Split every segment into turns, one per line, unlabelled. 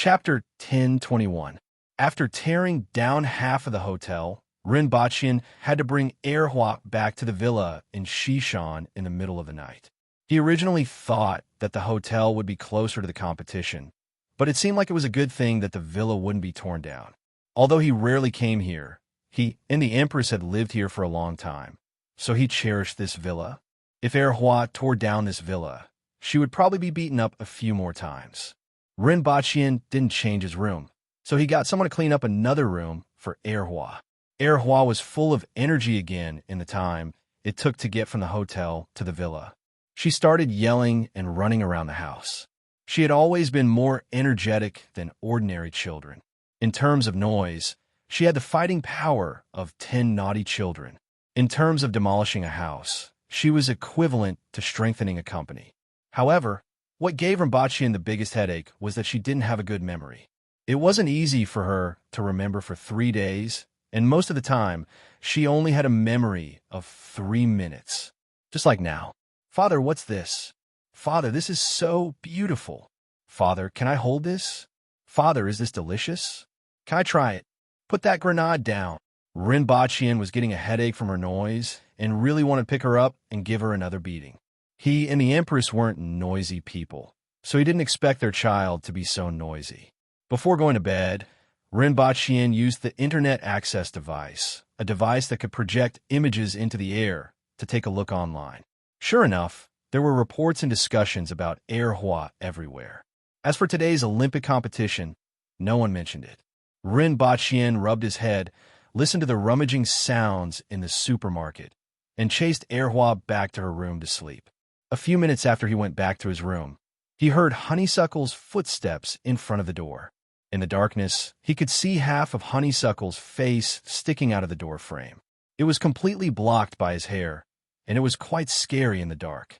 Chapter 1021. After tearing down half of the hotel, Rinpoche had to bring Erhua back to the villa in Shishan in the middle of the night. He originally thought that the hotel would be closer to the competition, but it seemed like it was a good thing that the villa wouldn't be torn down. Although he rarely came here, he and the Empress had lived here for a long time, so he cherished this villa. If Erhua tore down this villa, she would probably be beaten up a few more times. Rinpoche didn't change his room, so he got someone to clean up another room for Erhua. Erhua was full of energy again in the time it took to get from the hotel to the villa. She started yelling and running around the house. She had always been more energetic than ordinary children. In terms of noise, she had the fighting power of 10 naughty children. In terms of demolishing a house, she was equivalent to strengthening a company. However, what gave Rinpoche the biggest headache was that she didn't have a good memory. It wasn't easy for her to remember for 3 days, and most of the time, she only had a memory of 3 minutes. Just like now. "Father, what's this? Father, this is so beautiful. Father, can I hold this? Father, is this delicious? Can I try it? Put that grenade down." Rinpoche was getting a headache from her noise and really wanted to pick her up and give her another beating. He and the Empress weren't noisy people, so he didn't expect their child to be so noisy. Before going to bed, Rinpoche used the Internet Access Device, a device that could project images into the air, to take a look online. Sure enough, there were reports and discussions about Erhua everywhere. As for today's Olympic competition, no one mentioned it. Rinpoche rubbed his head, listened to the rummaging sounds in the supermarket, and chased Erhua back to her room to sleep. A few minutes after he went back to his room, he heard Honeysuckle's footsteps in front of the door. In the darkness, he could see half of Honeysuckle's face sticking out of the door frame. It was completely blocked by his hair, and it was quite scary in the dark.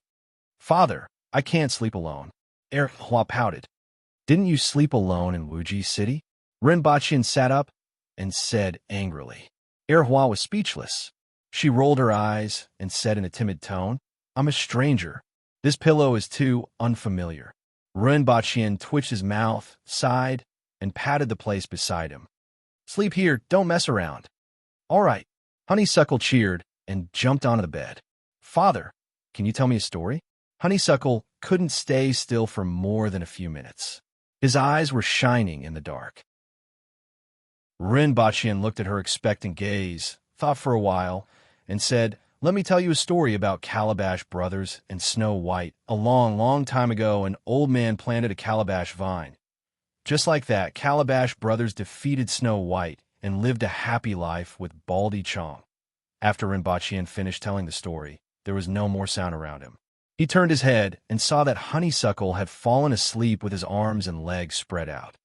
"Father, I can't sleep alone," Erhua pouted. "Didn't you sleep alone in Wuji City?" Rinpoche sat up and said angrily. Erhua was speechless. She rolled her eyes and said in a timid tone, "I'm a stranger. This pillow is too unfamiliar." Rinpoche twitched his mouth, sighed, and patted the place beside him. "Sleep here, don't mess around." "All right." Honeysuckle cheered and jumped onto the bed. "Father, can you tell me a story?" Honeysuckle couldn't stay still for more than a few minutes. His eyes were shining in the dark. Rinpoche looked at her expectant gaze, thought for a while, and said, "Let me tell you a story about Calabash Brothers and Snow White. A long, long time ago, an old man planted a calabash vine. Just like that, Calabash Brothers defeated Snow White and lived a happy life with Baldy Chong." After Rinpoche finished telling the story, there was no more sound around him. He turned his head and saw that Honeysuckle had fallen asleep with his arms and legs spread out.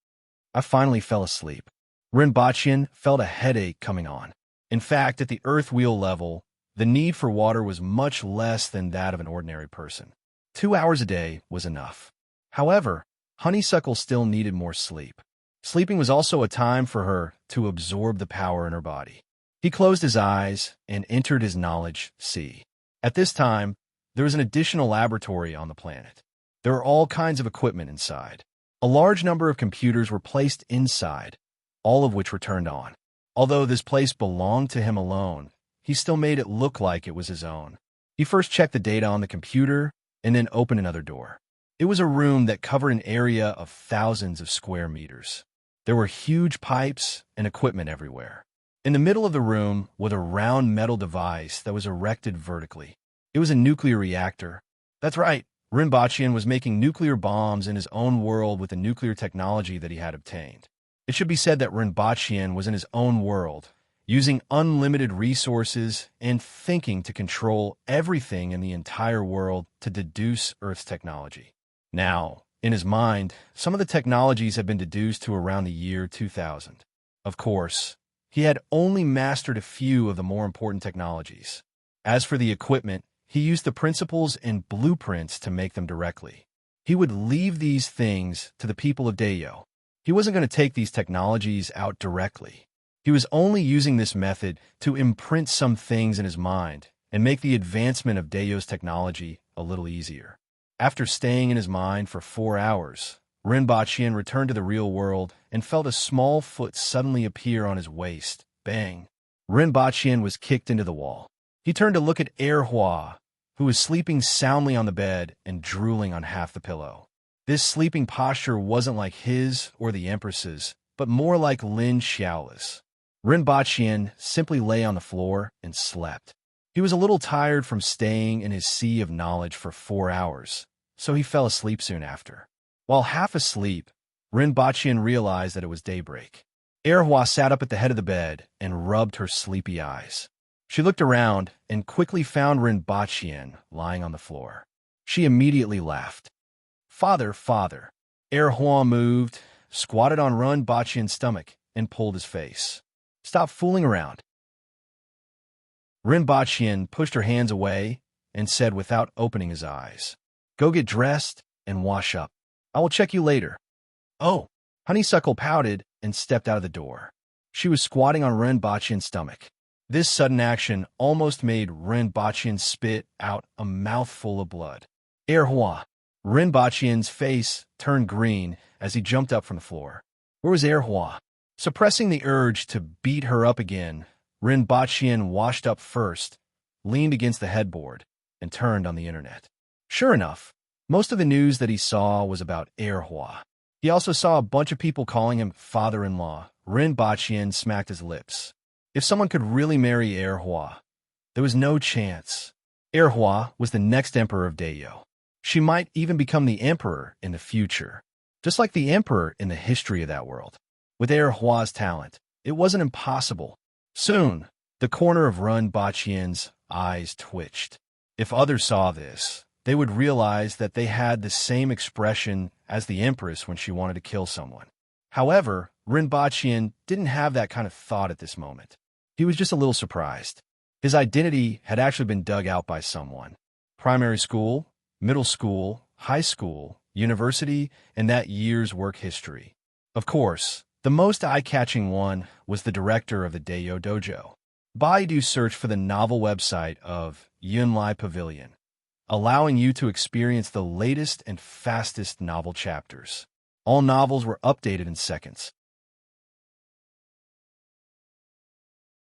"I finally fell asleep." Rinpoche felt a headache coming on. In fact, at the earth wheel level, the need for water was much less than that of an ordinary person. 2 hours a day was enough. However, Honeysuckle still needed more sleep. Sleeping was also a time for her to absorb the power in her body. He closed his eyes and entered his knowledge sea. At this time, there was an additional laboratory on the planet. There were all kinds of equipment inside. A large number of computers were placed inside, all of which were turned on. Although this place belonged to him alone, he still made it look like it was his own. He first checked the data on the computer and then opened another door. It was a room that covered an area of thousands of square meters. There were huge pipes and equipment everywhere. In the middle of the room was a round metal device that was erected vertically. It was a nuclear reactor. That's right, Rinpoche was making nuclear bombs in his own world with the nuclear technology that he had obtained. It should be said that Rinpoche was in his own world, using unlimited resources and thinking to control everything in the entire world to deduce Earth's technology. Now, in his mind, some of the technologies had been deduced to around the year 2000. Of course, he had only mastered a few of the more important technologies. As for the equipment, he used the principles and blueprints to make them directly. He would leave these things to the people of Dayo. He wasn't going to take these technologies out directly. He was only using this method to imprint some things in his mind and make the advancement of Dayo's technology a little easier. After staying in his mind for 4 hours, Rinpoche returned to the real world and felt a small foot suddenly appear on his waist. Bang! Rinpoche was kicked into the wall. He turned to look at Erhua, who was sleeping soundly on the bed and drooling on half the pillow. This sleeping posture wasn't like his or the Empress's, but more like Lin Xiaoli's. Rinpoche simply lay on the floor and slept. He was a little tired from staying in his sea of knowledge for 4 hours, so he fell asleep soon after. While half asleep, Rinpoche realized that it was daybreak. Erhua sat up at the head of the bed and rubbed her sleepy eyes. She looked around and quickly found Rinpoche lying on the floor. She immediately laughed. "Father, father." Erhua moved, squatted on Rinpoche's stomach, and pulled his face. "Stop fooling around." Rinpoche pushed her hands away and said without opening his eyes, "Go get dressed and wash up. I will check you later." "Oh." Honeysuckle pouted and stepped out of the door. She was squatting on Rinpoche's stomach. This sudden action almost made Rinpoche spit out a mouthful of blood. "Erhua." Rinpoche's face turned green as he jumped up from the floor. Where was Erhua? Suppressing the urge to beat her up again, Rinpoche washed up first, leaned against the headboard, and turned on the internet. Sure enough, most of the news that he saw was about Erhua. He also saw a bunch of people calling him father-in-law. Rinpoche smacked his lips. If someone could really marry Erhua, there was no chance. Erhua was the next emperor of Dayo. She might even become the emperor in the future, just like the emperor in the history of that world. With Erhua's talent, it wasn't impossible. Soon, the corner of Rinpoche's eyes twitched. If others saw this, they would realize that they had the same expression as the Empress when she wanted to kill someone. However, Rinpoche didn't have that kind of thought at this moment. He was just a little surprised. His identity had actually been dug out by someone. Primary school, middle school, high school, university, and that year's work history. Of course, the most eye-catching one was the director of the Dayo Dojo. Baidu searched for the novel website of Yunlai Pavilion, allowing you to experience the latest and fastest novel chapters. All novels were updated in seconds.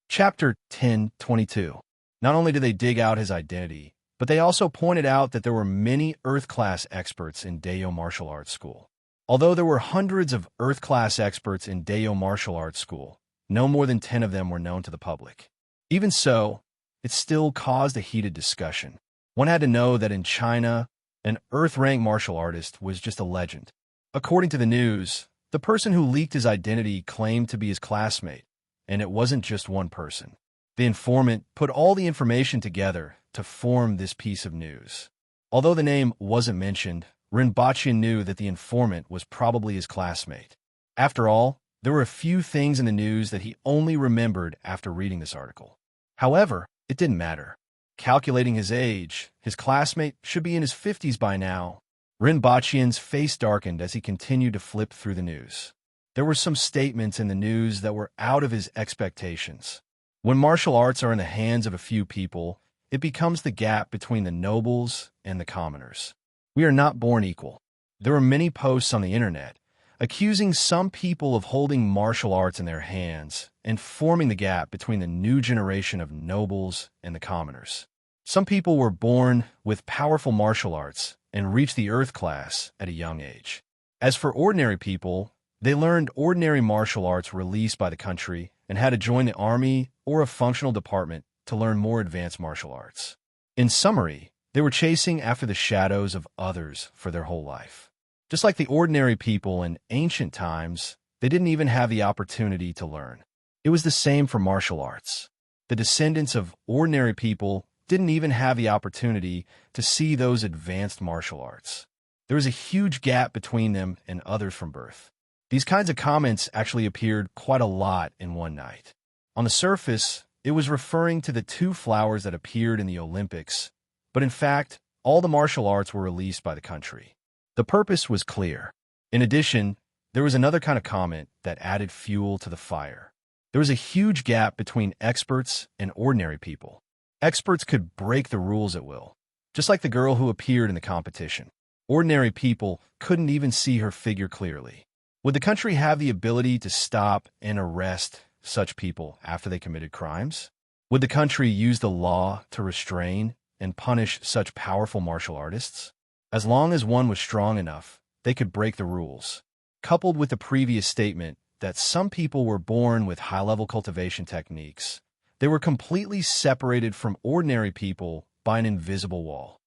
Chapter 1022. Not only did they dig out his identity, but they also pointed out that there were many Earth-class experts in Dayo Martial Arts School. Although there were hundreds of Earth-class experts in Dayo Martial Arts School, no more than 10 of them were known to the public. Even so, it still caused a heated discussion. One had to know that in China, an Earth-ranked martial artist was just a legend. According to the news, the person who leaked his identity claimed to be his classmate, and it wasn't just one person. The informant put all the information together to form this piece of news. Although the name wasn't mentioned, Rinpoche knew that the informant was probably his classmate. After all, there were a few things in the news that he only remembered after reading this article. However, it didn't matter. Calculating his age, his classmate should be in his 50s by now. Rinpoche's face darkened as he continued to flip through the news. There were some statements in the news that were out of his expectations. When martial arts are in the hands of a few people, it becomes the gap between the nobles and the commoners. We are not born equal. There were many posts on the internet accusing some people of holding martial arts in their hands and forming the gap between the new generation of nobles and the commoners. Some people were born with powerful martial arts and reached the Earth class at a young age. As for ordinary people, they learned ordinary martial arts released by the country and had to join the army or a functional department to learn more advanced martial arts. In summary, they were chasing after the shadows of others for their whole life. Just like the ordinary people in ancient times, they didn't even have the opportunity to learn. It was the same for martial arts. The descendants of ordinary people didn't even have the opportunity to see those advanced martial arts. There was a huge gap between them and others from birth. These kinds of comments actually appeared quite a lot in one night. On the surface, it was referring to the 2 flowers that appeared in the Olympics, but in fact, all the martial arts were released by the country. The purpose was clear. In addition, there was another kind of comment that added fuel to the fire. There was a huge gap between experts and ordinary people. Experts could break the rules at will, just like the girl who appeared in the competition. Ordinary people couldn't even see her figure clearly. Would the country have the ability to stop and arrest such people after they committed crimes? Would the country use the law to restrain and punish such powerful martial artists? As long as one was strong enough, they could break the rules. Coupled with the previous statement that some people were born with high-level cultivation techniques, they were completely separated from ordinary people by an invisible wall.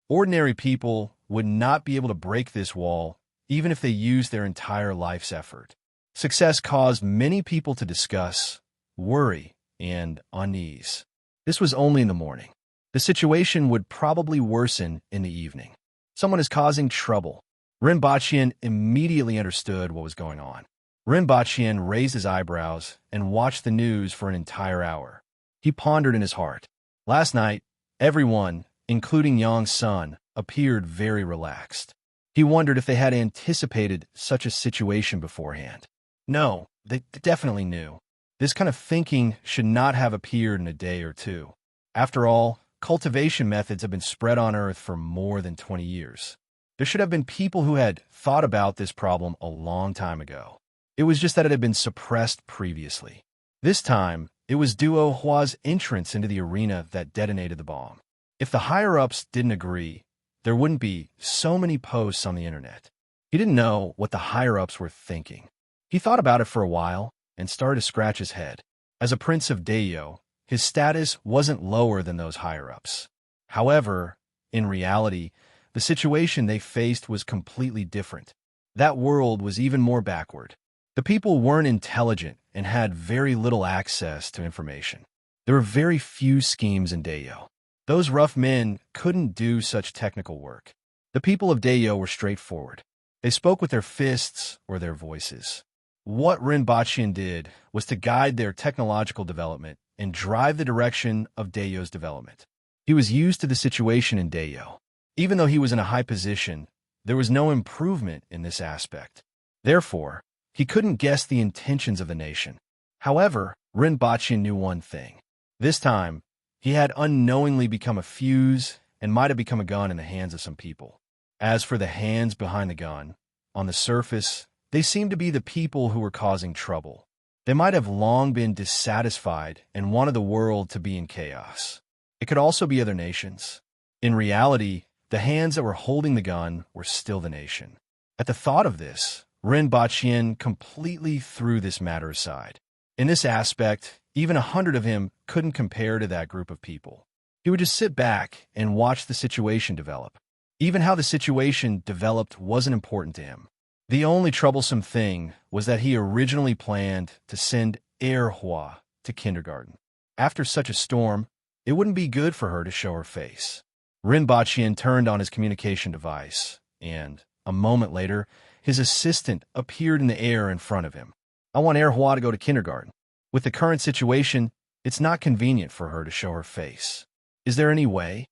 Ordinary people would not be able to break this wall even if they used their entire life's effort. Success caused many people to discuss, worry, and unease. This was only in the morning. The situation would probably worsen in the evening. Someone is causing trouble. Rinpoche immediately understood what was going on. Rinpoche raised his eyebrows and watched the news for an entire hour. He pondered in his heart. Last night, everyone, including Yang's son, appeared very relaxed. He wondered if they had anticipated such a situation beforehand. No, they definitely knew. This kind of thinking should not have appeared in a day or two. After all, cultivation methods have been spread on Earth for more than 20 years. There should have been people who had thought about this problem a long time ago. It was just that it had been suppressed previously. This time, it was Duo Hua's entrance into the arena that detonated the bomb. If the higher-ups didn't agree, there wouldn't be so many posts on the internet. He didn't know what the higher-ups were thinking. He thought about it for a while and started to scratch his head. As a prince of Dayo, his status wasn't lower than those higher-ups. However, in reality, the situation they faced was completely different. That world was even more backward. The people weren't intelligent and had very little access to information. There were very few schemes in Dayo. Those rough men couldn't do such technical work. The people of Dayo were straightforward. They spoke with their fists or their voices. What Rinpoche did was to guide their technological development and drive the direction of Dayo's development. He was used to the situation in Dayo. Even though he was in a high position, there was no improvement in this aspect. Therefore, he couldn't guess the intentions of the nation. However, Rinpoche knew one thing. This time, he had unknowingly become a fuse and might have become a gun in the hands of some people. As for the hands behind the gun, on the surface, they seemed to be the people who were causing trouble. They might have long been dissatisfied and wanted the world to be in chaos. It could also be other nations. In reality, the hands that were holding the gun were still the nation. At the thought of this, Rinpoche completely threw this matter aside. In this aspect, even 100 of him couldn't compare to that group of people. He would just sit back and watch the situation develop. Even how the situation developed wasn't important to him. The only troublesome thing was that he originally planned to send Hua to kindergarten. After such a storm, it wouldn't be good for her to show her face. Rinpoche turned on his communication device, and, a moment later, his assistant appeared in the air in front of him. I want Hua to go to kindergarten. With the current situation, it's not convenient for her to show her face. Is there any way?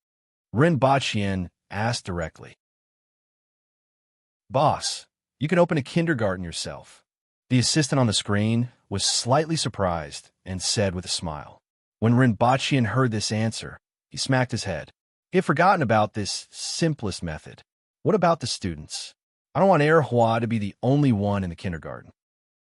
Rinpoche asked directly. Boss, you can open a kindergarten yourself. The assistant on the screen was slightly surprised and said with a smile. When Rinpoche heard this answer, he smacked his head. He had forgotten about this simplest method. What about the students? I don't want Hua to be the only one in the kindergarten.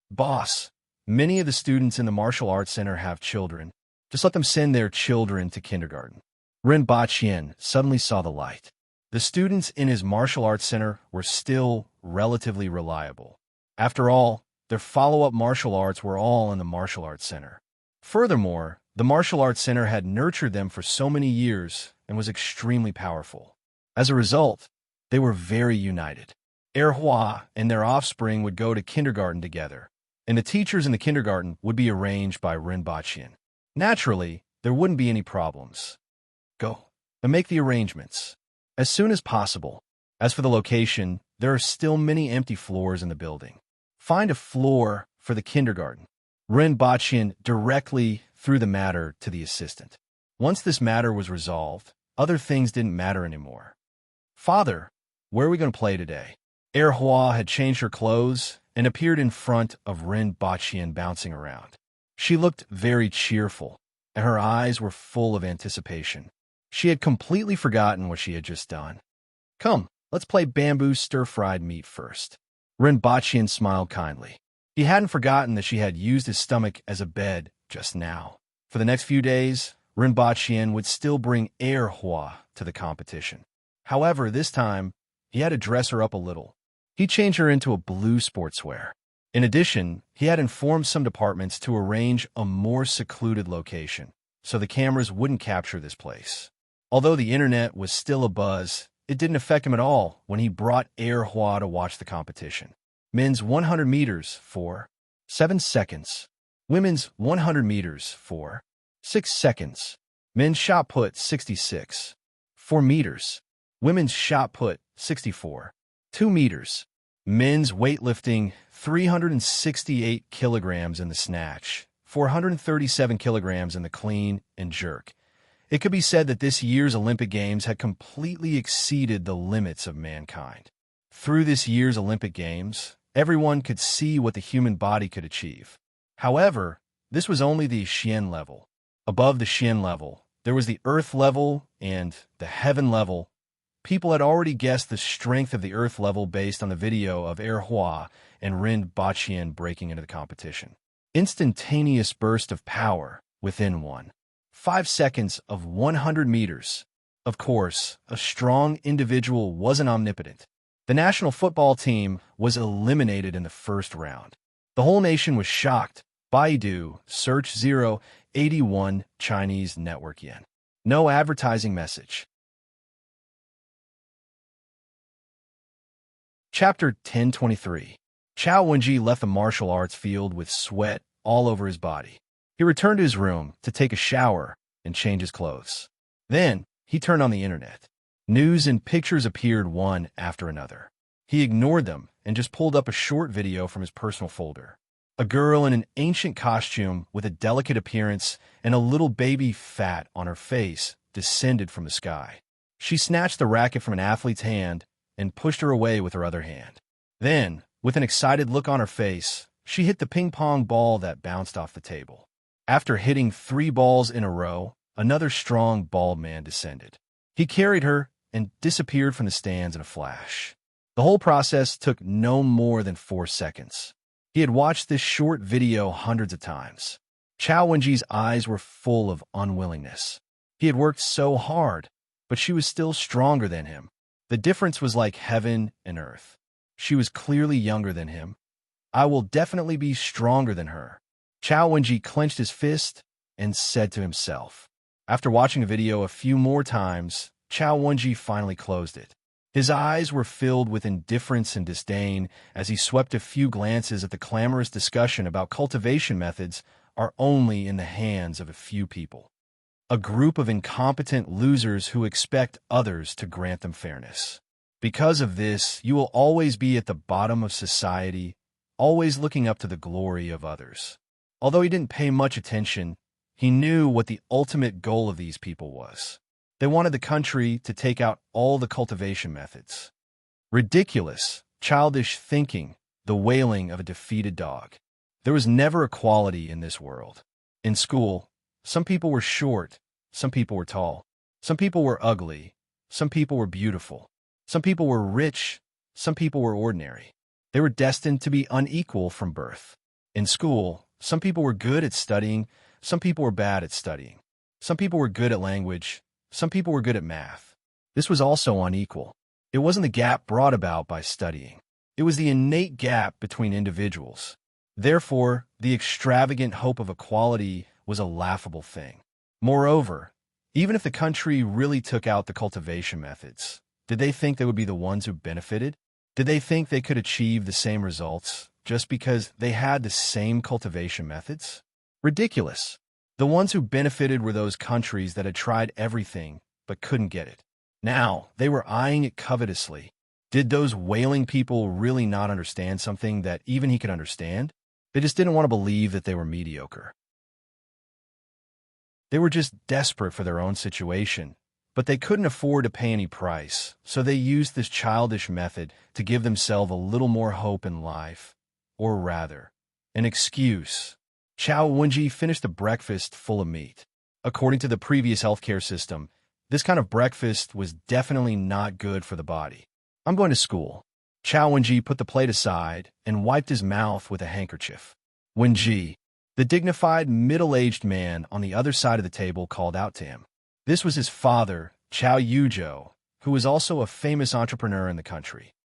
Boss, many of the students in the martial arts center have children. Just let them send their children to kindergarten. Rinpoche suddenly saw the light. The students in his martial arts center were still relatively reliable. After all, their follow-up martial arts were all in the martial arts center. Furthermore, the martial arts center had nurtured them for so many years and was extremely powerful. As a result, they were very united. Hua and their offspring would go to kindergarten together, and the teachers in the kindergarten would be arranged by Rinpoche. Naturally, there wouldn't be any problems. Go and make the arrangements as soon as possible. As for the location, there are still many empty floors in the building. Find a floor for the kindergarten. Rinpoche directly threw the matter to the assistant. Once this matter was resolved, other things didn't matter anymore. Father, where are we going to play today? Hua had changed her clothes and appeared in front of Rinpoche bouncing around. She looked very cheerful, and her eyes were full of anticipation. She had completely forgotten what she had just done. Come, let's play bamboo stir-fried meat first. Rinpochian smiled kindly. He hadn't forgotten that she had used his stomach as a bed just now. For the next few days, Rinpochian would still bring Hua to the competition. However, this time, he had to dress her up a little. He changed her into a blue sportswear. In addition, he had informed some departments to arrange a more secluded location, so the cameras wouldn't capture this place. Although the internet was still abuzz, it didn't affect him at all when he brought Hua to watch the competition. Men's 100 meters for 7 seconds. Women's 100 meters for 6 seconds. Men's shot put 66. 4 meters. Women's shot put 64. 2 meters. Men's weightlifting 368 kilograms in the snatch, 437 kilograms in the clean and jerk. It could be said that this year's Olympic Games had completely exceeded the limits of mankind. Through this year's Olympic Games, everyone could see what the human body could achieve. However, this was only the Xian level. Above the Xian level, there was the Earth level and the Heaven level. People had already guessed the strength of the Earth level based on the video of Hua and Rinpochian breaking into the competition. Instantaneous burst of power within 5 seconds of 100 meters. Of course, a strong individual wasn't omnipotent. The national football team was eliminated in the first round. The whole nation was shocked. Baidu, search 081 Chinese network yen. No advertising message. Chapter 1023. Chao Wenji left the martial arts field with sweat all over his body. He returned to his room to take a shower and change his clothes. Then, he turned on the internet. News and pictures appeared one after another. He ignored them and just pulled up a short video from his personal folder. A girl in an ancient costume with a delicate appearance and a little baby fat on her face descended from the sky. She snatched the racket from an athlete's hand and pushed her away with her other hand. Then, with an excited look on her face, she hit the ping-pong ball that bounced off the table. After hitting 3 balls in a row, another strong, bald man descended. He carried her and disappeared from the stands in a flash. The whole process took no more than 4 seconds. He had watched this short video hundreds of times. Chao Wenji's eyes were full of unwillingness. He had worked so hard, but she was still stronger than him. The difference was like heaven and earth. She was clearly younger than him. I will definitely be stronger than her. Chao Wenji clenched his fist and said to himself. After watching the video a few more times, Chao Wenji finally closed it. His eyes were filled with indifference and disdain as he swept a few glances at the clamorous discussion about cultivation methods are only in the hands of a few people. A group of incompetent losers who expect others to grant them fairness. Because of this, you will always be at the bottom of society, always looking up to the glory of others. Although he didn't pay much attention, he knew what the ultimate goal of these people was. They wanted the country to take out all the cultivation methods. Ridiculous, childish thinking, the wailing of a defeated dog. There was never equality in this world. In school, some people were short, some people were tall, some people were ugly, some people were beautiful, some people were rich, some people were ordinary. They were destined to be unequal from birth. In school, some people were good at studying, some people were bad at studying. Some people were good at language, some people were good at math. This was also unequal. It wasn't the gap brought about by studying. It was the innate gap between individuals. Therefore, the extravagant hope of equality was a laughable thing. Moreover, even if the country really took out the cultivation methods, did they think they would be the ones who benefited? Did they think they could achieve the same results just because they had the same cultivation methods? Ridiculous. The ones who benefited were those countries that had tried everything but couldn't get it. Now, they were eyeing it covetously. Did those wailing people really not understand something that even he could understand? They just didn't want to believe that they were mediocre. They were just desperate for their own situation, but they couldn't afford to pay any price, so they used this childish method to give themselves a little more hope in life, or rather, an excuse. Chao Wenji finished a breakfast full of meat. According to the previous healthcare system, This kind of breakfast was definitely not good for the body. I'm going to school. Chao Wenji put the plate aside and wiped his mouth with a handkerchief. Wenji, the dignified, middle-aged man on the other side of the table, called out to him. This was his father, Chao Yuzhou, who was also a famous entrepreneur in the country.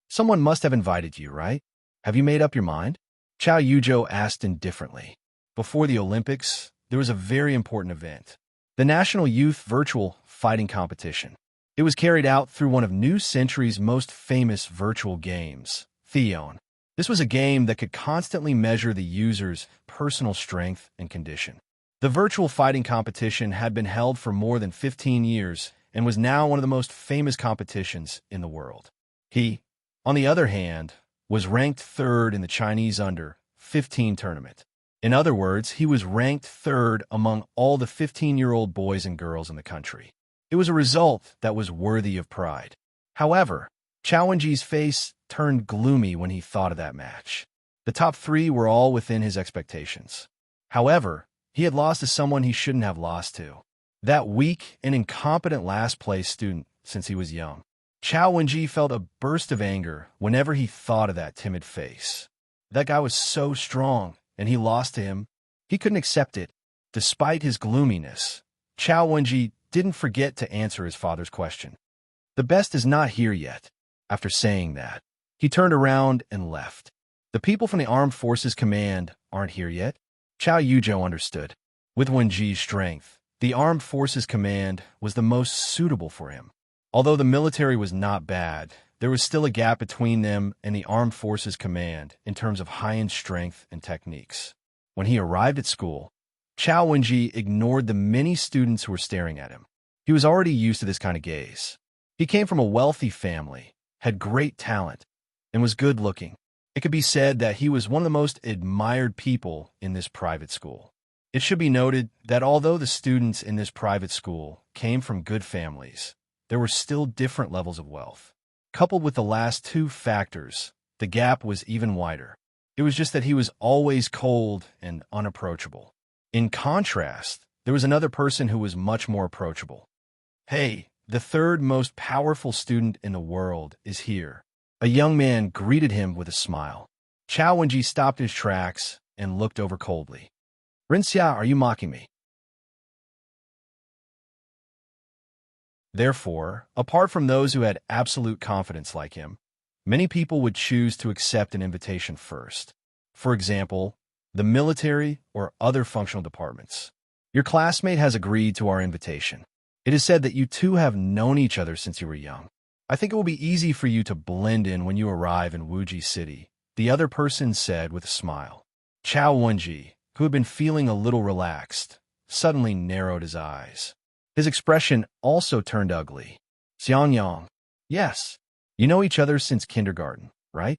Someone must have invited you, right? Have you made up your mind? Chao Yuzhou asked indifferently. Before the Olympics, there was a very important event. The National Youth Virtual Fighting Competition. It was carried out through one of New Century's most famous virtual games, Theon. This was a game that could constantly measure the user's personal strength and condition. The virtual fighting competition had been held for more than 15 years and was now one of the most famous competitions in the world. He, on the other hand, was ranked third in the Chinese under-15 tournament. In other words, he was ranked third among all the 15-year-old boys and girls in the country. It was a result that was worthy of pride. However, Chao Wenji's face turned gloomy when he thought of that match. The top three were all within his expectations. However, he had lost to someone he shouldn't have lost to. That weak and incompetent last-place student since he was young. Chao Wenji felt a burst of anger whenever he thought of that timid face. That guy was so strong, and he lost to him. He couldn't accept it. Despite his gloominess, Chao Wenji didn't forget to answer his father's question. The best is not here yet. After saying that, he turned around and left. The people from the Armed Forces Command aren't here yet. Chao Yuzhou understood. With Wenji's strength, the Armed Forces Command was the most suitable for him. Although the military was not bad, there was still a gap between them and the Armed Forces Command in terms of high-end strength and techniques. When he arrived at school, Chao Wenji ignored the many students who were staring at him. He was already used to this kind of gaze. He came from a wealthy family, had great talent, and was good-looking. It could be said that he was one of the most admired people in this private school. It should be noted that although the students in this private school came from good families, there were still different levels of wealth. Coupled with the last two factors, the gap was even wider. It was just that he was always cold and unapproachable. In contrast, there was another person who was much more approachable. Hey, the third most powerful student in the world is here. A young man greeted him with a smile. Chao Wenji stopped his tracks and looked over coldly. Rinxia, are you mocking me? Therefore, apart from those who had absolute confidence like him, many people would choose to accept an invitation first. For example, the military or other functional departments. Your classmate has agreed to our invitation. It is said that you two have known each other since you were young. I think it will be easy for you to blend in when you arrive in Wuji City, the other person said with a smile. Chao Wenji, who had been feeling a little relaxed, suddenly narrowed his eyes. His expression also turned ugly. Xiangyang, yes, you know each other since kindergarten, right?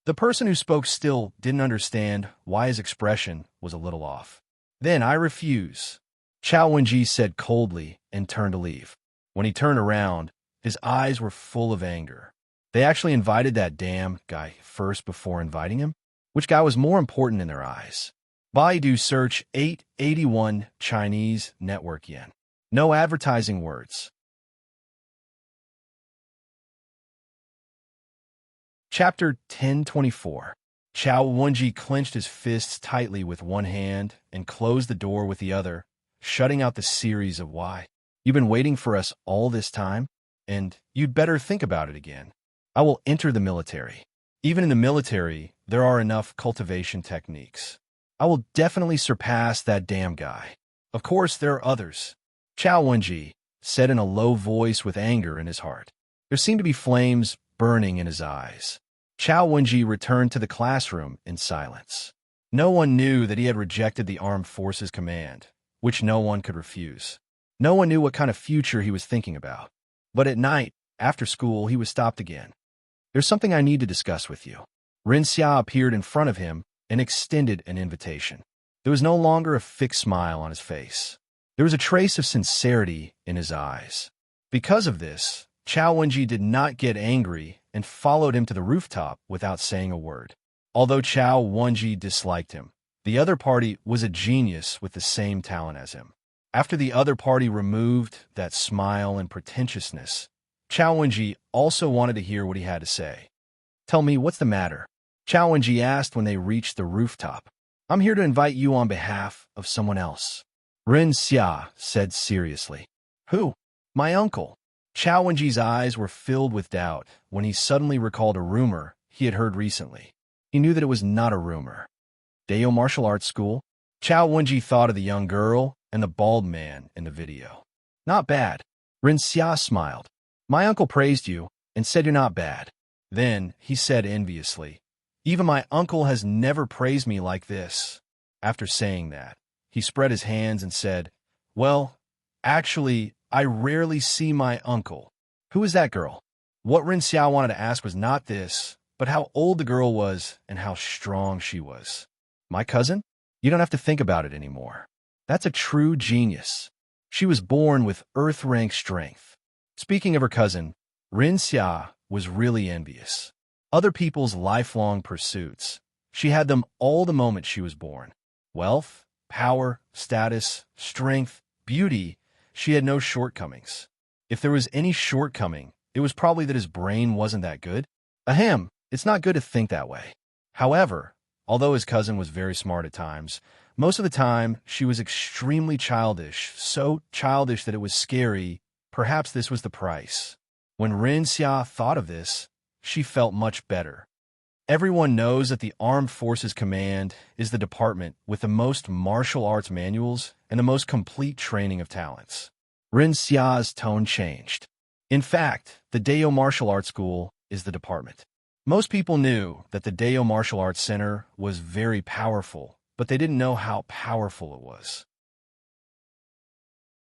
The person who spoke still didn't understand why his expression was a little off. Then I refuse, Chao Wenji said coldly and turned to leave. When he turned around, his eyes were full of anger. They actually invited that damn guy first before inviting him? Which guy was more important in their eyes? Baidu search 881 Chinese network yen. No advertising words. Chapter 1024. Chao Wenji clenched his fists tightly with one hand and closed the door with the other, shutting out the series of why. You've been waiting for us all this time, and you'd better think about it again. I will enter the military. Even in the military, there are enough cultivation techniques. I will definitely surpass that damn guy. Of course, there are others. Chao Wenji said in a low voice with anger in his heart. There seemed to be flames burning in his eyes. Chao Wenji returned to the classroom in silence. No one knew that he had rejected the Armed Forces Command, which no one could refuse. No one knew what kind of future he was thinking about. But at night, after school, he was stopped again. There's something I need to discuss with you. Rinxia appeared in front of him and extended an invitation. There was no longer a fixed smile on his face. There was a trace of sincerity in his eyes. Because of this, Chao Wenji did not get angry and followed him to the rooftop without saying a word. Although Chao Wenji disliked him, the other party was a genius with the same talent as him. After the other party removed that smile and pretentiousness, Chao Wenji also wanted to hear what he had to say. "Tell me, what's the matter?" Chao Wenji asked when they reached the rooftop. "I'm here to invite you on behalf of someone else," Ren Xia said seriously. "Who?" "My uncle." Chao Wenji's eyes were filled with doubt when he suddenly recalled a rumor he had heard recently. He knew that it was not a rumor. Dayo Martial Arts School? Chao Wenji thought of the young girl and the bald man in the video. "Not bad." Ren Xia smiled. "My uncle praised you and said you're not bad." Then he said enviously, "Even my uncle has never praised me like this." After saying that, he spread his hands and said, "Well, actually, I rarely see my uncle." "Who is that girl?" What Ren Xiao wanted to ask was not this, but how old the girl was and how strong she was. "My cousin? You don't have to think about it anymore. That's a true genius. She was born with Earth-rank strength." Speaking of her cousin, Ren Xia was really envious. Other people's lifelong pursuits, she had them all the moment she was born. Wealth, power, status, strength, beauty, she had no shortcomings. If there was any shortcoming, it was probably that his brain wasn't that good. Ahem, it's not good to think that way. However, although his cousin was very smart at times, most of the time she was extremely childish, so childish that it was scary. Perhaps this was the price. When Ren Xia thought of this, she felt much better. Everyone knows that the Armed Forces Command is the department with the most martial arts manuals and the most complete training of talents. Ren Xia's tone changed. In fact, the Dayo Martial Arts School is the department. Most people knew that the Dayo Martial Arts Center was very powerful, but they didn't know how powerful it was.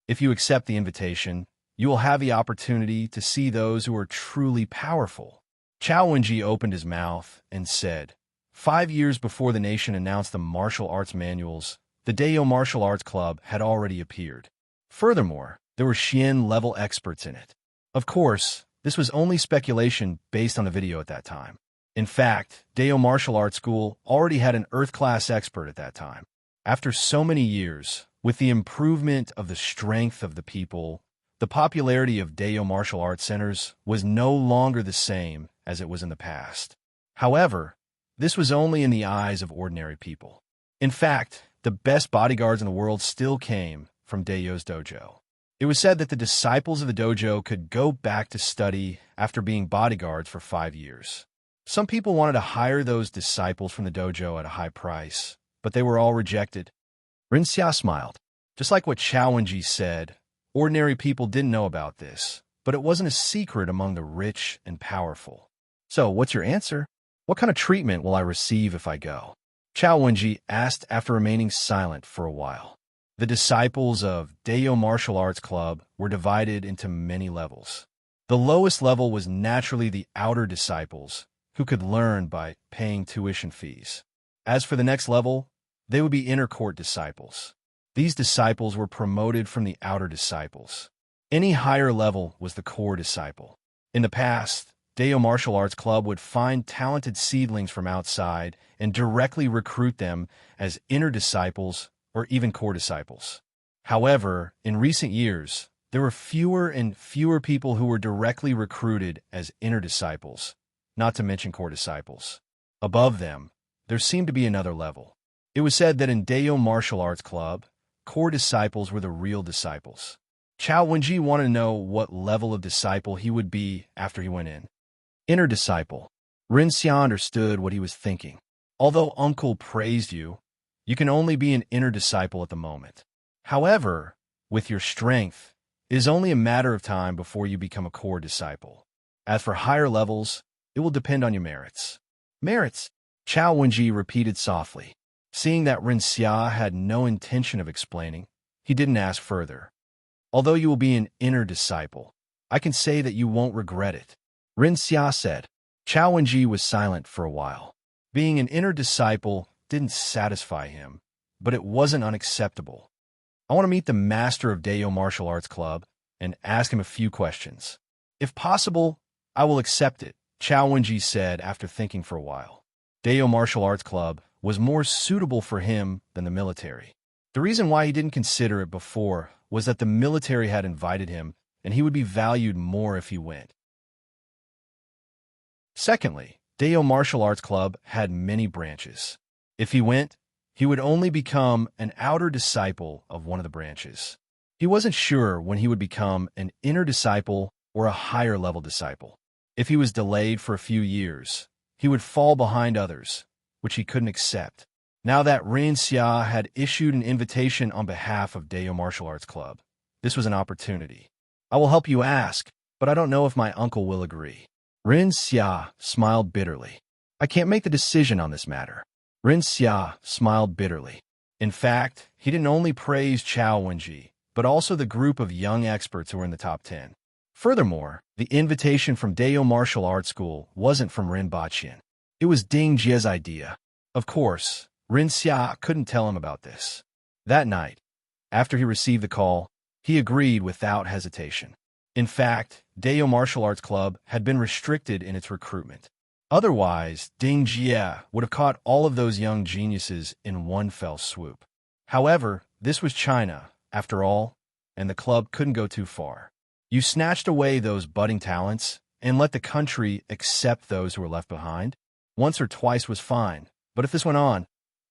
If you accept the invitation, you will have the opportunity to see those who are truly powerful. Chao Wenji opened his mouth and said, 5 years before the nation announced the martial arts manuals, the Dayo Martial Arts Club had already appeared. Furthermore, there were Xian-level experts in it. Of course, this was only speculation based on the video at that time. In fact, Dayo Martial Arts School already had an Earth-class expert at that time. After so many years, with the improvement of the strength of the people, the popularity of Dayo Martial Arts Centers was no longer the same as it was in the past. However, this was only in the eyes of ordinary people. In fact, the best bodyguards in the world still came from Dayo's dojo. It was said that the disciples of the dojo could go back to study after being bodyguards for 5 years. Some people wanted to hire those disciples from the dojo at a high price, but they were all rejected. Ren Xia smiled. Just like what Chao Wenji said, ordinary people didn't know about this, but it wasn't a secret among the rich and powerful. "So, what's your answer? What kind of treatment will I receive if I go?" Chao Wenji asked after remaining silent for a while. The disciples of Dayo Martial Arts Club were divided into many levels. The lowest level was naturally the outer disciples, who could learn by paying tuition fees. As for the next level, they would be inner court disciples. These disciples were promoted from the outer disciples. Any higher level was the core disciple. In the past, Dayo Martial Arts Club would find talented seedlings from outside and directly recruit them as inner disciples or even core disciples. However, in recent years, there were fewer and fewer people who were directly recruited as inner disciples, not to mention core disciples. Above them, there seemed to be another level. It was said that in Dayo Martial Arts Club, core disciples were the real disciples. Chao Wenji wanted to know what level of disciple he would be after he went in. Inner disciple. Ren Xia understood what he was thinking. Although uncle praised you, you can only be an inner disciple at the moment. However, with your strength, it is only a matter of time before you become a core disciple. As for higher levels, it will depend on your merits. Merits? Chao Wenji repeated softly. Seeing that Ren Xia had no intention of explaining, he didn't ask further. Although you will be an inner disciple, I can say that you won't regret it. Ren Xia said. Chao Wenji was silent for a while. Being an inner disciple didn't satisfy him, but it wasn't unacceptable. I want to meet the master of Dayo Martial Arts Club and ask him a few questions. If possible, I will accept it, Chao Wenji said after thinking for a while. Dayo Martial Arts Club was more suitable for him than the military. The reason why he didn't consider it before was that the military had invited him, and he would be valued more if he went. Secondly, Dao Martial Arts Club had many branches. If he went, he would only become an outer disciple of one of the branches. He wasn't sure when he would become an inner disciple or a higher-level disciple. If he was delayed for a few years, he would fall behind others, which he couldn't accept. Now that Ren Xia had issued an invitation on behalf of Dao Martial Arts Club, this was an opportunity. I will help you ask, but I don't know if my uncle will agree. Ren Xia smiled bitterly. I can't make the decision on this matter. Ren Xia smiled bitterly. In fact, he didn't only praise Chao Wenji, but also the group of young experts who were in the top 10. Furthermore, the invitation from Dao Martial Arts School wasn't from Ren Baqian. It was Ding Jie's idea. Of course, Ren Xia couldn't tell him about this. That night, after he received the call, he agreed without hesitation. In fact, Dao Martial Arts Club had been restricted in its recruitment. Otherwise, Ding Jie would have caught all of those young geniuses in one fell swoop. However, this was China, after all, and the club couldn't go too far. You snatched away those budding talents and let the country accept those who were left behind? Once or twice was fine, but if this went on,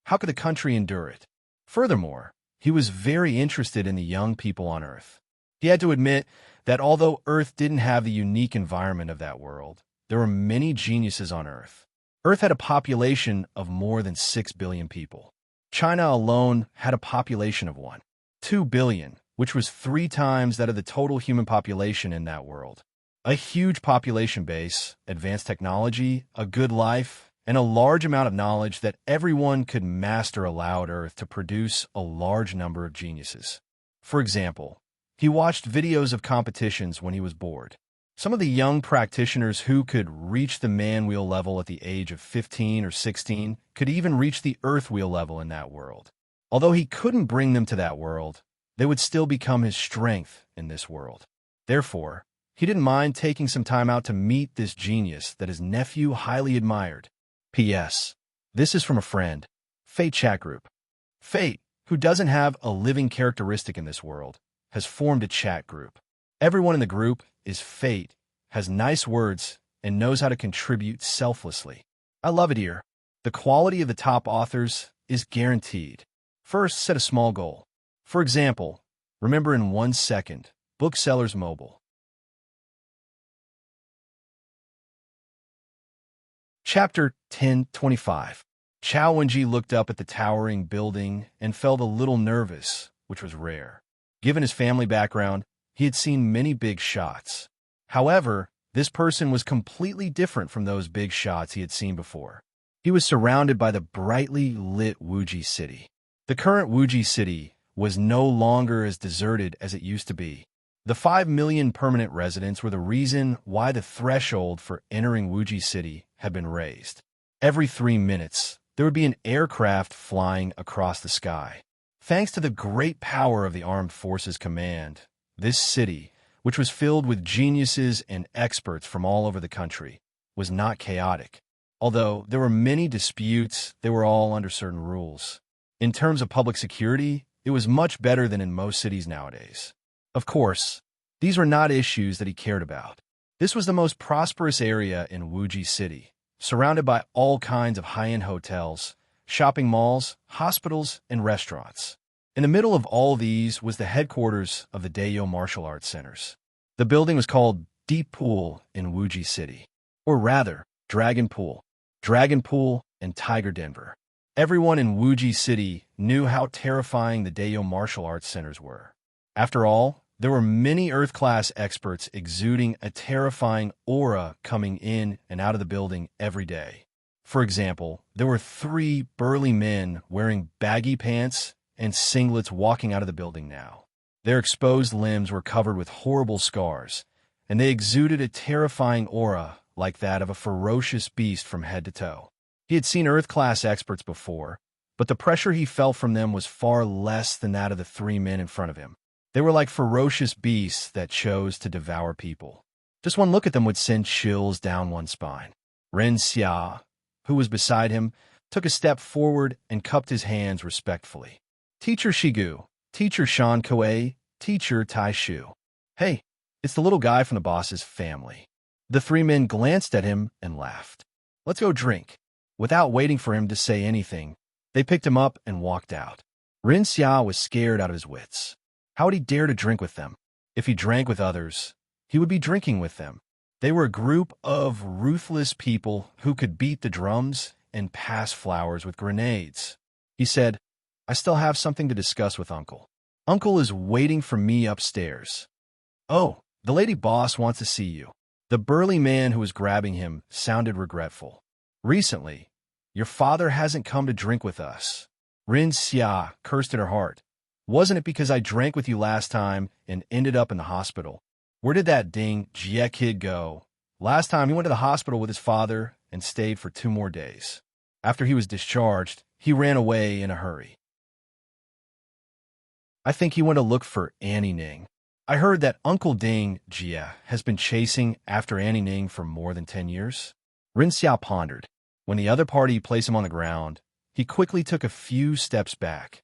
how could the country endure it? Furthermore, he was very interested in the young people on Earth. He had to admit that although Earth didn't have the unique environment of that world, there were many geniuses on Earth. Earth had a population of more than 6 billion people. China alone had a population of 1.2 billion, which was 3 times that of the total human population in that world. A huge population base, advanced technology, a good life, and a large amount of knowledge that everyone could master allowed Earth to produce a large number of geniuses. For example, he watched videos of competitions when he was bored. Some of the young practitioners who could reach the man-wheel level at the age of 15 or 16 could even reach the earth-wheel level in that world. Although he couldn't bring them to that world, they would still become his strength in this world. Therefore, he didn't mind taking some time out to meet this genius that his nephew highly admired. P.S. This is from a friend. Fate chat group. Fate, who doesn't have a living characteristic in this world, has formed a chat group. Everyone in the group is Fate, has nice words, and knows how to contribute selflessly. I love it here. The quality of the top authors is guaranteed. First, set a small goal. For example, remember in 1 second, Booksellers Mobile. Chapter 1025. Chao Wenji looked up at the towering building and felt a little nervous, which was rare. Given his family background, he had seen many big shots. However, this person was completely different from those big shots he had seen before. He was surrounded by the brightly lit Wuji City. The current Wuji City was no longer as deserted as it used to be. The 5 million permanent residents were the reason why the threshold for entering Wuji City had been raised. Every 3 minutes, there would be an aircraft flying across the sky. Thanks to the great power of the Armed Forces Command, this city, which was filled with geniuses and experts from all over the country, was not chaotic. Although there were many disputes, they were all under certain rules. In terms of public security, it was much better than in most cities nowadays. Of course, these were not issues that he cared about. This was the most prosperous area in Wuji City, surrounded by all kinds of high-end hotels, shopping malls, hospitals, and restaurants. In the middle of all these was the headquarters of the Dao Martial Arts Centers. The building was called Deep Pool in Wuji City, or rather, Dragon Pool, and Tiger Denver. Everyone in Wuji City knew how terrifying the Dao Martial Arts Centers were. After all, there were many Earth-class experts exuding a terrifying aura coming in and out of the building every day. For example, there were 3 burly men wearing baggy pants and singlets walking out of the building now. Their exposed limbs were covered with horrible scars, and they exuded a terrifying aura like that of a ferocious beast from head to toe. He had seen Earth-class experts before, but the pressure he felt from them was far less than that of the 3 men in front of him. They were like ferocious beasts that chose to devour people. Just one look at them would send chills down one's spine. Ren Xia, who was beside him, took a step forward and cupped his hands respectfully. Teacher Shigu, Teacher Shan Koei, Teacher Tai Shu. Hey, it's the little guy from the boss's family. The three men glanced at him and laughed. Let's go drink. Without waiting for him to say anything, they picked him up and walked out. Rin Xia was scared out of his wits. How would he dare to drink with them? If he drank with others, he would be drinking with them. They were a group of ruthless people who could beat the drums and pass flowers with grenades. He said, I still have something to discuss with Uncle. Uncle is waiting for me upstairs. Oh, the lady boss wants to see you. The burly man who was grabbing him sounded regretful. Recently, your father hasn't come to drink with us. Rin Xia cursed in her heart. Wasn't it because I drank with you last time and ended up in the hospital? Where did that ding Jie kid go? Last time he went to the hospital with his father and stayed for 2 more days. After he was discharged, he ran away in a hurry. I think he went to look for Annie Ning. I heard that Uncle Ding Jie has been chasing after Annie Ning for more than 10 years. Rin Xia pondered. When the other party placed him on the ground, he quickly took a few steps back.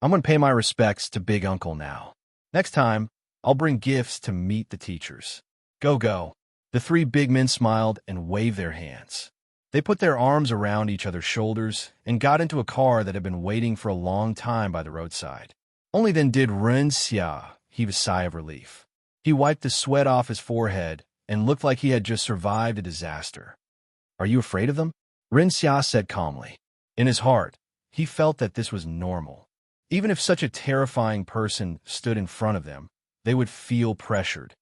I'm going to pay my respects to Big Uncle now. Next time, I'll bring gifts to meet the teachers. Go, go. The 3 big men smiled and waved their hands. They put their arms around each other's shoulders and got into a car that had been waiting for a long time by the roadside. Only then did Rin Xia heave a sigh of relief. He wiped the sweat off his forehead and looked like he had just survived a disaster. Are you afraid of them? Rin Xia said calmly. In his heart, he felt that this was normal. Even if such a terrifying person stood in front of them, they would feel pressured.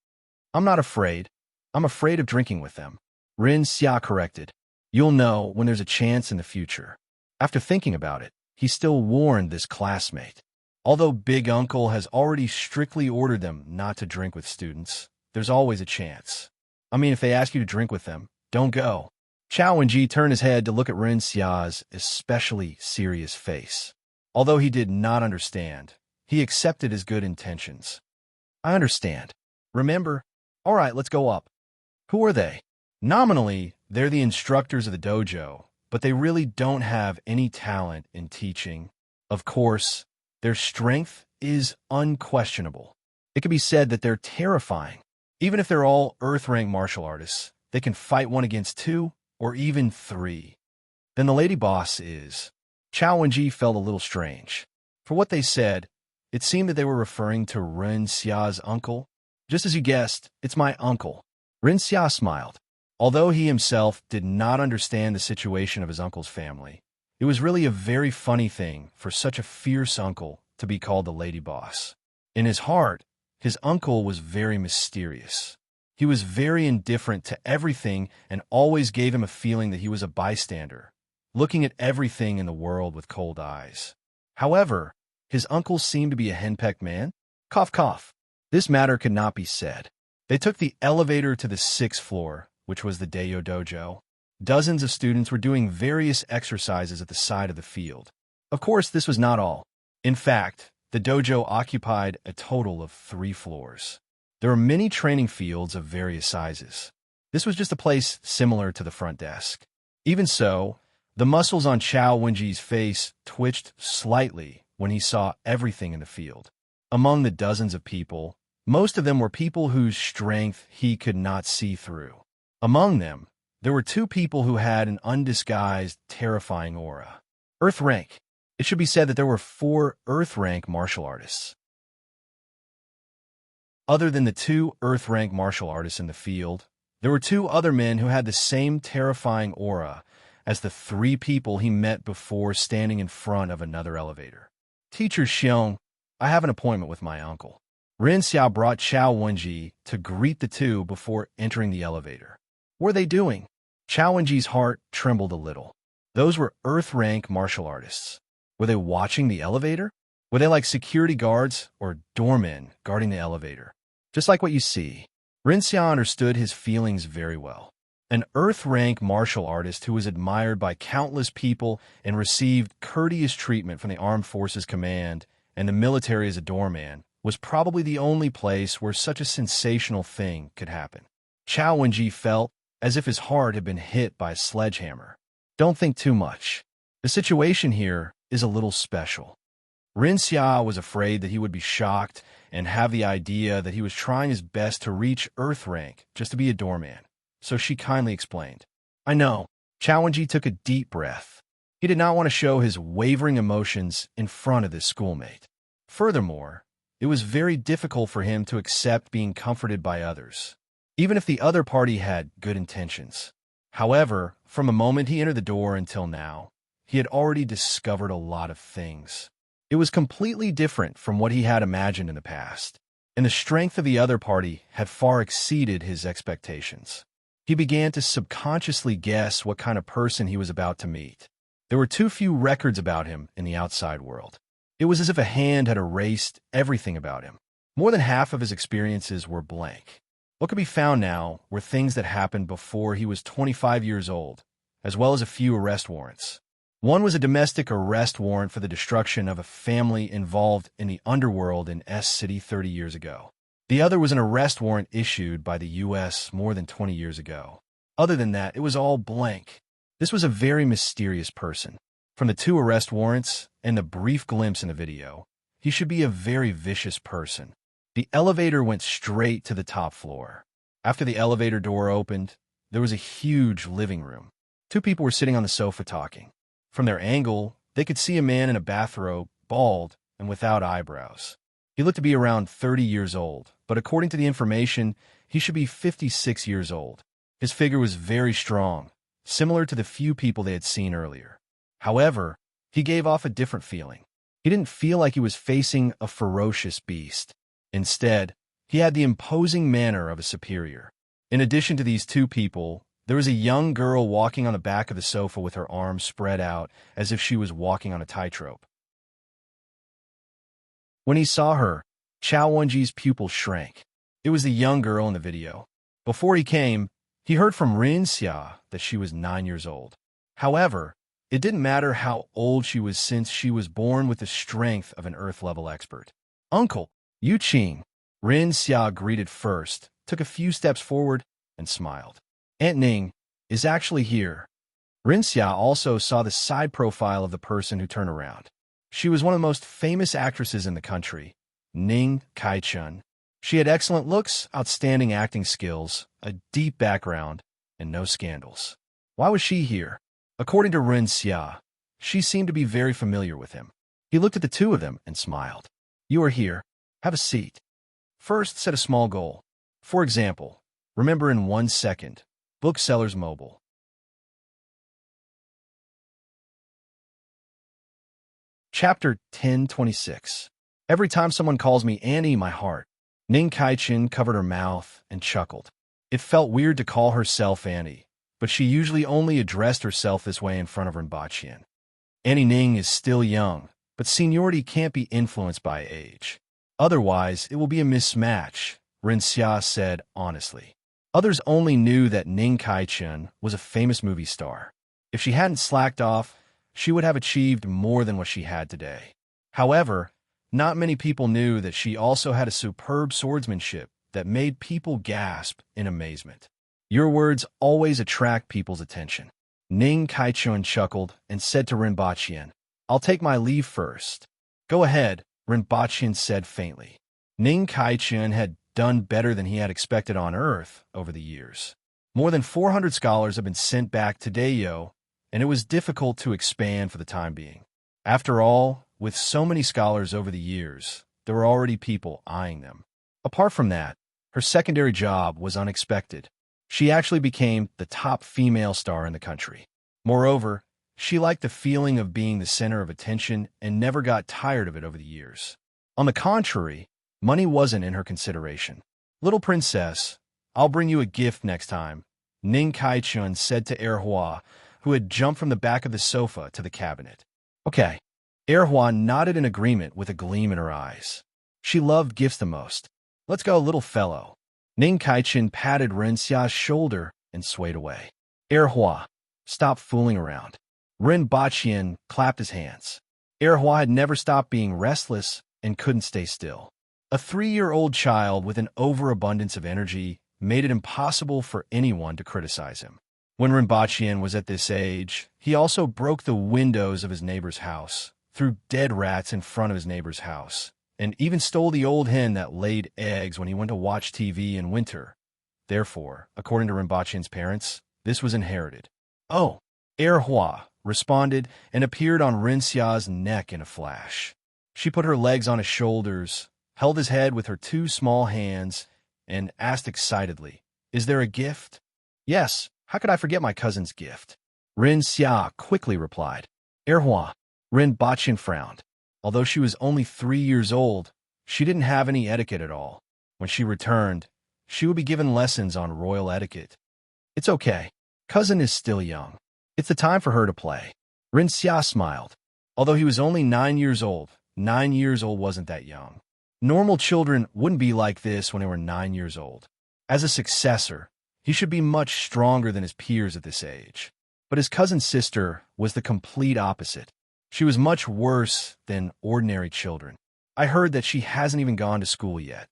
I'm not afraid. I'm afraid of drinking with them. Rin Xia corrected. You'll know when there's a chance in the future. After thinking about it, he still warned this classmate. Although Big Uncle has already strictly ordered them not to drink with students, there's always a chance. I mean, if they ask you to drink with them, don't go. Chao Wenji turned his head to look at Rin Xia's especially serious face. Although he did not understand, he accepted his good intentions. I understand. Remember? All right, let's go up. Who are they? Nominally, they're the instructors of the dojo, but they really don't have any talent in teaching. Of course, their strength is unquestionable. It can be said that they're terrifying. Even if they're all earth-rank martial artists, they can fight 1 against 2 or even 3. Then the lady boss is. Chao Wenji felt a little strange. For what they said, it seemed that they were referring to Rin Xia's uncle. Just as you guessed, it's my uncle. Rin Xia smiled. Although he himself did not understand the situation of his uncle's family, it was really a very funny thing for such a fierce uncle to be called the lady boss. In his heart, his uncle was very mysterious. He was very indifferent to everything and always gave him a feeling that he was a bystander, looking at everything in the world with cold eyes. However, his uncle seemed to be a henpecked man. Cough, cough. This matter could not be said. They took the elevator to the 6th floor, which was the Dayo Dojo. Dozens of students were doing various exercises at the side of the field. Of course, this was not all. In fact, the dojo occupied a total of 3 floors. There were many training fields of various sizes. This was just a place similar to the front desk. Even so, the muscles on Chao Wenji's face twitched slightly when he saw everything in the field. Among the dozens of people, most of them were people whose strength he could not see through. Among them, there were 2 people who had an undisguised, terrifying aura. Earth rank. It should be said that there were 4 Earth rank martial artists. Other than the 2 Earth rank martial artists in the field, there were 2 other men who had the same terrifying aura as the 3 people he met before standing in front of another elevator. Teacher Xiong, I have an appointment with my uncle. Rin Xiao brought Chao Wenji to greet the 2 before entering the elevator. What were they doing? Chao Wenji's heart trembled a little. Those were Earth rank martial artists. Were they watching the elevator? Were they like security guards or doormen guarding the elevator? Just like what you see. Rin Xiao understood his feelings very well. An Earth rank martial artist who was admired by countless people and received courteous treatment from the Armed Forces Command and the military as a doorman was probably the only place where such a sensational thing could happen. Chao Wenji felt as if his heart had been hit by a sledgehammer. Don't think too much. The situation here is a little special. Rin Xia was afraid that he would be shocked and have the idea that he was trying his best to reach Earth rank just to be a doorman. So she kindly explained, I know. Chao Wenji took a deep breath. He did not want to show his wavering emotions in front of his schoolmate. Furthermore, it was very difficult for him to accept being comforted by others, even if the other party had good intentions. However, from the moment he entered the door until now, he had already discovered a lot of things. It was completely different from what he had imagined in the past, and the strength of the other party had far exceeded his expectations. He began to subconsciously guess what kind of person he was about to meet. There were too few records about him in the outside world. It was as if a hand had erased everything about him. More than half of his experiences were blank. What could be found now were things that happened before he was 25 years old, as well as a few arrest warrants. One was a domestic arrest warrant for the destruction of a family involved in the underworld in S City 30 years ago. The other was an arrest warrant issued by the U.S. more than 20 years ago. Other than that, it was all blank. This was a very mysterious person. From the 2 arrest warrants and the brief glimpse in the video, he should be a very vicious person. The elevator went straight to the top floor. After the elevator door opened, there was a huge living room. 2 people were sitting on the sofa talking. From their angle, they could see a man in a bathrobe, bald and without eyebrows. He looked to be around 30 years old, but according to the information, he should be 56 years old. His figure was very strong, similar to the few people they had seen earlier. However, he gave off a different feeling. He didn't feel like he was facing a ferocious beast. Instead, he had the imposing manner of a superior. In addition to these 2 people, there was a young girl walking on the back of the sofa with her arms spread out as if she was walking on a tightrope. When he saw her, Chao Wenji's pupils shrank. It was the young girl in the video. Before he came, he heard from Rin Xia that she was 9 years old. However, it didn't matter how old she was since she was born with the strength of an Earth-level expert. Uncle, Yu Qing, Rin Xia greeted first, took a few steps forward, and smiled. Aunt Ning is actually here. Rin Xia also saw the side profile of the person who turned around. She was one of the most famous actresses in the country, Ning Kai-chun. She had excellent looks, outstanding acting skills, a deep background, and no scandals. Why was she here? According to Rin Xia, she seemed to be very familiar with him. He looked at the 2 of them and smiled. You are here. Have a seat. First, set a small goal. For example, remember in 1 second, Booksellers Mobile. Chapter 1026. Every time someone calls me Annie, my heart. Ning Kai-chin covered her mouth and chuckled. It felt weird to call herself Annie, but she usually only addressed herself this way in front of Rinpoche. Annie Ning is still young, but seniority can't be influenced by age. Otherwise, it will be a mismatch, Rin Xia said honestly. Others only knew that Ning Kai-chun was a famous movie star. If she hadn't slacked off, she would have achieved more than what she had today. However, not many people knew that she also had a superb swordsmanship that made people gasp in amazement. Your words always attract people's attention. Ning Kai-chun chuckled and said to Rinpoche, I'll take my leave first. Go ahead, Rinpoche said faintly. Ning Kai-chun had done better than he had expected on Earth over the years. More than 400 scholars have been sent back to Dayo, and it was difficult to expand for the time being. After all, with so many scholars over the years, there were already people eyeing them. Apart from that, her secondary job was unexpected. She actually became the top female star in the country. Moreover, she liked the feeling of being the center of attention and never got tired of it over the years. On the contrary, money wasn't in her consideration. Little princess, I'll bring you a gift next time, Ning Kai-chun said to Erhua, who had jumped from the back of the sofa to the cabinet. Okay. Erhua nodded in agreement with a gleam in her eyes. She loved gifts the most. Let's go, little fellow. Ning Kai-chun patted Rin Xia's shoulder and swayed away. Erhua, stop fooling around. Rin Baqian clapped his hands. Erhua had never stopped being restless and couldn't stay still. A 3-year-old child with an overabundance of energy made it impossible for anyone to criticize him. When Rinpoche was at this age, he also broke the windows of his neighbor's house, threw dead rats in front of his neighbor's house, and even stole the old hen that laid eggs when he went to watch TV in winter. Therefore, according to Rinpoche's parents, this was inherited. Oh, Erhua responded and appeared on Rinxia's neck in a flash. She put her legs on his shoulders, held his head with her two small hands, and asked excitedly, "Is there a gift?" "Yes, how could I forget my cousin's gift?" Rinxia quickly replied. Erhua. Rinpoche frowned. Although she was only 3 years old, she didn't have any etiquette at all. When she returned, she would be given lessons on royal etiquette. "It's okay. Cousin is still young. It's the time for her to play." Rinxia smiled. Although he was only 9 years old, 9 years old wasn't that young. Normal children wouldn't be like this when they were 9 years old. As a successor, he should be much stronger than his peers at this age. But his cousin's sister was the complete opposite. She was much worse than ordinary children. I heard that she hasn't even gone to school yet.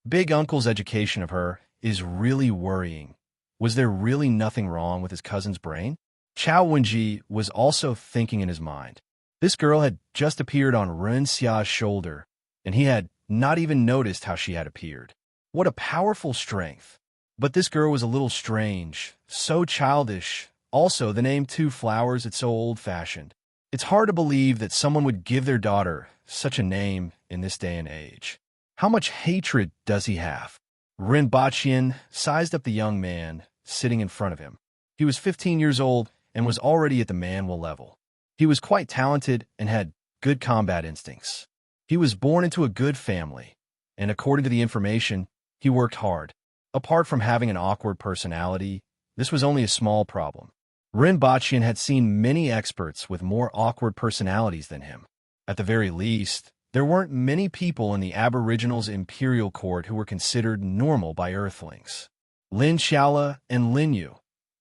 Big Uncle's education of her is really worrying. Was there really nothing wrong with his cousin's brain? Chao Wenji was also thinking in his mind. This girl had just appeared on Rinxia's shoulder, and he had not even noticed how she had appeared. What a powerful strength. But this girl was a little strange, so childish. Also, the name Two Flowers, it's so old-fashioned. It's hard to believe that someone would give their daughter such a name in this day and age. How much hatred does he have? Rinpoche sized up the young man sitting in front of him. He was 15 years old and was already at the manual level. He was quite talented and had good combat instincts. He was born into a good family, and according to the information, he worked hard. Apart from having an awkward personality, this was only a small problem. Rinpoche had seen many experts with more awkward personalities than him. At the very least, there weren't many people in the Aboriginals' imperial court who were considered normal by Earthlings. Lin Xiaola and Lin Yu.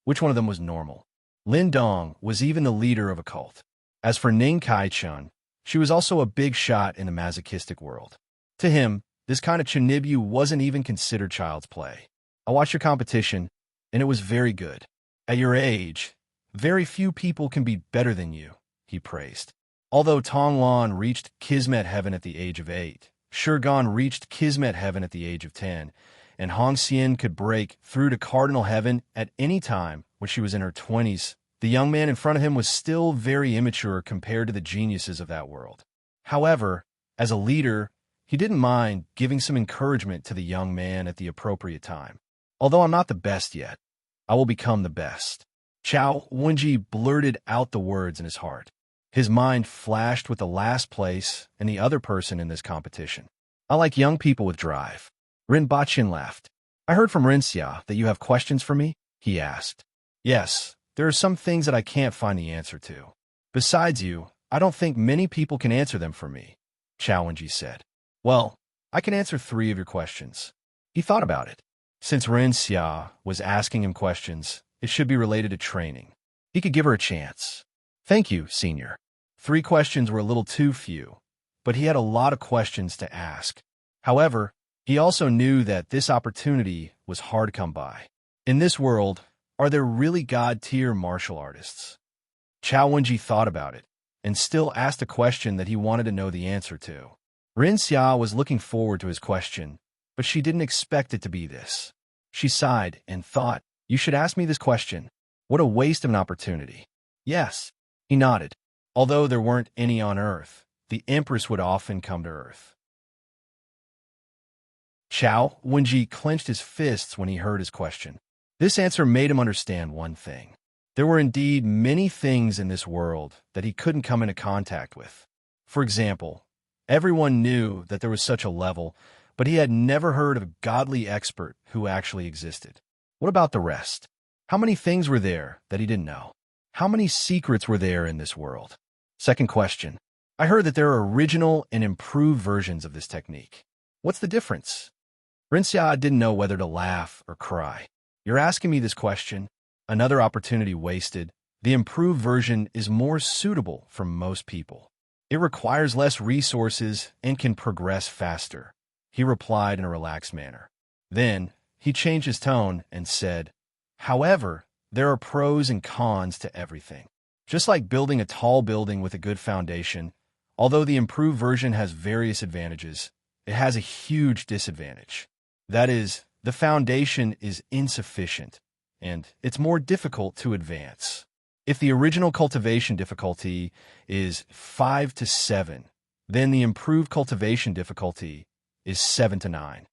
Which one of them was normal? Lin Dong was even the leader of a cult. As for Ning Kai-chun, she was also a big shot in the masochistic world. To him, this kind of chinibyu wasn't even considered child's play. I watched your competition, and it was very good. At your age, very few people can be better than you, he praised. Although Tong Lan reached Kismet Heaven at the age of 8, Shurgan reached Kismet Heaven at the age of 10, and Hong Xian could break through to Cardinal Heaven at any time when she was in her 20s, the young man in front of him was still very immature compared to the geniuses of that world. However, as a leader, he didn't mind giving some encouragement to the young man at the appropriate time. Although I'm not the best yet, I will become the best. Chao Wenji blurted out the words in his heart. His mind flashed with the last place and the other person in this competition. I like young people with drive. Rinpoche laughed. I heard from Rinxia that you have questions for me, he asked. Yes, there are some things that I can't find the answer to. Besides you, I don't think many people can answer them for me, Chao Wenji said. Well, I can answer 3 of your questions. He thought about it. Since Rinxia was asking him questions, it should be related to training. He could give her a chance. Thank you, Senior. 3 questions were a little too few, but he had a lot of questions to ask. However, he also knew that this opportunity was hard to come by. In this world, are there really God-tier martial artists? Chao Wenji thought about it, and still asked a question that he wanted to know the answer to. Rinxia was looking forward to his question, but she didn't expect it to be this. She sighed and thought, you should ask me this question. What a waste of an opportunity. Yes, he nodded. Although there weren't any on Earth, the Empress would often come to Earth. Chao Wenji clenched his fists when he heard his question. This answer made him understand one thing. There were indeed many things in this world that he couldn't come into contact with. For example, everyone knew that there was such a level, but he had never heard of a godly expert who actually existed. What about the rest? How many things were there that he didn't know? How many secrets were there in this world? Second question. I heard that there are original and improved versions of this technique. What's the difference? Rinxia didn't know whether to laugh or cry. You're asking me this question? Another opportunity wasted. The improved version is more suitable for most people. It requires less resources and can progress faster, he replied in a relaxed manner. Then, he changed his tone and said, however, there are pros and cons to everything. Just like building a tall building with a good foundation, although the improved version has various advantages, it has a huge disadvantage. That is, the foundation is insufficient, and it's more difficult to advance. If the original cultivation difficulty is 5 to 7, then the improved cultivation difficulty is 7 to 9.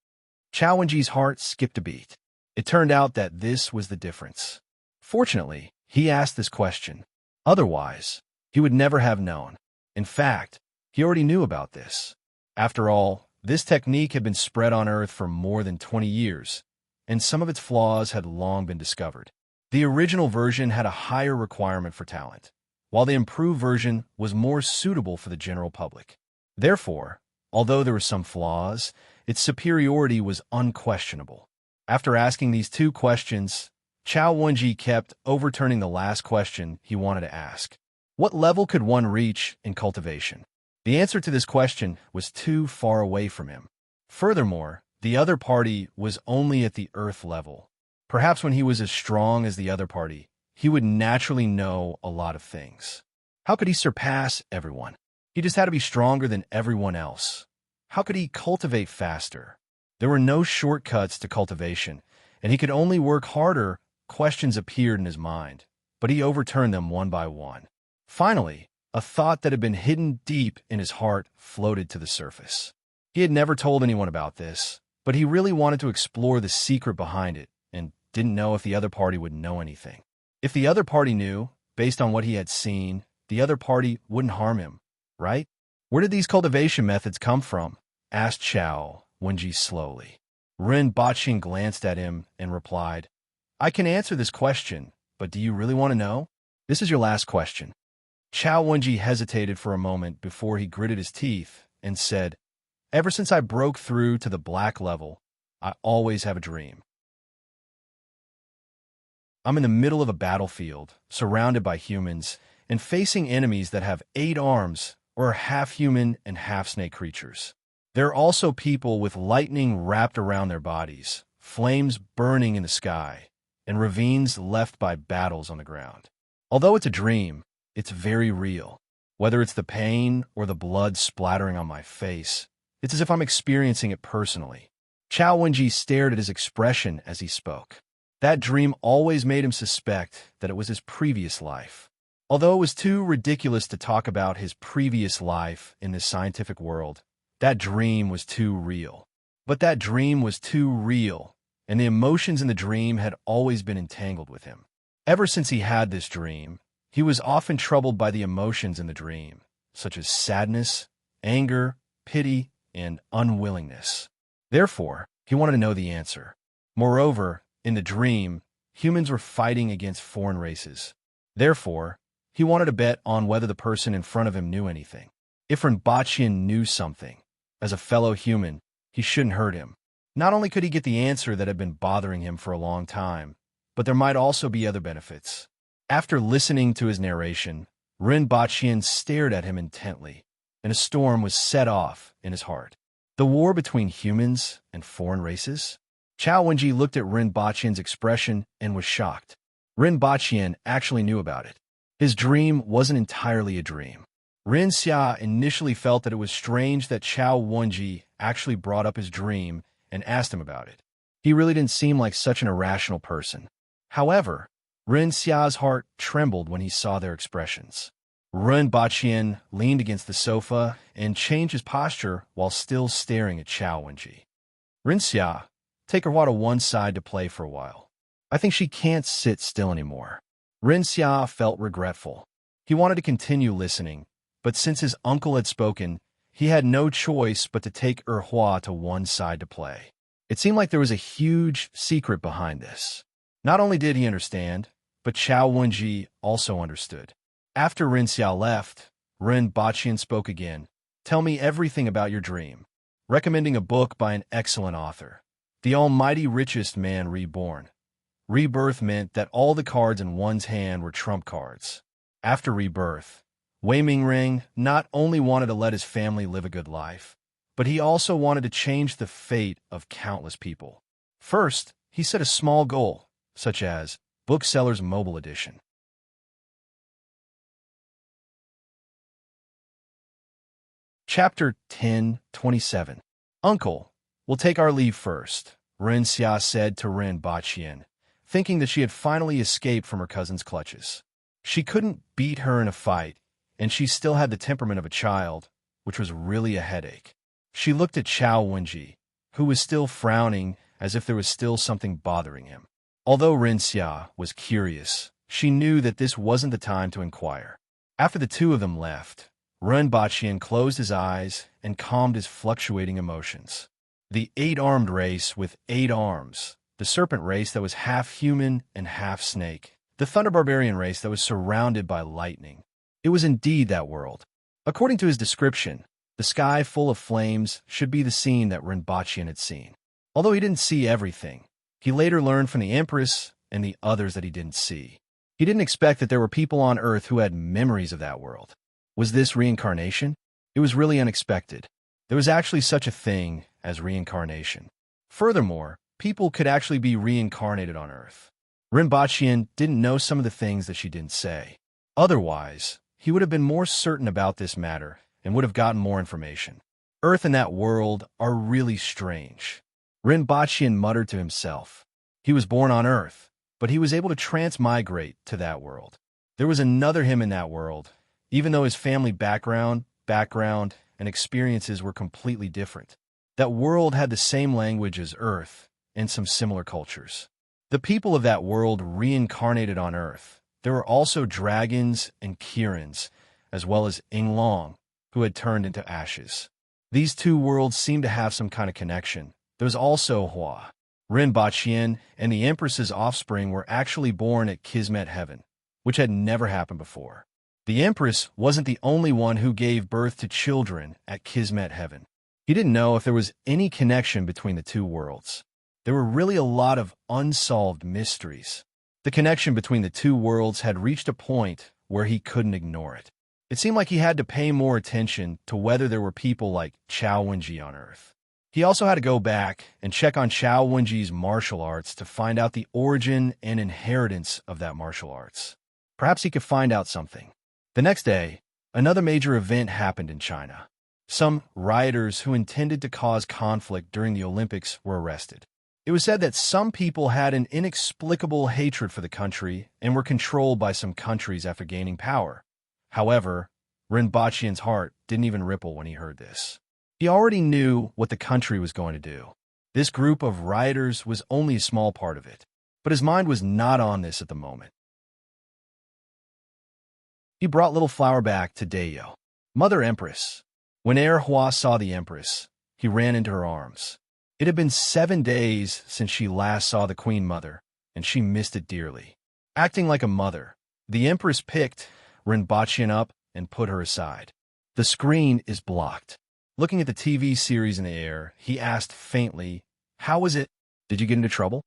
Chao Wenji's heart skipped a beat. It turned out that this was the difference. Fortunately, he asked this question. Otherwise, he would never have known. In fact, he already knew about this. After all, this technique had been spread on Earth for more than 20 years, and some of its flaws had long been discovered. The original version had a higher requirement for talent, while the improved version was more suitable for the general public. Therefore, although there were some flaws, its superiority was unquestionable. After asking these two questions, Chao Wenji kept overturning the last question he wanted to ask. What level could one reach in cultivation? The answer to this question was too far away from him. Furthermore, the other party was only at the Earth level. Perhaps when he was as strong as the other party, he would naturally know a lot of things. How could he surpass everyone? He just had to be stronger than everyone else. How could he cultivate faster? There were no shortcuts to cultivation, and he could only work harder. Questions appeared in his mind, but he overturned them one by one. Finally, a thought that had been hidden deep in his heart floated to the surface. He had never told anyone about this, but he really wanted to explore the secret behind it and didn't know if the other party would know anything. If the other party knew, based on what he had seen, the other party wouldn't harm him, right? Where did these cultivation methods come from? Asked Chao Wenji slowly. Ren Baqin glanced at him and replied, I can answer this question, but do you really want to know? This is your last question. Chao Wenji hesitated for a moment before he gritted his teeth and said, Ever since I broke through to the black level, I always have a dream. I'm in the middle of a battlefield, surrounded by humans, and facing enemies that have 8 arms or are half human and half snake creatures. There are also people with lightning wrapped around their bodies, flames burning in the sky, and ravines left by battles on the ground. Although it's a dream, it's very real. Whether it's the pain or the blood splattering on my face, it's as if I'm experiencing it personally. Chao Wenji stared at his expression as he spoke. That dream always made him suspect that it was his previous life. Although it was too ridiculous to talk about his previous life in this scientific world, that dream was too real. But that dream was too real, and the emotions in the dream had always been entangled with him. Ever since he had this dream, he was often troubled by the emotions in the dream, such as sadness, anger, pity, and unwillingness. Therefore, he wanted to know the answer. Moreover, in the dream, humans were fighting against foreign races. Therefore, he wanted to bet on whether the person in front of him knew anything. If Ren Baqin knew something, as a fellow human, he shouldn't hurt him. Not only could he get the answer that had been bothering him for a long time, but there might also be other benefits. After listening to his narration, Ren Baqin stared at him intently, and a storm was set off in his heart. The war between humans and foreign races? Chao Wenji looked at Ren Baqin's expression and was shocked. Ren Baqin actually knew about it. His dream wasn't entirely a dream. Ren Xia initially felt that it was strange that Chao Wenji actually brought up his dream and asked him about it. He really didn't seem like such an irrational person. However, Ren Xia's heart trembled when he saw their expressions. Ren Baqin leaned against the sofa and changed his posture while still staring at Chao Wenji. Ren Xia, take her to one side to play for a while. I think she can't sit still anymore. Ren Xia felt regretful. He wanted to continue listening, but since his uncle had spoken, he had no choice but to take Erhua to one side to play. It seemed like there was a huge secret behind this. Not only did he understand, but Chao Wenji also understood. After Ren Xia left, Ren Baqin spoke again. Tell me everything about your dream, recommending a book by an excellent author. The Almighty Richest Man Reborn. Rebirth meant that all the cards in one's hand were trump cards. After rebirth, Wei Mingring not only wanted to let his family live a good life, but he also wanted to change the fate of countless people. First, he set a small goal, such as Bookseller's Mobile Edition. Chapter 10:27. Uncle, we'll take our leave first, Ren Xia said to Ren Baqian, thinking that she had finally escaped from her cousin's clutches. She couldn't beat her in a fight, and she still had the temperament of a child, which was really a headache. She looked at Chao Wenji, who was still frowning as if there was still something bothering him. Although Ren Xia was curious, she knew that this wasn't the time to inquire. After the two of them left, Ren Baqian closed his eyes and calmed his fluctuating emotions. The 8-armed race with 8 arms, the serpent race that was half human and half snake, the thunder barbarian race that was surrounded by lightning. It was indeed that world. According to his description, the sky full of flames should be the scene that Ren Baqian had seen. Although he didn't see everything, he later learned from the Empress and the others that he didn't see. He didn't expect that there were people on Earth who had memories of that world. Was this reincarnation? It was really unexpected. There was actually such a thing as reincarnation. Furthermore, people could actually be reincarnated on Earth. Ren Baqian didn't know some of the things that she didn't say. Otherwise, he would have been more certain about this matter and would have gotten more information. Earth and that world are really strange. Ren Baqian muttered to himself. He was born on Earth, but he was able to transmigrate to that world. There was another him in that world, even though his family background, and experiences were completely different. That world had the same language as Earth and some similar cultures. The people of that world reincarnated on Earth. There were also dragons and Kirans, as well as Inglong, who had turned into ashes. These two worlds seemed to have some kind of connection. There was also Hua. Ren Baqian and the Empress's offspring were actually born at Kismet Heaven, which had never happened before. The Empress wasn't the only one who gave birth to children at Kismet Heaven. He didn't know if there was any connection between the two worlds. There were really a lot of unsolved mysteries. The connection between the two worlds had reached a point where he couldn't ignore it. It seemed like he had to pay more attention to whether there were people like Chao Wenji on Earth. He also had to go back and check on Chao Wenji's martial arts to find out the origin and inheritance of that martial arts. Perhaps he could find out something. The next day, another major event happened in China. Some rioters who intended to cause conflict during the Olympics were arrested. It was said that some people had an inexplicable hatred for the country and were controlled by some countries after gaining power. However, Ren Baqian's heart didn't even ripple when he heard this. He already knew what the country was going to do. This group of rioters was only a small part of it, but his mind was not on this at the moment. He brought Little Flower back to Dayo. Mother Empress. When Hua saw the Empress, he ran into her arms. It had been 7 days since she last saw the Queen Mother, and she missed it dearly. Acting like a mother, the Empress picked Ren Baqian up and put her aside. The screen is blocked. Looking at the TV series in the air, he asked faintly, "How was it? Did you get into trouble?"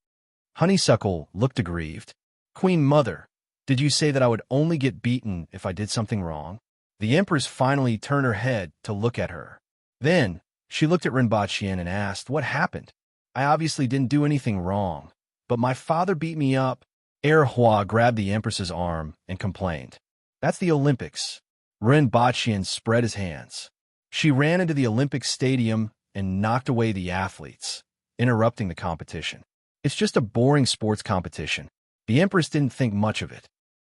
Honeysuckle looked aggrieved. "Queen Mother, did you say that I would only get beaten if I did something wrong?" The Empress finally turned her head to look at her. Then, she looked at Ren Baqian and asked, "What happened? I obviously didn't do anything wrong, but my father beat me up." Hua grabbed the Empress's arm and complained, "That's the Olympics." Ren Baqian spread his hands. She ran into the Olympic stadium and knocked away the athletes, interrupting the competition. "It's just a boring sports competition." The Empress didn't think much of it.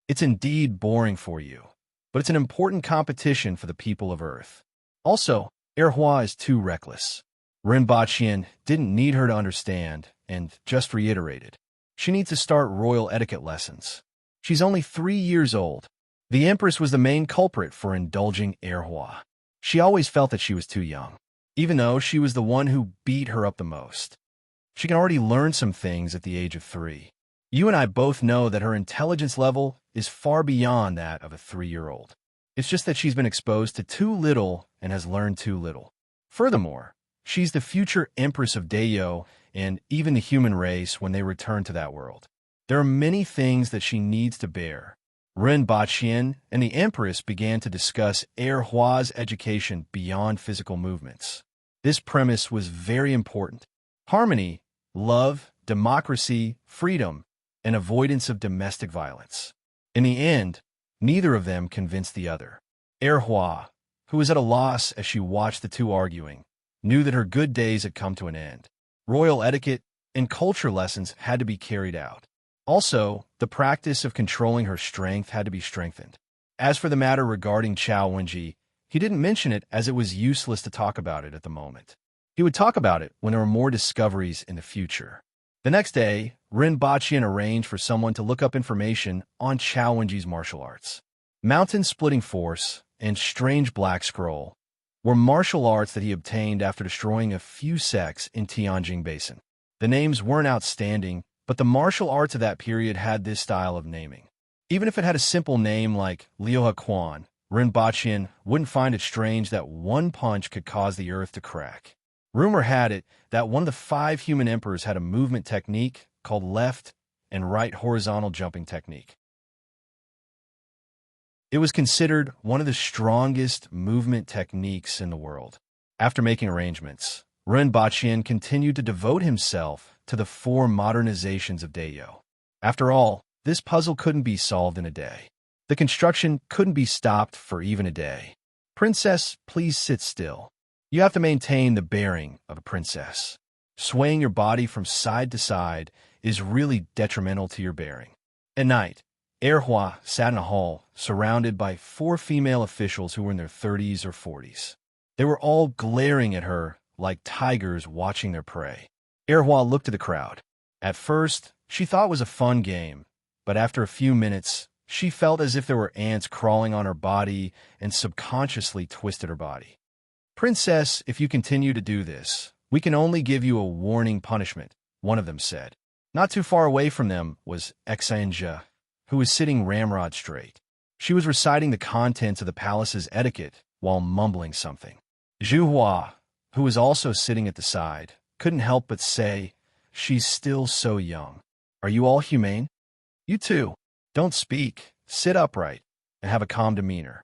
"It's indeed boring for you, but it's an important competition for the people of Earth. Also, Hua is too reckless." Ren Baqian didn't need her to understand and just reiterated. "She needs to start royal etiquette lessons. She's only 3 years old." The Empress was the main culprit for indulging Hua. She always felt that she was too young, even though she was the one who beat her up the most. She can already learn some things at the age of 3. You and I both know that her intelligence level is far beyond that of a 3-year-old. It's just that she's been exposed to too little and has learned too little. Furthermore, she's the future Empress of Dayo and even the human race when they return to that world. There are many things that she needs to bear. Ren Baqian and the Empress began to discuss Hua's education beyond physical movements. This premise was very important. Harmony, love, democracy, freedom, and avoidance of domestic violence. In the end, neither of them convinced the other. Hua, who was at a loss as she watched the two arguing, knew that her good days had come to an end. Royal etiquette and culture lessons had to be carried out. Also, the practice of controlling her strength had to be strengthened. As for the matter regarding Chao Wenji, he didn't mention it as it was useless to talk about it at the moment. He would talk about it when there were more discoveries in the future. The next day, Ren Baqian arranged for someone to look up information on Chao Wenji's martial arts. Mountain-splitting force and strange black scroll were martial arts that he obtained after destroying a few sects in Tianjin Basin. The names weren't outstanding, but the martial arts of that period had this style of naming. Even if it had a simple name like Liuhe Quan, Ren Baqian wouldn't find it strange that one punch could cause the earth to crack. Rumor had it that one of the 5 human emperors had a movement technique called left and right horizontal jumping technique. It was considered one of the strongest movement techniques in the world. After making arrangements, Ren Baqian continued to devote himself to the 4 modernizations of Dayo. After all, this puzzle couldn't be solved in a day. The construction couldn't be stopped for even a day. Princess, please sit still. You have to maintain the bearing of a princess. Swaying your body from side to side is really detrimental to your bearing. At night, Erhua sat in a hall surrounded by 4 female officials who were in their 30s or 40s. They were all glaring at her like tigers watching their prey. Erhua looked at the crowd. At first, she thought it was a fun game, but after a few minutes, she felt as if there were ants crawling on her body and subconsciously twisted her body. Princess, if you continue to do this, we can only give you a warning punishment, one of them said. Not too far away from them was Exanja, who was sitting ramrod straight. She was reciting the contents of the palace's etiquette while mumbling something. Zhu Hua, who was also sitting at the side, couldn't help but say, "She's still so young. Are you all humane? You too. Don't speak, sit upright, and have a calm demeanor."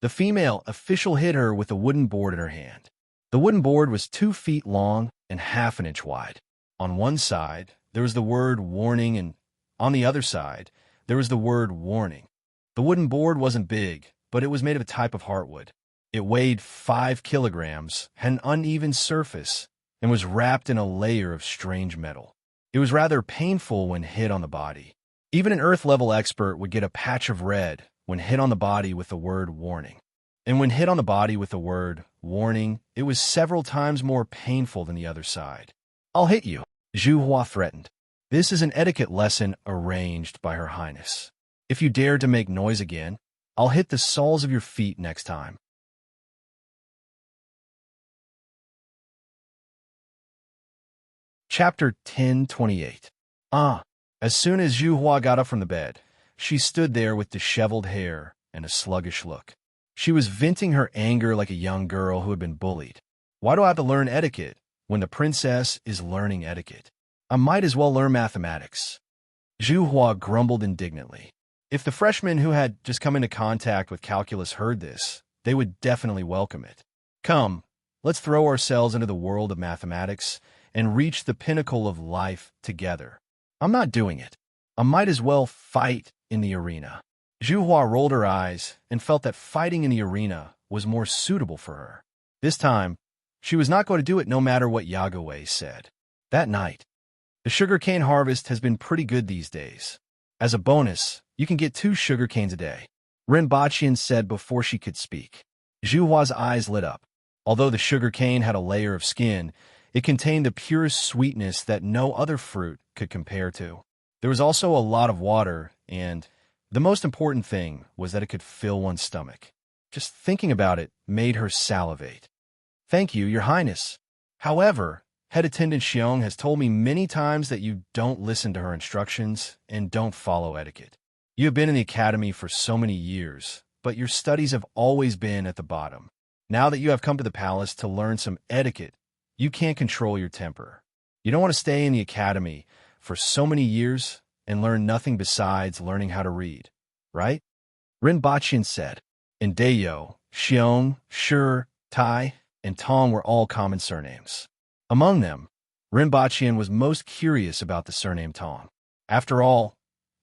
The female official hit her with a wooden board in her hand. The wooden board was 2 feet long and half an inch wide. On one side, there was the word warning, and on the other side, there was the word warning. The wooden board wasn't big, but it was made of a type of heartwood. It weighed 5 kilograms, had an uneven surface, and was wrapped in a layer of strange metal. It was rather painful when hit on the body. Even an Earth-level expert would get a patch of red when hit on the body with the word warning. And when hit on the body with the word warning, it was several times more painful than the other side. "I'll hit you," Zhu Hua threatened. "This is an etiquette lesson arranged by Her Highness. If you dare to make noise again, I'll hit the soles of your feet next time." Chapter 1028. As soon as Zhu Hua got up from the bed, she stood there with disheveled hair and a sluggish look. She was venting her anger like a young girl who had been bullied. "Why do I have to learn etiquette when the princess is learning etiquette? I might as well learn mathematics." Zhu Hua grumbled indignantly. If the freshmen who had just come into contact with calculus heard this, they would definitely welcome it. "Come, let's throw ourselves into the world of mathematics and reach the pinnacle of life together." "I'm not doing it. I might as well fight in the arena." Zhu Hua rolled her eyes and felt that fighting in the arena was more suitable for her. This time, she was not going to do it no matter what Yagowei said. That night, the sugarcane harvest has been pretty good these days. As a bonus, you can get 2 sugar canes a day, Ren Baqian said before she could speak. Zhu Hua's eyes lit up. Although the sugar cane had a layer of skin, it contained the purest sweetness that no other fruit could compare to. There was also a lot of water, and the most important thing was that it could fill one's stomach. Just thinking about it made her salivate. "Thank you, Your Highness. However, Head Attendant Xiong has told me many times that you don't listen to her instructions and don't follow etiquette. You have been in the academy for so many years, but your studies have always been at the bottom. Now that you have come to the palace to learn some etiquette, you can't control your temper. You don't want to stay in the academy for so many years and learn nothing besides learning how to read, right?" Ren Baqian said. In Dayo, Xiong, Shi, Tai, and Tong were all common surnames. Among them, Ren Baqian was most curious about the surname Tong. After all,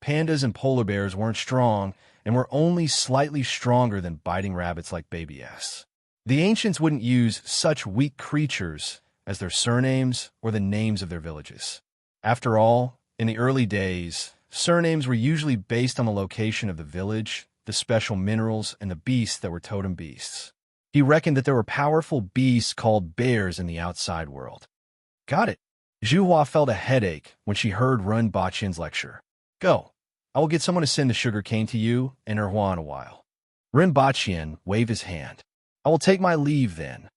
pandas and polar bears weren't strong and were only slightly stronger than biting rabbits like Baby S. The ancients wouldn't use such weak creatures as their surnames or the names of their villages. After all, in the early days, surnames were usually based on the location of the village, the special minerals, and the beasts that were totem beasts. He reckoned that there were powerful beasts called bears in the outside world. Got it. Zhuhua felt a headache when she heard Ren Baqian's lecture. Go. I will get someone to send the sugar cane to you and Erhua in a while. Ren Baqian waved his hand. I will take my leave then.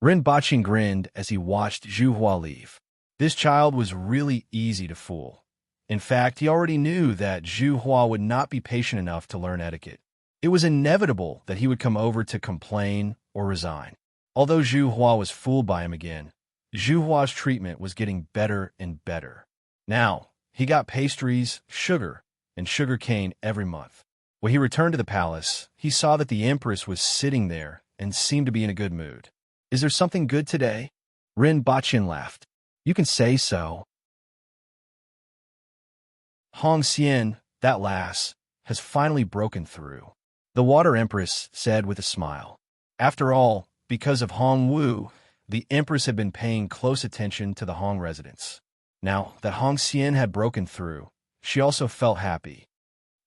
Ren Baqian grinned as he watched Zhuhua leave. This child was really easy to fool. In fact, he already knew that Zhuhua would not be patient enough to learn etiquette. It was inevitable that he would come over to complain or resign. Although Zhuhua was fooled by him again, Zhuhua's treatment was getting better and better. Now, he got pastries, sugar, and sugar cane every month. When he returned to the palace, he saw that the Empress was sitting there and seemed to be in a good mood. Is there something good today? Ren Baqian laughed. You can say so. Hong Xian, that lass, has finally broken through. The Water Empress said with a smile. After all, because of Hong Wu, the Empress had been paying close attention to the Hong residents. Now that Hong Xian had broken through, she also felt happy.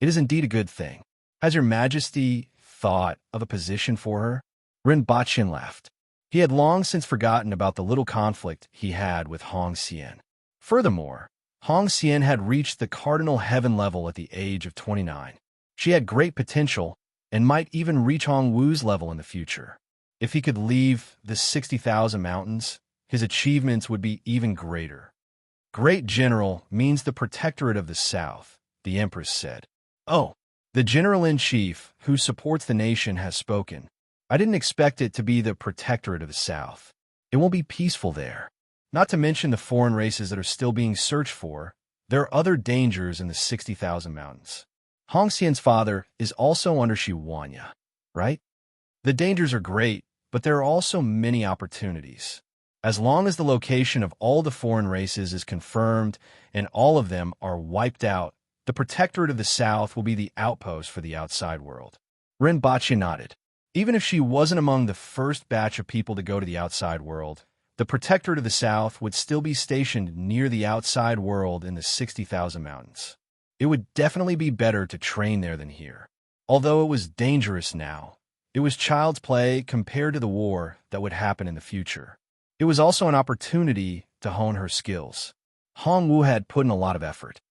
It is indeed a good thing. Has your Majesty thought of a position for her? Ren Baqian laughed. He had long since forgotten about the little conflict he had with Hong Xian. Furthermore, Hong Xian had reached the cardinal heaven level at the age of 29. She had great potential and might even reach Hong Wu's level in the future. If he could leave the 60,000 mountains, his achievements would be even greater. Great General means the Protectorate of the South, the Empress said. Oh, the General-in-Chief who supports the nation has spoken. I didn't expect it to be the Protectorate of the South. It won't be peaceful there. Not to mention the foreign races that are still being searched for, there are other dangers in the 60,000 mountains. Hong Xian's father is also under Shiwanya, right? The dangers are great, but there are also many opportunities. As long as the location of all the foreign races is confirmed and all of them are wiped out, the Protectorate of the South will be the outpost for the outside world. Ren Baqian nodded. Even if she wasn't among the first batch of people to go to the outside world, the Protectorate of the South would still be stationed near the outside world in the 60,000 mountains. It would definitely be better to train there than here. Although it was dangerous now, it was child's play compared to the war that would happen in the future. It was also an opportunity to hone her skills. Hong Wu had put in a lot of effort.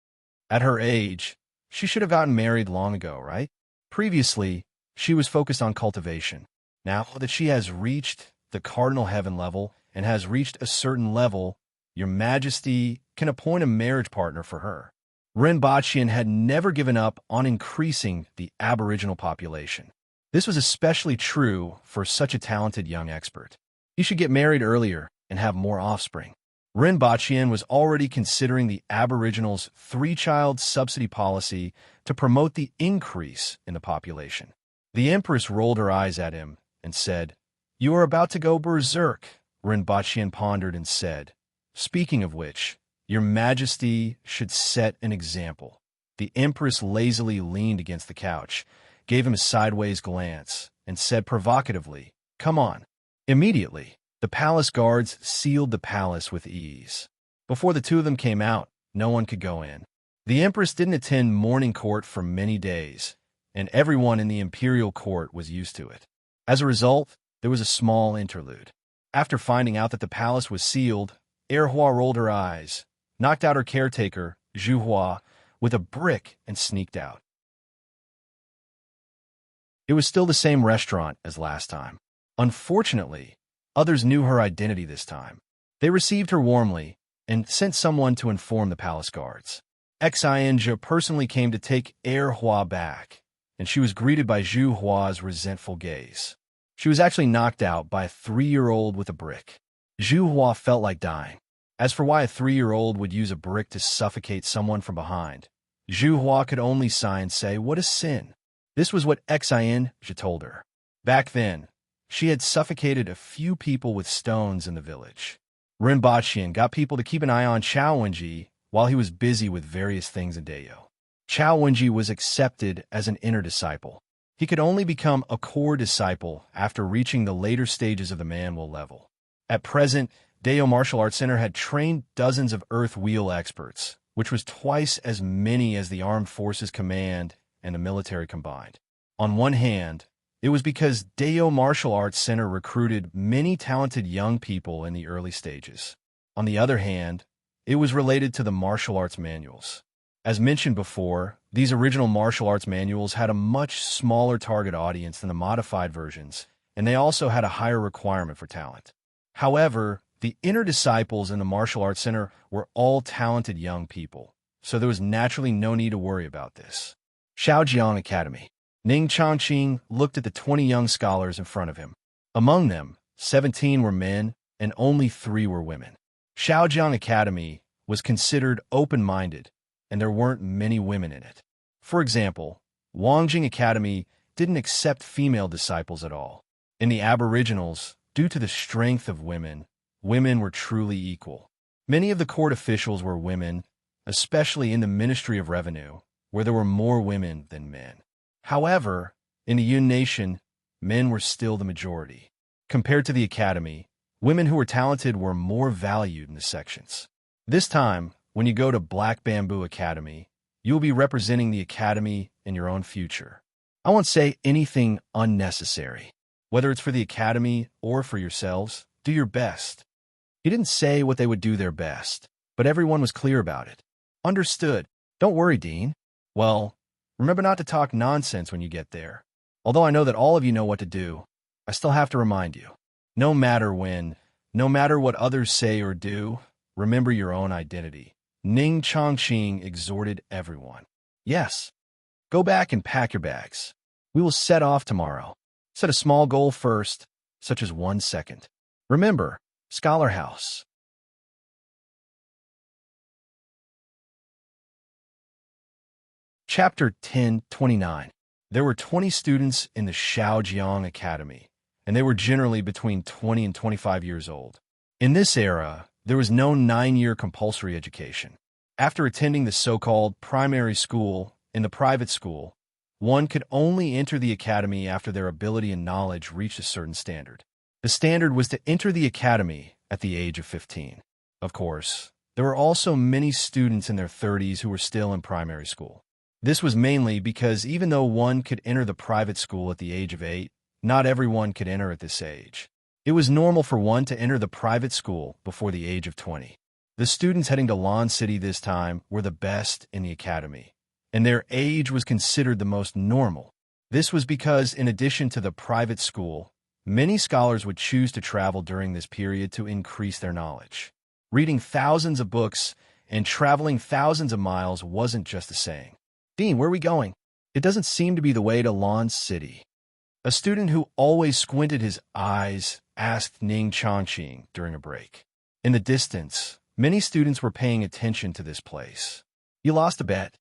At her age, she should have gotten married long ago, right? Previously, she was focused on cultivation. Now that she has reached the cardinal heaven level and has reached a certain level, your Majesty can appoint a marriage partner for her. Ren Baqian had never given up on increasing the aboriginal population. This was especially true for such a talented young expert. He should get married earlier and have more offspring. Ren Baqian was already considering the Aboriginals' 3-child subsidy policy to promote the increase in the population. The Empress rolled her eyes at him and said, "You are about to go berserk," Ren Baqian pondered and said, "Speaking of which, your Majesty should set an example." The Empress lazily leaned against the couch, gave him a sideways glance, and said provocatively, "Come on." Immediately, the palace guards sealed the palace with ease. Before the two of them came out, no one could go in. The Empress didn't attend morning court for many days, and everyone in the imperial court was used to it. As a result, there was a small interlude. After finding out that the palace was sealed, Erhua rolled her eyes, knocked out her caretaker, Zhuhua, with a brick and sneaked out. It was still the same restaurant as last time. Unfortunately, others knew her identity this time. They received her warmly and sent someone to inform the palace guards. Xianja personally came to take Erhua back, and she was greeted by Zhu Hua's resentful gaze. She was actually knocked out by a 3-year-old with a brick. Zhu Hua felt like dying. As for why a 3-year-old would use a brick to suffocate someone from behind, Zhu Hua could only sigh and say, "What a sin." This was what Xianja told her. Back then, she had suffocated a few people with stones in the village. Ren Baqian got people to keep an eye on Chao Wenji while he was busy with various things in Dayo. Chao Wenji was accepted as an inner disciple. He could only become a core disciple after reaching the later stages of the manual level. At present, Deo Martial Arts Center had trained dozens of Earth Wheel experts, which was twice as many as the Armed Forces Command and the military combined. On one hand, it was because Deo Martial Arts Center recruited many talented young people in the early stages. On the other hand, it was related to the martial arts manuals. As mentioned before, these original martial arts manuals had a much smaller target audience than the modified versions, and they also had a higher requirement for talent. However, the inner disciples in the Martial Arts Center were all talented young people, so there was naturally no need to worry about this. Shaojiang Academy. Ning Chongqing looked at the 20 young scholars in front of him. Among them, 17 were men, and only 3 were women. Shaojiang Academy was considered open-minded, and there weren't many women in it. For example, Wangjing Academy didn't accept female disciples at all. In the Aboriginals, due to the strength of women, women were truly equal. Many of the court officials were women, especially in the Ministry of Revenue, where there were more women than men. However, in the Yun Nation, men were still the majority. Compared to the academy, women who were talented were more valued in the sections. This time, when you go to Black Bamboo Academy, you will be representing the academy in your own future. I won't say anything unnecessary. Whether it's for the academy or for yourselves, do your best. He didn't say what they would do their best, but everyone was clear about it. Understood. Don't worry, Dean. Well, remember not to talk nonsense when you get there. Although I know that all of you know what to do, I still have to remind you. No matter what others say or do, remember your own identity. Ning Chongqing exhorted everyone. Yes, go back and pack your bags. We will set off tomorrow. Set a small goal first, such as 1 second. Remember, Scholar House. Chapter 10:29. There were 20 students in the Shaojiang Academy, and they were generally between 20 and 25 years old. In this era, there was no 9-year compulsory education. After attending the so-called primary school in the private school, one could only enter the academy after their ability and knowledge reached a certain standard. The standard was to enter the academy at the age of 15. Of course, there were also many students in their 30s who were still in primary school. This was mainly because even though one could enter the private school at the age of 8, not everyone could enter at this age. It was normal for one to enter the private school before the age of 20. The students heading to Lan City this time were the best in the academy, and their age was considered the most normal. This was because, in addition to the private school, many scholars would choose to travel during this period to increase their knowledge. Reading thousands of books and traveling thousands of miles wasn't just a saying. Dean, where are we going? It doesn't seem to be the way to Lan City. A student who always squinted his eyes asked Ning Chongqing during a break. In the distance, many students were paying attention to this place. You lost a bet.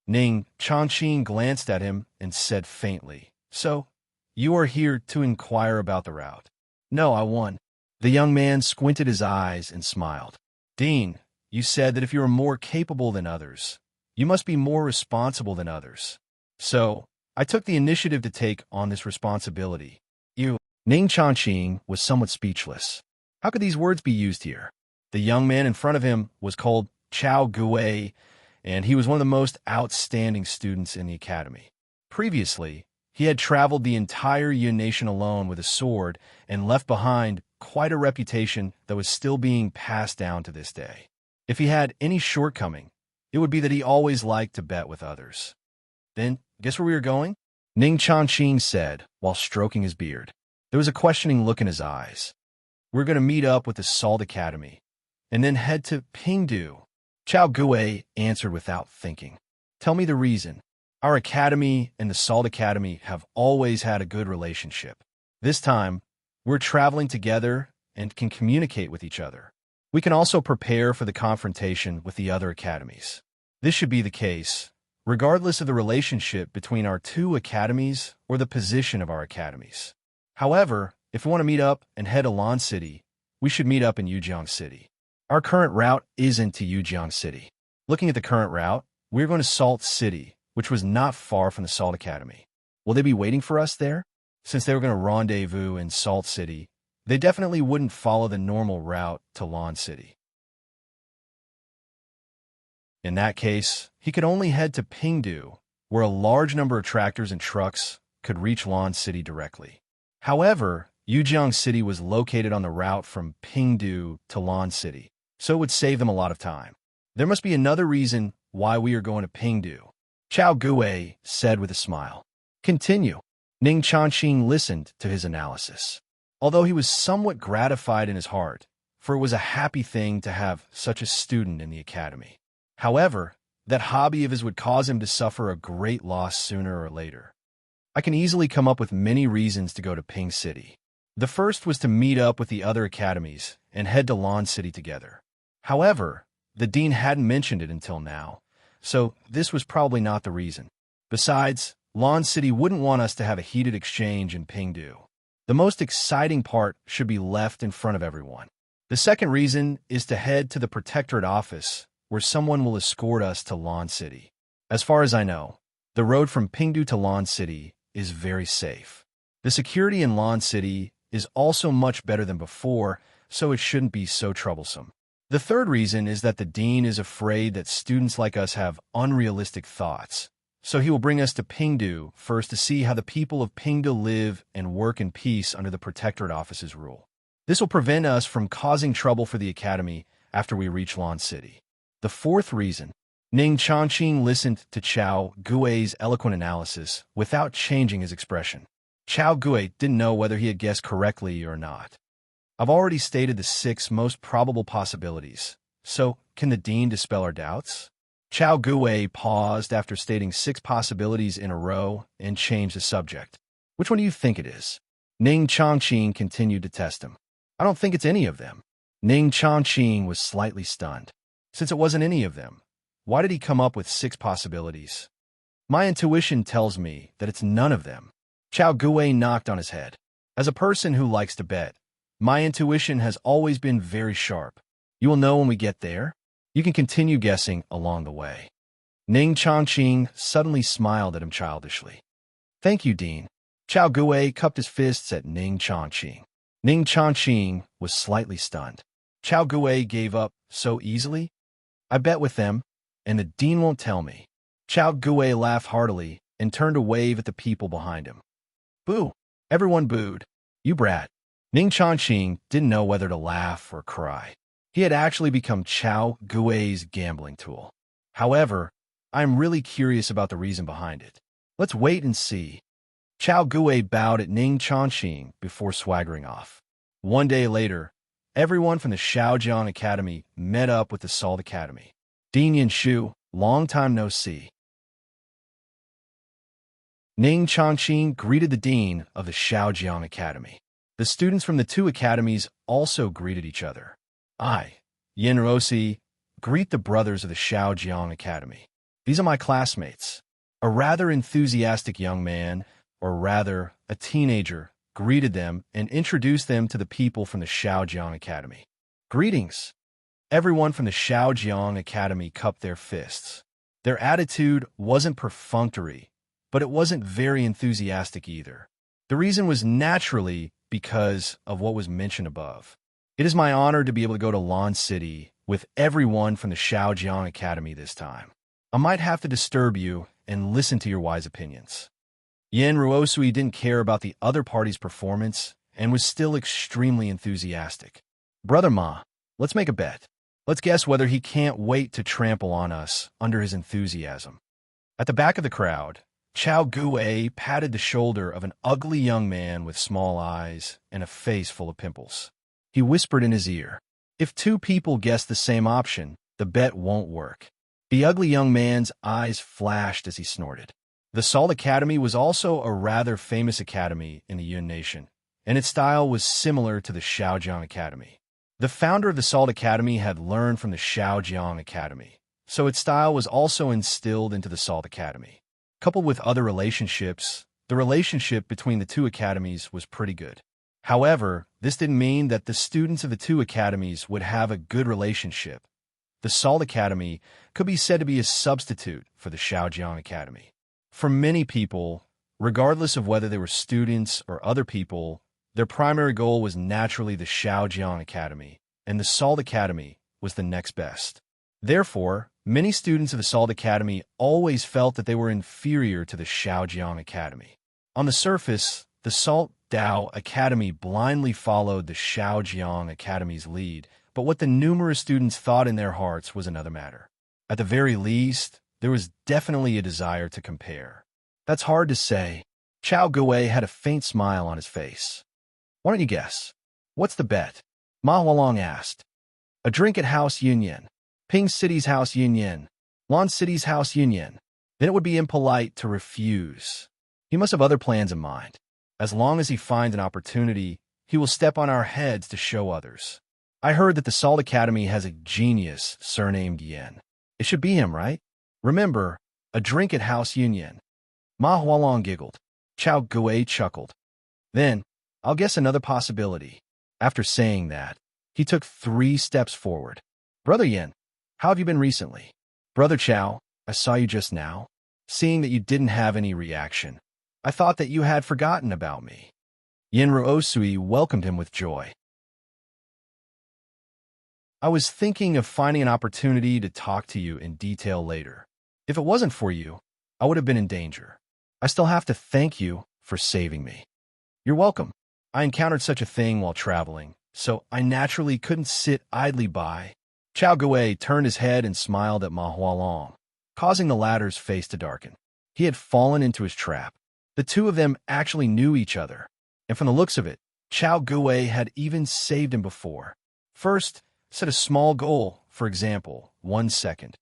Ning Chongqing glanced at him and said faintly, "So, you are here to inquire about the route?" "No, I won." The young man squinted his eyes and smiled. "Dean, you said that if you are more capable than others, you must be more responsible than others. So, I took the initiative to take on this responsibility. You..." Ning Chongqing was somewhat speechless. How could these words be used here? The young man in front of him was called Chao Gui, and he was one of the most outstanding students in the academy. Previously, he had traveled the entire Yun Nation alone with a sword and left behind quite a reputation that was still being passed down to this day. If he had any shortcoming, it would be that he always liked to bet with others. "Then, guess where we are going?" Ning Chongqing said, while stroking his beard. There was a questioning look in his eyes. "We're going to meet up with the Salt Academy, and then head to Pingdu." Chao Gui answered without thinking. "Tell me the reason." "Our academy and the Salt Academy have always had a good relationship. This time, we're traveling together and can communicate with each other. We can also prepare for the confrontation with the other academies. This should be the case, regardless of the relationship between our two academies or the position of our academies. However, if we want to meet up and head to Lan City, we should meet up in Yujiang City. Our current route isn't to Yujiang City. Looking at the current route, we're going to Salt City, which was not far from the Salt Academy. Will they be waiting for us there? Since they were going to rendezvous in Salt City, they definitely wouldn't follow the normal route to Lawn City. In that case, he could only head to Pingdu, where a large number of tractors and trucks could reach Lawn City directly. However, Yujiang City was located on the route from Pingdu to Lawn City, so it would save them a lot of time. There must be another reason why we are going to Pingdu, Chao Gui said with a smile. Continue. Ning Changqing listened to his analysis, although he was somewhat gratified in his heart, for it was a happy thing to have such a student in the academy. However, that hobby of his would cause him to suffer a great loss sooner or later. I can easily come up with many reasons to go to Ping City. The first was to meet up with the other academies and head to Lawn City together. However, the dean hadn't mentioned it until now, so this was probably not the reason. Besides, Lawn City wouldn't want us to have a heated exchange in Pingdu. The most exciting part should be left in front of everyone. The second reason is to head to the Protectorate office, where someone will escort us to Lawn City. As far as I know, the road from Pingdu to Lawn City is very safe. The security in Lawn City is also much better than before, so it shouldn't be so troublesome. The third reason is that the dean is afraid that students like us have unrealistic thoughts, so he will bring us to Pingdu first to see how the people of Pingdu live and work in peace under the Protectorate office's rule. This will prevent us from causing trouble for the academy after we reach Lawn City. The fourth reason, Ning Changqing listened to Chao Gui's eloquent analysis without changing his expression. Chao Gui didn't know whether he had guessed correctly or not. I've already stated the 6 most probable possibilities, so can the dean dispel our doubts? Chao Gui paused after stating 6 possibilities in a row and changed the subject. Which one do you think it is? Ning Changqing continued to test him. I don't think it's any of them. Ning Changqing was slightly stunned. Since it wasn't any of them, why did he come up with 6 possibilities? My intuition tells me that it's none of them. Chao Gui knocked on his head. As a person who likes to bet, my intuition has always been very sharp. You will know when we get there. You can continue guessing along the way. Ning Changqing suddenly smiled at him childishly. Thank you, Dean. Chao Gui cupped his fists at Ning Changqing. Ning Changqing was slightly stunned. Chao Gui gave up so easily? I bet with them, and the dean won't tell me. Chao Gui laughed heartily and turned to wave at the people behind him. Boo! Everyone booed. You brat. Ning Changqing didn't know whether to laugh or cry. He had actually become Chao Gui's gambling tool. However, I'm really curious about the reason behind it. Let's wait and see. Chao Gui bowed at Ning Changqing before swaggering off. One day later, everyone from the Shaojiang Academy met up with the Salt Academy. Dean Yanshu, long time no see. Ning Changqing greeted the dean of the Shaojiang Academy. The students from the 2 academies also greeted each other. Yin Rosi, greet the brothers of the Shaojiang Academy. These are my classmates. A rather enthusiastic young man, or rather, a teenager, greeted them and introduced them to the people from the Shaojiang Academy. Greetings. Everyone from the Shaojiang Academy cupped their fists. Their attitude wasn't perfunctory, but it wasn't very enthusiastic either. The reason was naturally because of what was mentioned above. It is my honor to be able to go to Lawn City with everyone from the Shaojiang Academy this time. I might have to disturb you and listen to your wise opinions. Yen Ruosui didn't care about the other party's performance and was still extremely enthusiastic. Brother Ma, let's make a bet. Let's guess whether he can't wait to trample on us under his enthusiasm. At the back of the crowd, Chao Gui patted the shoulder of an ugly young man with small eyes and a face full of pimples. He whispered in his ear, "If 2 people guess the same option, the bet won't work." The ugly young man's eyes flashed as he snorted. The Salt Academy was also a rather famous academy in the Yun Nation, and its style was similar to the Shaojiang Academy. The founder of the Salt Academy had learned from the Shaojiang Academy, so its style was also instilled into the Salt Academy. Coupled with other relationships, the relationship between the 2 academies was pretty good. However, this didn't mean that the students of the 2 academies would have a good relationship. The Salt Academy could be said to be a substitute for the Shaojiang Academy. For many people, Regardless of whether they were students or other people, their primary goal was naturally the Shaojiang Academy, and the Salt Academy was the next best. Therefore, many students of the Salt Academy always felt that they were inferior to the Shaojiang Academy. On the surface, the Salt Dao Academy blindly followed the Shaojiang Academy's lead, but what the numerous students thought in their hearts was another matter. At the very least, there was definitely a desire to compare. That's hard to say. Chao Guwei had a faint smile on his face. Why don't you guess? What's the bet? Ma Hualong asked. A drink at House Yunyan. Ping City's House Yunyan. Lan City's House Yunyan. Then it would be impolite to refuse. He must have other plans in mind. As long as he finds an opportunity, he will step on our heads to show others. I heard that the Salt Academy has a genius surnamed Yen. It should be him, right? Remember, a drink at House Yunyan. Ma Hualong giggled. Chao Guwei chuckled. Then, I'll guess another possibility. After saying that, he took 3 steps forward. Brother Yen, how have you been recently? Brother Chao, I saw you just now. Seeing that you didn't have any reaction, I thought that you had forgotten about me. Yen Ruosui welcomed him with joy. I was thinking of finding an opportunity to talk to you in detail later. If it wasn't for you, I would have been in danger. I still have to thank you for saving me. You're welcome. I encountered such a thing while traveling, so I naturally couldn't sit idly by. Chao Guwei turned his head and smiled at Ma Hualong, causing the latter's face to darken. He had fallen into his trap. The two of them actually knew each other, and from the looks of it, Chao Guwei had even saved him before. First, set a small goal, for example, 1 second.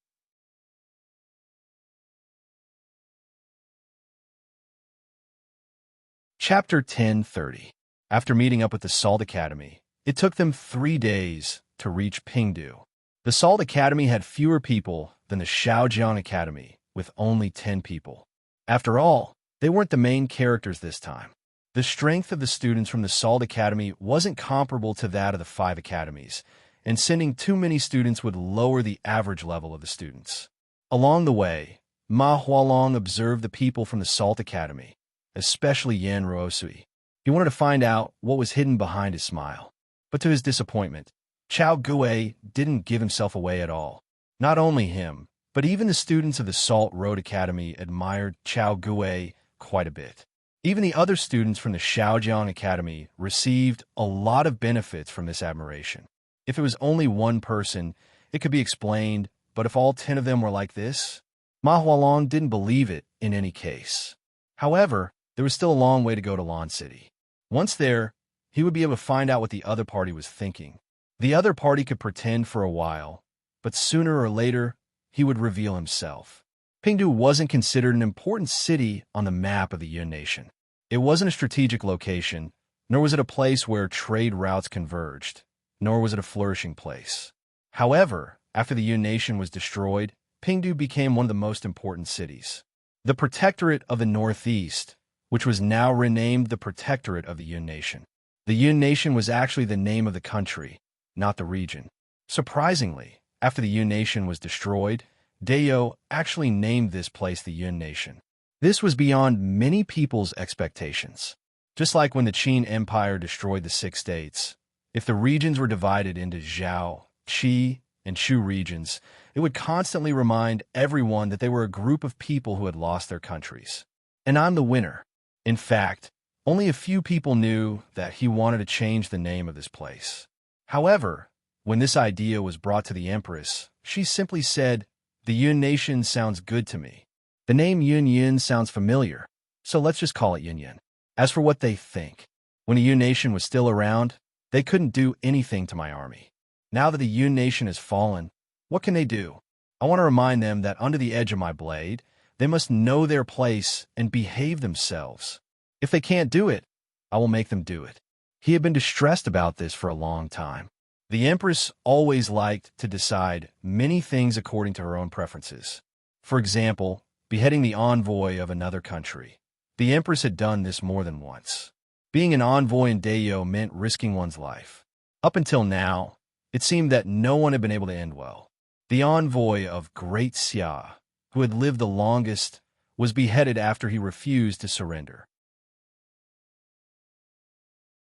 Chapter 10:30. After meeting up with the Salt Academy, it took them 3 days to reach Pingdu. The Salt Academy had fewer people than the Shaojiang Academy, with only 10 people. After all, they weren't the main characters this time. The strength of the students from the Salt Academy wasn't comparable to that of the 5 academies, and sending too many students would lower the average level of the students. Along the way, Ma Hualong observed the people from the Salt Academy, especially Yen Ruosui. He wanted to find out what was hidden behind his smile. But to his disappointment, Chao Guwei didn't give himself away at all. Not only him, but even the students of the Salt Road Academy admired Chao Guwei quite a bit. Even the other students from the Shaojiang Academy received a lot of benefits from this admiration. If it was only one person, it could be explained, but if all 10 of them were like this, Ma Hualong didn't believe it in any case. However, there was still a long way to go to Lan City. Once there, he would be able to find out what the other party was thinking. The other party could pretend for a while, but sooner or later, he would reveal himself. Pingdu wasn't considered an important city on the map of the Yun Nation. It wasn't a strategic location, nor was it a place where trade routes converged, nor was it a flourishing place. However, after the Yun Nation was destroyed, Pingdu became one of the most important cities. The Protectorate of the Northeast, which was now renamed the Protectorate of the Yun Nation. The Yun Nation was actually the name of the country, not the region. Surprisingly, after the Yun Nation was destroyed, Dayo actually named this place the Yun Nation. This was beyond many people's expectations. Just like when the Qin Empire destroyed the 6 states, if the regions were divided into Zhao, Qi, and Shu regions, it would constantly remind everyone that they were a group of people who had lost their countries. And I'm the winner. In fact, only a few people knew that he wanted to change the name of this place. However, when this idea was brought to the Empress, she simply said, "The Yun Nation sounds good to me. The name Yun Yun sounds familiar, so let's just call it Yun Yun." As for what they think, when the Yun Nation was still around, they couldn't do anything to my army. Now that the Yun Nation has fallen, what can they do? I want to remind them that under the edge of my blade, they must know their place and behave themselves. If they can't do it, I will make them do it. He had been distressed about this for a long time. The Empress always liked to decide many things according to her own preferences. For example, beheading the envoy of another country. The Empress had done this more than once. Being an envoy in Dayo meant risking one's life. Up until now, it seemed that no one had been able to end well. The envoy of Great Xia, who had lived the longest, was beheaded after he refused to surrender.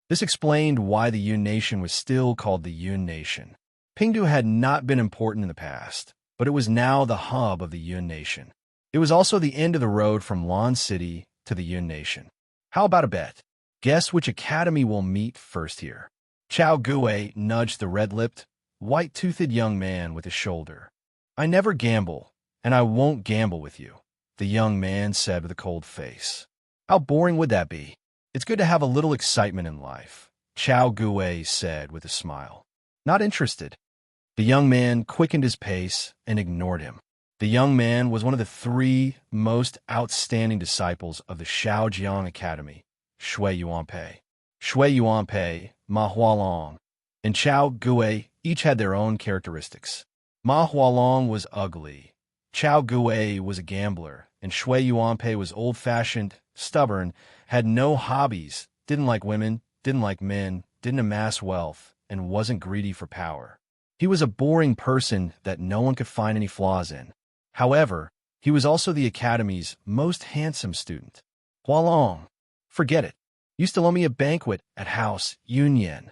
This explained why the Yun Nation was still called the Yun Nation. Pingdu had not been important in the past, but it was now the hub of the Yun Nation. It was also the end of the road from Lan City to the Yun Nation. How about a bet? Guess which academy we'll meet first here. Chao Gui nudged the red-lipped, white-toothed young man with his shoulder. I never gamble, and I won't gamble with you, the young man said with a cold face. How boring would that be? It's good to have a little excitement in life, Chao Gui said with a smile. Not interested. The young man quickened his pace and ignored him. The young man was one of the 3 most outstanding disciples of the Shaojiang Academy, Shui Yuanpei. Shui Yuanpei, Ma Hualong, and Chao Gui each had their own characteristics. Ma Hualong was ugly, Chao Gui was a gambler, and Shui Yuanpei was old-fashioned, stubborn, had no hobbies, didn't like women, didn't like men, didn't amass wealth, and wasn't greedy for power. He was a boring person that no one could find any flaws in. However, he was also the Academy's most handsome student. Hualong, forget it. You still owe me a banquet at House Yunyan.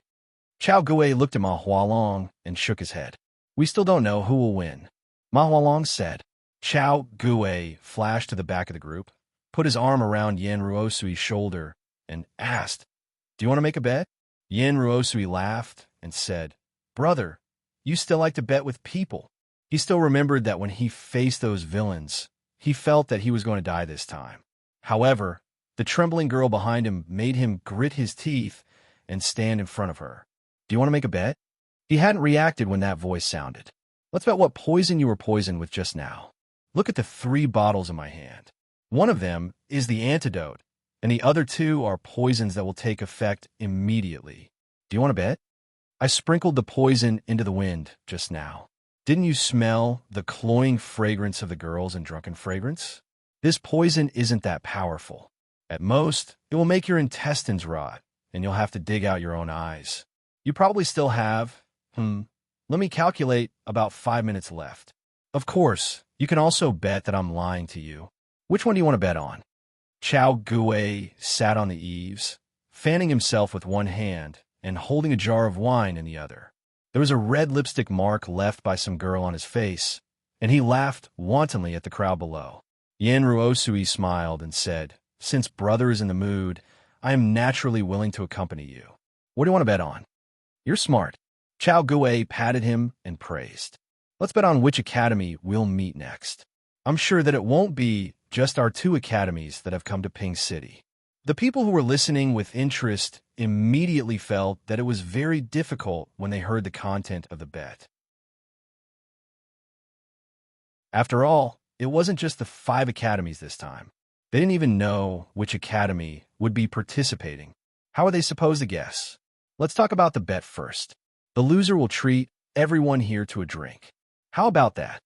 Chao Gui looked at Ma Hualong and shook his head. We still don't know who will win, Ma Hualong said. Chao Gui flashed to the back of the group, put his arm around Yan Ruosui's shoulder, and asked, Do you want to make a bet? Yan Ruosui laughed and said, Brother, you still like to bet with people. He still remembered that when he faced those villains, he felt that he was going to die this time. However, the trembling girl behind him made him grit his teeth and stand in front of her. Do you want to make a bet? He hadn't reacted when that voice sounded. Let's bet what poison you were poisoned with just now. Look at the 3 bottles in my hand. One of them is the antidote, and the other 2 are poisons that will take effect immediately. Do you want to bet? I sprinkled the poison into the wind just now. Didn't you smell the cloying fragrance of the girls in Drunken Fragrance? This poison isn't that powerful. At most, it will make your intestines rot, and you'll have to dig out your own eyes. You probably still have, let me calculate, about 5 minutes left. Of course, you can also bet that I'm lying to you. Which one do you want to bet on? Chao Gui sat on the eaves, fanning himself with one hand and holding a jar of wine in the other. There was a red lipstick mark left by some girl on his face, and he laughed wantonly at the crowd below. Yan Ruosui smiled and said, Since brother is in the mood, I am naturally willing to accompany you. What do you want to bet on? You're smart. Chao Gui patted him and praised. Let's bet on which academy we'll meet next. I'm sure that it won't be just our 2 academies that have come to Ping City. The people who were listening with interest immediately felt that it was very difficult when they heard the content of the bet. After all, it wasn't just the 5 academies this time. They didn't even know which academy would be participating. How are they supposed to guess? Let's talk about the bet first. The loser will treat everyone here to a drink. How about that?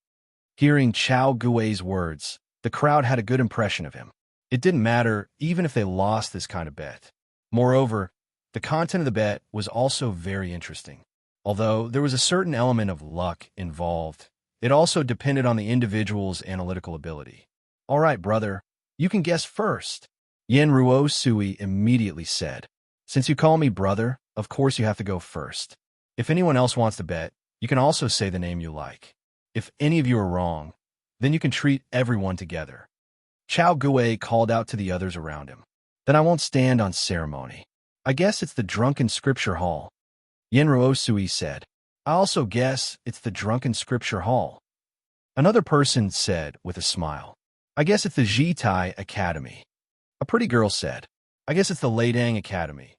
Hearing Chao Gui's words, the crowd had a good impression of him. It didn't matter even if they lost this kind of bet. Moreover, the content of the bet was also very interesting. Although there was a certain element of luck involved, it also depended on the individual's analytical ability. All right, brother, you can guess first, Yan Ruosui immediately said. Since you call me brother, of course you have to go first. If anyone else wants to bet, you can also say the name you like. If any of you are wrong, then you can treat everyone together. Chao Gui called out to the others around him. Then I won't stand on ceremony. I guess it's the Drunken Scripture Hall. Yan Ruosui said. I also guess it's the Drunken Scripture Hall. Another person said with a smile. I guess it's the Jitai Academy. A pretty girl said. I guess it's the Leidang Academy.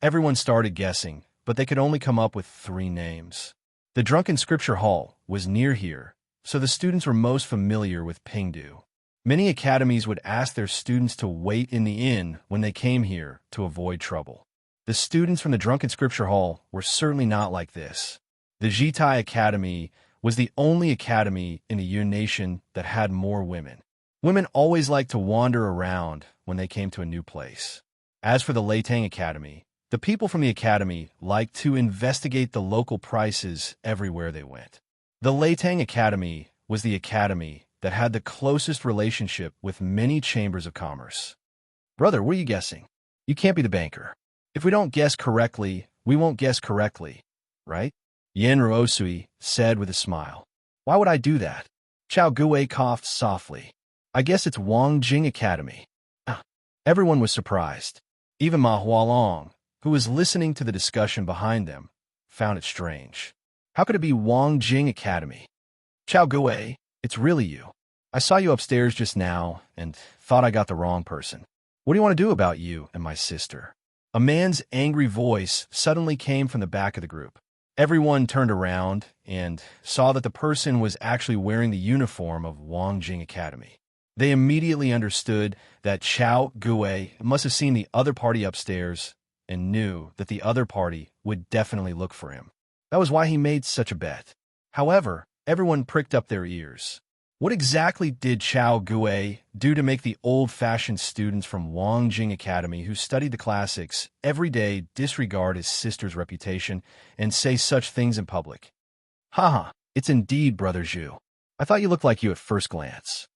Everyone started guessing, but they could only come up with 3 names. The Drunken Scripture Hall was near here, so the students were most familiar with Pingdu. Many academies would ask their students to wait in the inn when they came here to avoid trouble. The students from the Drunken Scripture Hall were certainly not like this. The Jitai Academy was the only academy in the Yun Nation that had more women. Women always liked to wander around when they came to a new place. As for the Leitang Academy, the people from the academy liked to investigate the local prices everywhere they went. The Leitang Academy was the academy that had the closest relationship with many chambers of commerce. Brother, what are you guessing? You can't be the banker. If we don't guess correctly, we won't guess correctly, right? Yen Ruosui said with a smile. Why would I do that? Chao Guwei coughed softly. I guess it's Wang Jing Academy. Everyone was surprised. Even Ma Hualong, who was listening to the discussion behind them, found it strange. How could it be Wang Jing Academy? Chao Guwei, it's really you. I saw you upstairs just now and thought I got the wrong person. What do you want to do about you and my sister? A man's angry voice suddenly came from the back of the group. Everyone turned around and saw that the person was actually wearing the uniform of Wang Jing Academy. They immediately understood that Chao Guwei must have seen the other party upstairs and knew that the other party would definitely look for him. That was why he made such a bet. However, everyone pricked up their ears. What exactly did Chao Guwei do to make the old-fashioned students from Wang Jing Academy who studied the classics every day disregard his sister's reputation and say such things in public? Haha, it's indeed Brother Zhu. I thought you looked like you at first glance.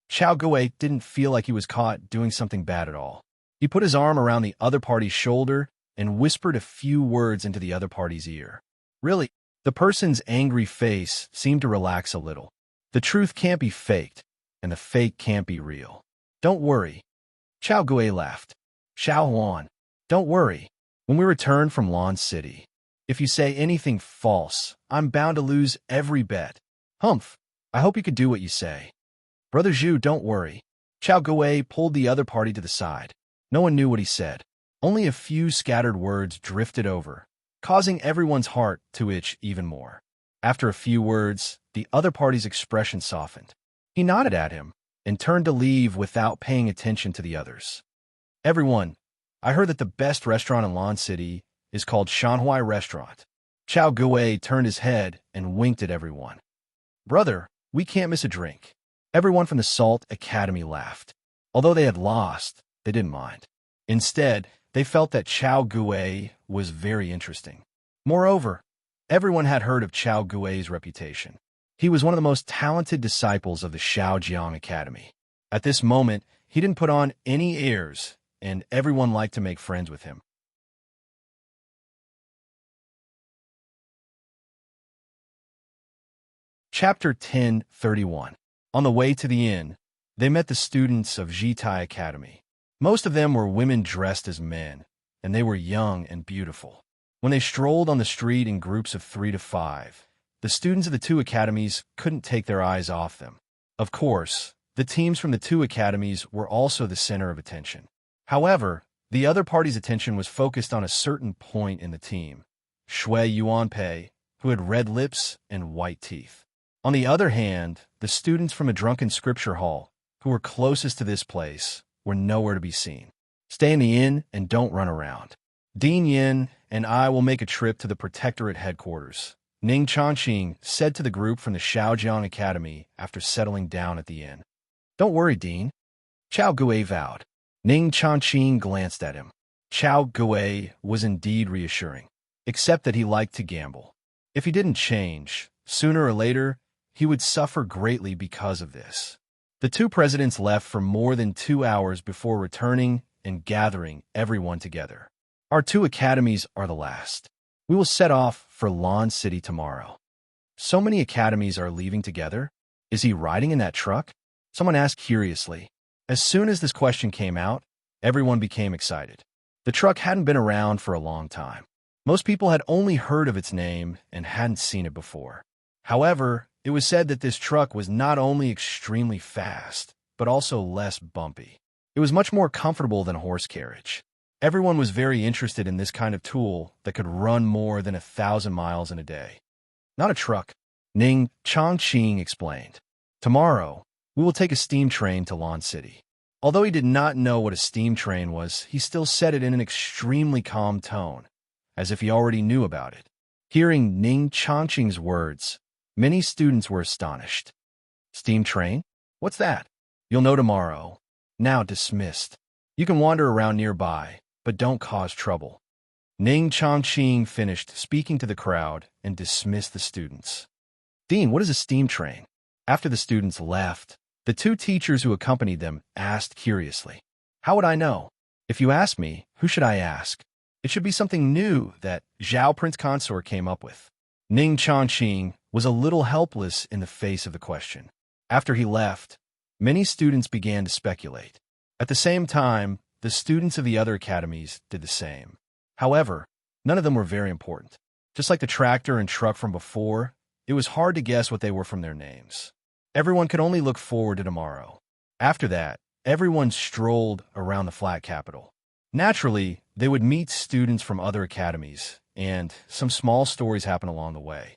Chao Guwei didn't feel like he was caught doing something bad at all. He put his arm around the other party's shoulder and whispered a few words into the other party's ear. Really, the person's angry face seemed to relax a little. The truth can't be faked, and the fake can't be real. Don't worry. Chao Guwei laughed. Xiao Huan, don't worry. When we return from Lan City, if you say anything false, I'm bound to lose every bet. Humph, I hope you could do what you say. Brother Zhu, don't worry. Chao Guwei pulled the other party to the side. No one knew what he said. Only a few scattered words drifted over, causing everyone's heart to itch even more. After a few words, the other party's expression softened. He nodded at him and turned to leave without paying attention to the others. Everyone, I heard that the best restaurant in Lan City is called Shanhuai Restaurant. Chao Guwei turned his head and winked at everyone. Brother, we can't miss a drink. Everyone from the Salt Academy laughed. Although they had lost, they didn't mind. Instead, they felt that Chao Guwei was very interesting. Moreover, everyone had heard of Chao Guwei's reputation. He was one of the most talented disciples of the Shaojiang Academy. At this moment, he didn't put on any airs, and everyone liked to make friends with him. Chapter 10:31. On the way to the inn, they met the students of Jitai Academy. Most of them were women dressed as men, and they were young and beautiful. When they strolled on the street in groups of 3 to 5, the students of the two academies couldn't take their eyes off them. Of course, the teams from the two academies were also the center of attention. However, the other party's attention was focused on a certain point in the team, Shui Yuanpei, who had red lips and white teeth. On the other hand, the students from a drunken scripture hall, who were closest to this place, were nowhere to be seen. Stay in the inn and don't run around. Dean Yin and I will make a trip to the Protectorate headquarters, Ning Changqing said to the group from the Shaojiang Academy after settling down at the inn. Don't worry, Dean. Chao Guwei vowed. Ning Changqing glanced at him. Chao Guwei was indeed reassuring, except that he liked to gamble. If he didn't change, sooner or later, he would suffer greatly because of this. The two presidents left for more than 2 hours before returning and gathering everyone together. Our two academies are the last. We will set off for Lan City tomorrow. So many academies are leaving together? Is he riding in that truck? Someone asked curiously. As soon as this question came out, everyone became excited. The truck hadn't been around for a long time. Most people had only heard of its name and hadn't seen it before. However, it was said that this truck was not only extremely fast, but also less bumpy. It was much more comfortable than a horse carriage. Everyone was very interested in this kind of tool that could run more than 1,000 miles in a day. Not a truck, Ning Changqing explained. Tomorrow, we will take a steam train to Lan City. Although he did not know what a steam train was, he still said it in an extremely calm tone, as if he already knew about it. Hearing Ning Changqing's words, many students were astonished. Steam train? What's that? You'll know tomorrow. Now dismissed. You can wander around nearby, but don't cause trouble. Ning Changqing finished speaking to the crowd and dismissed the students. Dean, what is a steam train? After the students left, the two teachers who accompanied them asked curiously. How would I know? If you ask me, who should I ask? It should be something new that Zhao Prince Consort came up with. Ning Chongqing was a little helpless in the face of the question. After he left, many students began to speculate. At the same time, the students of the other academies did the same. However, none of them were very important. Just like the tractor and truck from before, it was hard to guess what they were from their names. Everyone could only look forward to tomorrow. After that, everyone strolled around the flat capital. Naturally, they would meet students from other academies, and some small stories happened along the way.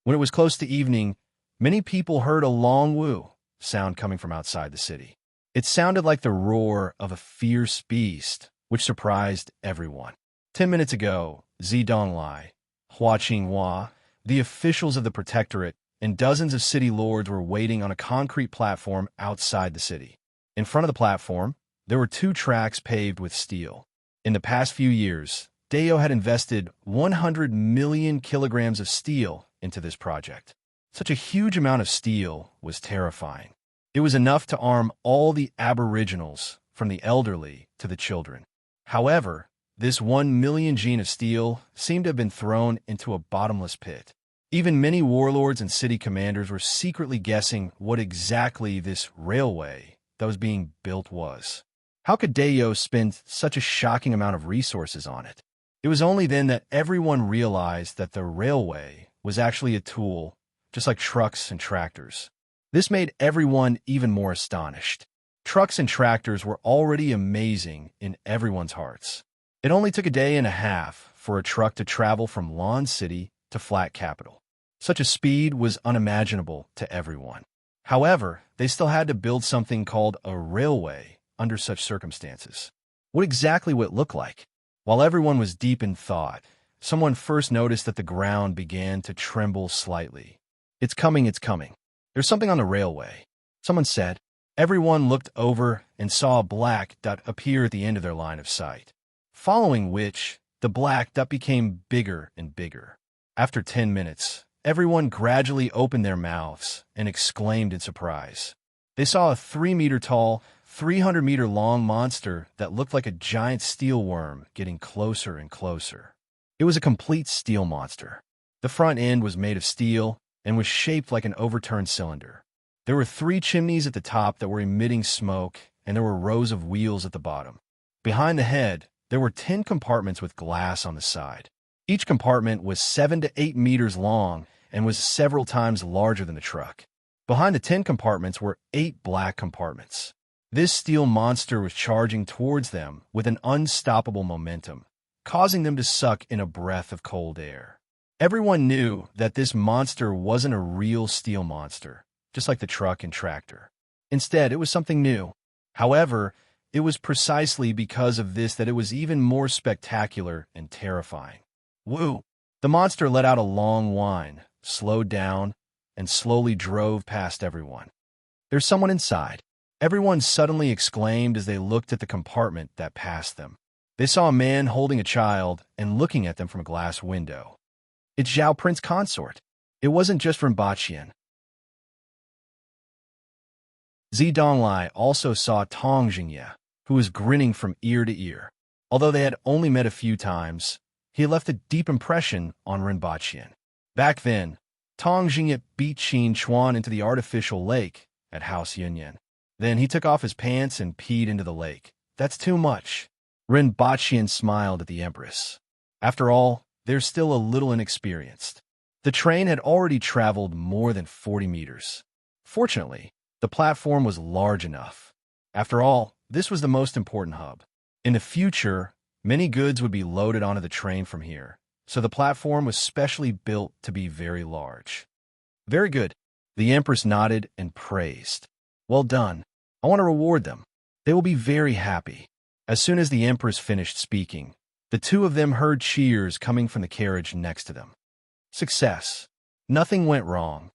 When it was close to evening, many people heard a long woo sound coming from outside the city. It sounded like the roar of a fierce beast, which surprised everyone. 10 minutes ago, Zidonglai, Hua Qinghua, the officials of the protectorate, and dozens of city lords were waiting on a concrete platform outside the city. In front of the platform, there were 2 tracks paved with steel. In the past few years, Deo had invested 100 million kilograms of steel into this project. Such a huge amount of steel was terrifying. It was enough to arm all the aboriginals, from the elderly to the children. However, this 1 million gene of steel seemed to have been thrown into a bottomless pit. Even many warlords and city commanders were secretly guessing what exactly this railway that was being built was. How could Deo spend such a shocking amount of resources on it? It was only then that everyone realized that the railway was actually a tool, just like trucks and tractors. This made everyone even more astonished. Trucks and tractors were already amazing in everyone's hearts. It only took a day and a half for a truck to travel from Lawn City to Flat Capital. Such a speed was unimaginable to everyone. However, they still had to build something called a railway under such circumstances. What exactly would it look like? While everyone was deep in thought, someone first noticed that the ground began to tremble slightly. It's coming, it's coming. There's something on the railway, someone said. Everyone looked over and saw a black dot appear at the end of their line of sight, following which the black dot became bigger and bigger. After 10 minutes, everyone gradually opened their mouths and exclaimed in surprise. They saw a 3-meter-tall, 300-meter-long monster that looked like a giant steel worm getting closer and closer. It was a complete steel monster. The front end was made of steel and was shaped like an overturned cylinder. There were 3 chimneys at the top that were emitting smoke, and there were rows of wheels at the bottom. Behind the head, there were 10 compartments with glass on the side. Each compartment was 7 to 8 meters long and was several times larger than the truck. Behind the 10 compartments were 8 black compartments. This steel monster was charging towards them with an unstoppable momentum, causing them to suck in a breath of cold air. Everyone knew that this monster wasn't a real steel monster, just like the truck and tractor. Instead, it was something new. However, it was precisely because of this that it was even more spectacular and terrifying. Woo! The monster let out a long whine, slowed down, and slowly drove past everyone. There's someone inside. Everyone suddenly exclaimed as they looked at the compartment that passed them. They saw a man holding a child and looking at them from a glass window. It's Zhao Prince Consort. It wasn't just from Baqian. Zidonglai also saw Tong Jingye, who was grinning from ear to ear. Although they had only met a few times, he had left a deep impression on Ren Baqian. Back then, Tong Jingye beat Qin Chuan into the artificial lake at House Yunyan. Then he took off his pants and peed into the lake. That's too much. Ren Baqian smiled at the Empress. After all, they're still a little inexperienced. The train had already traveled more than 40 meters. Fortunately, the platform was large enough. After all, this was the most important hub. In the future, many goods would be loaded onto the train from here, so the platform was specially built to be very large. Very good. The Empress nodded and praised. Well done. I want to reward them. They will be very happy. As soon as the Empress finished speaking, the two of them heard cheers coming from the carriage next to them. Success. Nothing went wrong.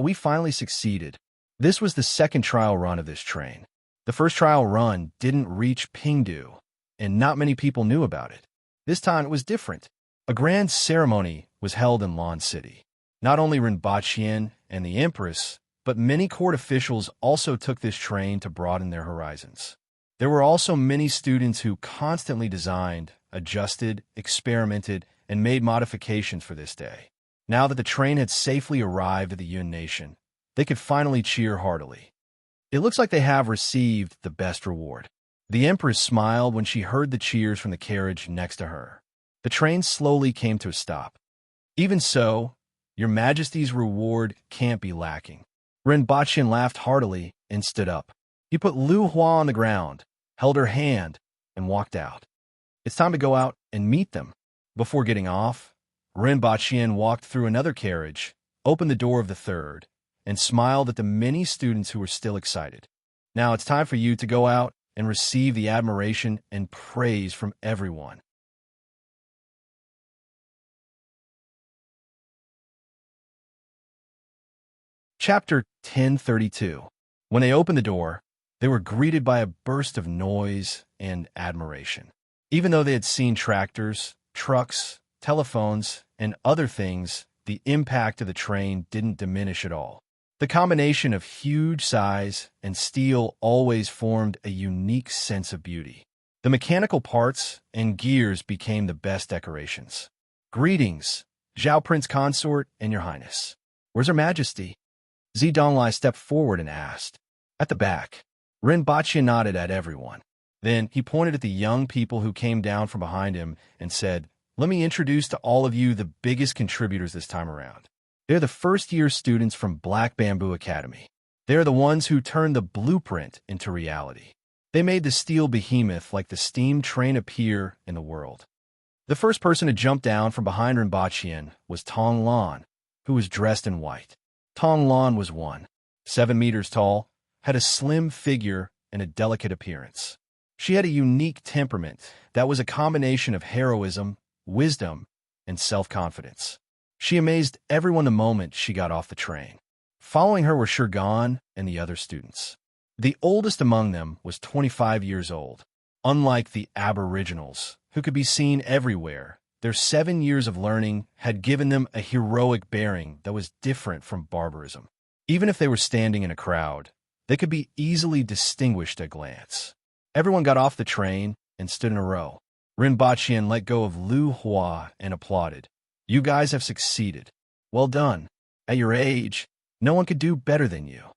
We finally succeeded. This was the second trial run of this train. The first trial run didn't reach Pingdu, and not many people knew about it. This time it was different. A grand ceremony was held in Lan City. Not only Rinpoche and the Empress, but many court officials also took this train to broaden their horizons. There were also many students who constantly designed, adjusted, experimented, and made modifications for this day. Now that the train had safely arrived at the Yun Nation, they could finally cheer heartily. It looks like they have received the best reward. The Empress smiled when she heard the cheers from the carriage next to her. The train slowly came to a stop. Even so, Your Majesty's reward can't be lacking. Rinpoche laughed heartily and stood up. He put Lu Hua on the ground, held her hand, and walked out. It's time to go out and meet them. Before getting off, Rinpoche walked through another carriage, opened the door of the third, and smiled at the many students who were still excited. Now it's time for you to go out and receive the admiration and praise from everyone. Chapter 1032. When they opened the door, they were greeted by a burst of noise and admiration. Even though they had seen tractors, trucks, telephones, and other things, the impact of the train didn't diminish at all. The combination of huge size and steel always formed a unique sense of beauty. The mechanical parts and gears became the best decorations. Greetings, Zhao Prince Consort and Your Highness. Where's Her Majesty? Zidonglai stepped forward and asked. At the back. Rinpoche nodded at everyone. Then he pointed at the young people who came down from behind him and said, "Let me introduce to all of you the biggest contributors this time around. They're the first-year students from Black Bamboo Academy. They're the ones who turned the blueprint into reality. They made the steel behemoth like the steam train appear in the world." The first person to jump down from behind Rinpoche was Tong Lan, who was dressed in white. Tong Lan was 7 meters tall, had a slim figure and a delicate appearance. She had a unique temperament that was a combination of heroism, wisdom, and self-confidence. She amazed everyone the moment she got off the train. Following her were Shurgan and the other students. The oldest among them was 25 years old. Unlike the Aboriginals, who could be seen everywhere, their 7 years of learning had given them a heroic bearing that was different from barbarism. Even if they were standing in a crowd, they could be easily distinguished at a glance. Everyone got off the train and stood in a row. Rinpoche let go of Lu Hua and applauded. "You guys have succeeded. Well done. At your age, no one could do better than you."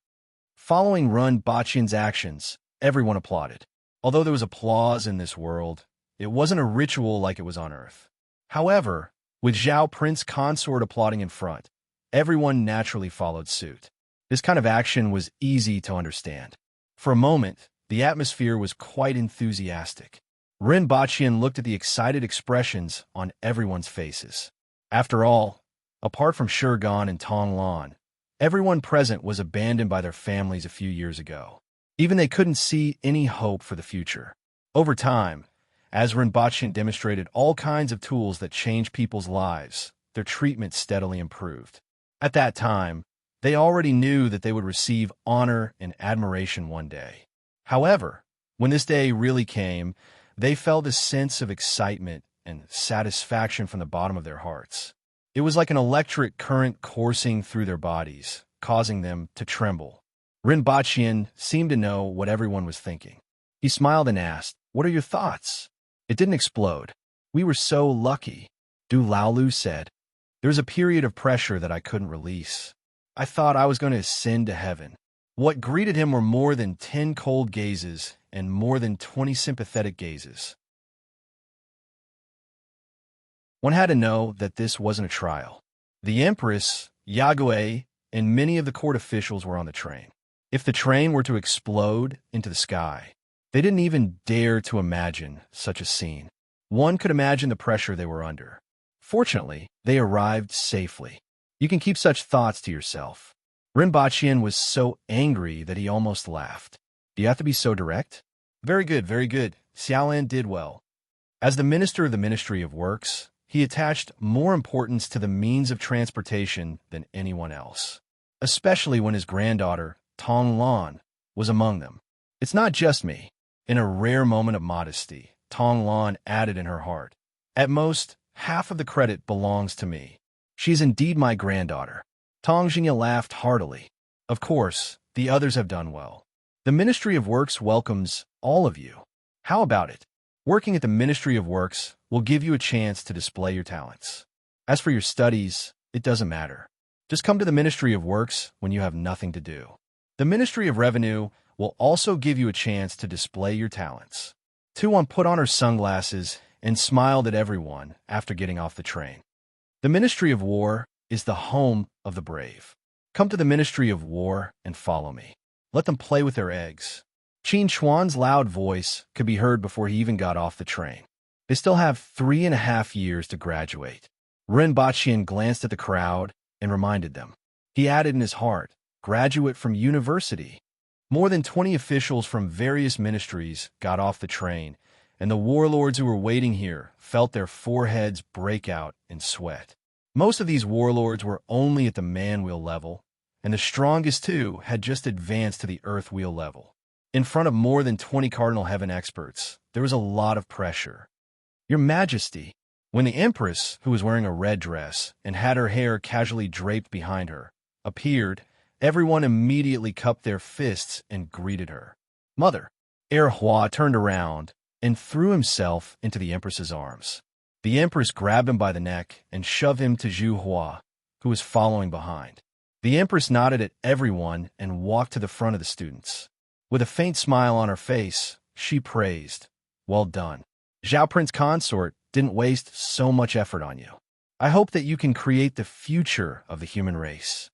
Following Rinpoche's actions, everyone applauded. Although there was applause in this world, it wasn't a ritual like it was on Earth. However, with Zhao Prince Consort applauding in front, everyone naturally followed suit. This kind of action was easy to understand. For a moment, the atmosphere was quite enthusiastic. Rinpoche looked at the excited expressions on everyone's faces. After all, apart from Shurgan and Tong Lan, everyone present was abandoned by their families a few years ago. Even they couldn't see any hope for the future. Over time, as Rinpoche demonstrated all kinds of tools that change people's lives, their treatment steadily improved. At that time, they already knew that they would receive honor and admiration one day. However, when this day really came, they felt a sense of excitement and satisfaction from the bottom of their hearts. It was like an electric current coursing through their bodies, causing them to tremble. Rinpoche seemed to know what everyone was thinking. He smiled and asked, "What are your thoughts?" "It didn't explode. We were so lucky," Du Laolu said. "There was a period of pressure that I couldn't release. I thought I was going to ascend to heaven." What greeted him were more than 10 cold gazes and more than 20 sympathetic gazes. One had to know that this wasn't a trial. The Empress, Yagüe, and many of the court officials were on the train. If the train were to explode into the sky, they didn't even dare to imagine such a scene. One could imagine the pressure they were under. Fortunately, they arrived safely. You can keep such thoughts to yourself. Rinpoche was so angry that he almost laughed. Do you have to be so direct? Very good, very good. Xiaolan did well. As the Minister of the Ministry of Works, he attached more importance to the means of transportation than anyone else, especially when his granddaughter, Tong Lan, was among them. "It's not just me." In a rare moment of modesty, Tong Lan added in her heart, "At most, half of the credit belongs to me. She is indeed my granddaughter. Tang Xingye laughed heartily. Of course, the others have done well. The Ministry of Works welcomes all of you. How about it? Working at the Ministry of Works will give you a chance to display your talents. As for your studies, it doesn't matter. Just come to the Ministry of Works when you have nothing to do. The Ministry of Revenue will also give you a chance to display your talents. Tu-Wan put on her sunglasses and smiled at everyone after getting off the train. The Ministry of War is the home of the brave. Come to the Ministry of War and follow me. Let them play with their eggs. Qin Chuan's loud voice could be heard before he even got off the train. They still have 3.5 years to graduate. Ren Baqian glanced at the crowd and reminded them. He added in his heart, graduate from university. More than 20 officials from various ministries got off the train, and the warlords who were waiting here felt their foreheads break out in sweat. Most of these warlords were only at the man-wheel level, and the strongest two had just advanced to the earth-wheel level. In front of more than 20 Cardinal Heaven experts, there was a lot of pressure. Your Majesty, when the Empress, who was wearing a red dress and had her hair casually draped behind her, appeared, everyone immediately cupped their fists and greeted her. Mother, Hua turned around and threw himself into the Empress's arms. The Empress grabbed him by the neck and shoved him to Zhu Hua, who was following behind. The Empress nodded at everyone and walked to the front of the students. With a faint smile on her face, she praised, "Well done. Zhao Prince Consort didn't waste so much effort on you. I hope that you can create the future of the human race."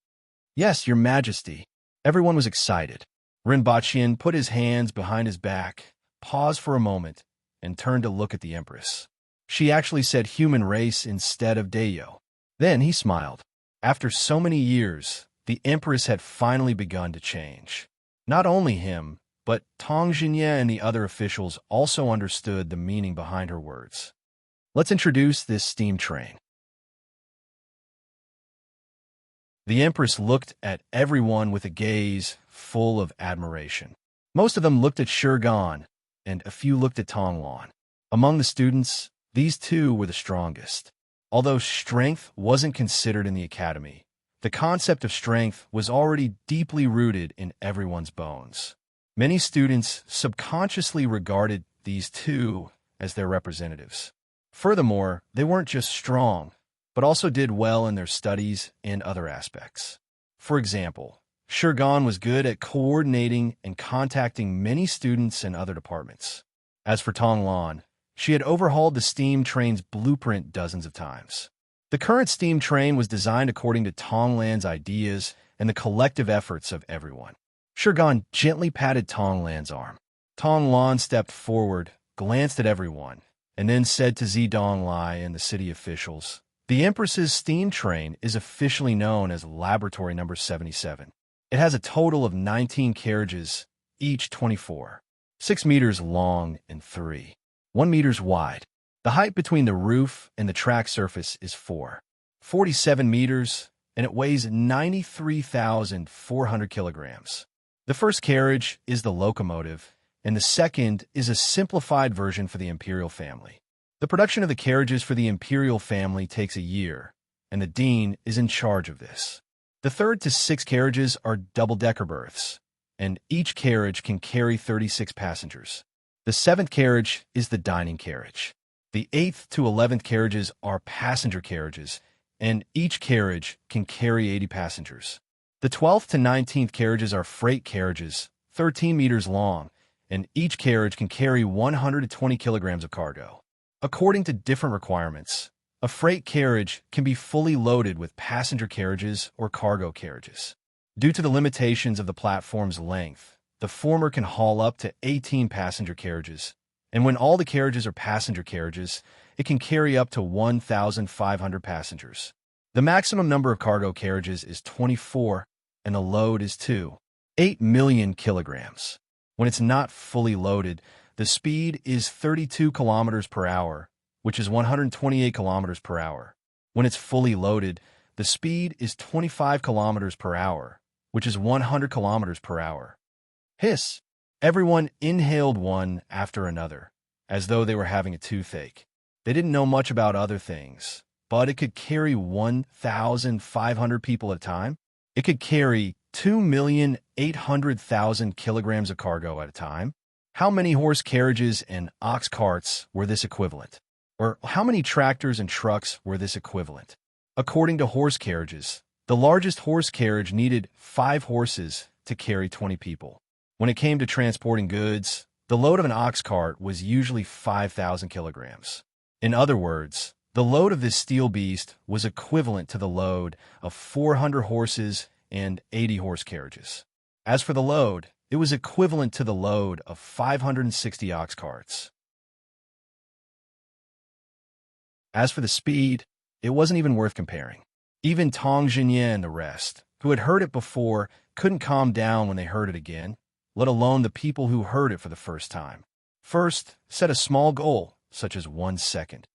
Yes, Your Majesty. Everyone was excited. Ren Baqian put his hands behind his back, paused for a moment, and turned to look at the Empress. She actually said human race instead of Dayo. Then he smiled. After so many years, the Empress had finally begun to change. Not only him, but Tang Xingye and the other officials also understood the meaning behind her words. Let's introduce this steam train. The Empress looked at everyone with a gaze full of admiration. Most of them looked at Shurgan, and a few looked at Tonglan. Among the students, these two were the strongest. Although strength wasn't considered in the academy, the concept of strength was already deeply rooted in everyone's bones. Many students subconsciously regarded these two as their representatives. Furthermore, they weren't just strong, but also did well in their studies and other aspects. For example, Shurgan was good at coordinating and contacting many students in other departments. As for Tonglan, she had overhauled the steam train's blueprint dozens of times. The current steam train was designed according to Tonglan's ideas and the collective efforts of everyone. Shurgan gently patted Tonglan's arm. Tonglan stepped forward, glanced at everyone, and then said to Zidonglai and the city officials, "The Empress's steam train is officially known as Laboratory Number 77. It has a total of 19 carriages, each 24, 6 meters long and 1 meters wide. The height between the roof and the track surface is 47 meters, and it weighs 93,400 kilograms. The first carriage is the locomotive, and the second is a simplified version for the imperial family. The production of the carriages for the imperial family takes a year, and the dean is in charge of this. The third to 6th carriages are double-decker berths, and each carriage can carry 36 passengers. The 7th carriage is the dining carriage. The 8th to 11th carriages are passenger carriages, and each carriage can carry 80 passengers. The 12th to 19th carriages are freight carriages, 13 meters long, and each carriage can carry 120 kilograms of cargo. According to different requirements, a freight carriage can be fully loaded with passenger carriages or cargo carriages. Due to the limitations of the platform's length, the former can haul up to 18 passenger carriages, and when all the carriages are passenger carriages, it can carry up to 1,500 passengers. The maximum number of cargo carriages is 24, and the load is 8 million kilograms. When it's not fully loaded, the speed is 32 kilometers per hour, which is 128 kilometers per hour. When it's fully loaded, the speed is 25 kilometers per hour, which is 100 kilometers per hour. Hiss! Everyone inhaled one after another, as though they were having a toothache. They didn't know much about other things, but it could carry 1,500 people at a time. It could carry 2,800,000 kilograms of cargo at a time. How many horse carriages and ox carts were this equivalent? Or how many tractors and trucks were this equivalent? According to horse carriages, the largest horse carriage needed 5 horses to carry 20 people. When it came to transporting goods, the load of an ox cart was usually 5,000 kilograms. In other words, the load of this steel beast was equivalent to the load of 400 horses and 80 horse carriages. As for the load, it was equivalent to the load of 560 ox carts. As for the speed, it wasn't even worth comparing. Even Tong Jinye and the rest, who had heard it before, couldn't calm down when they heard it again, let alone the people who heard it for the first time. First, set a small goal, such as 1 second.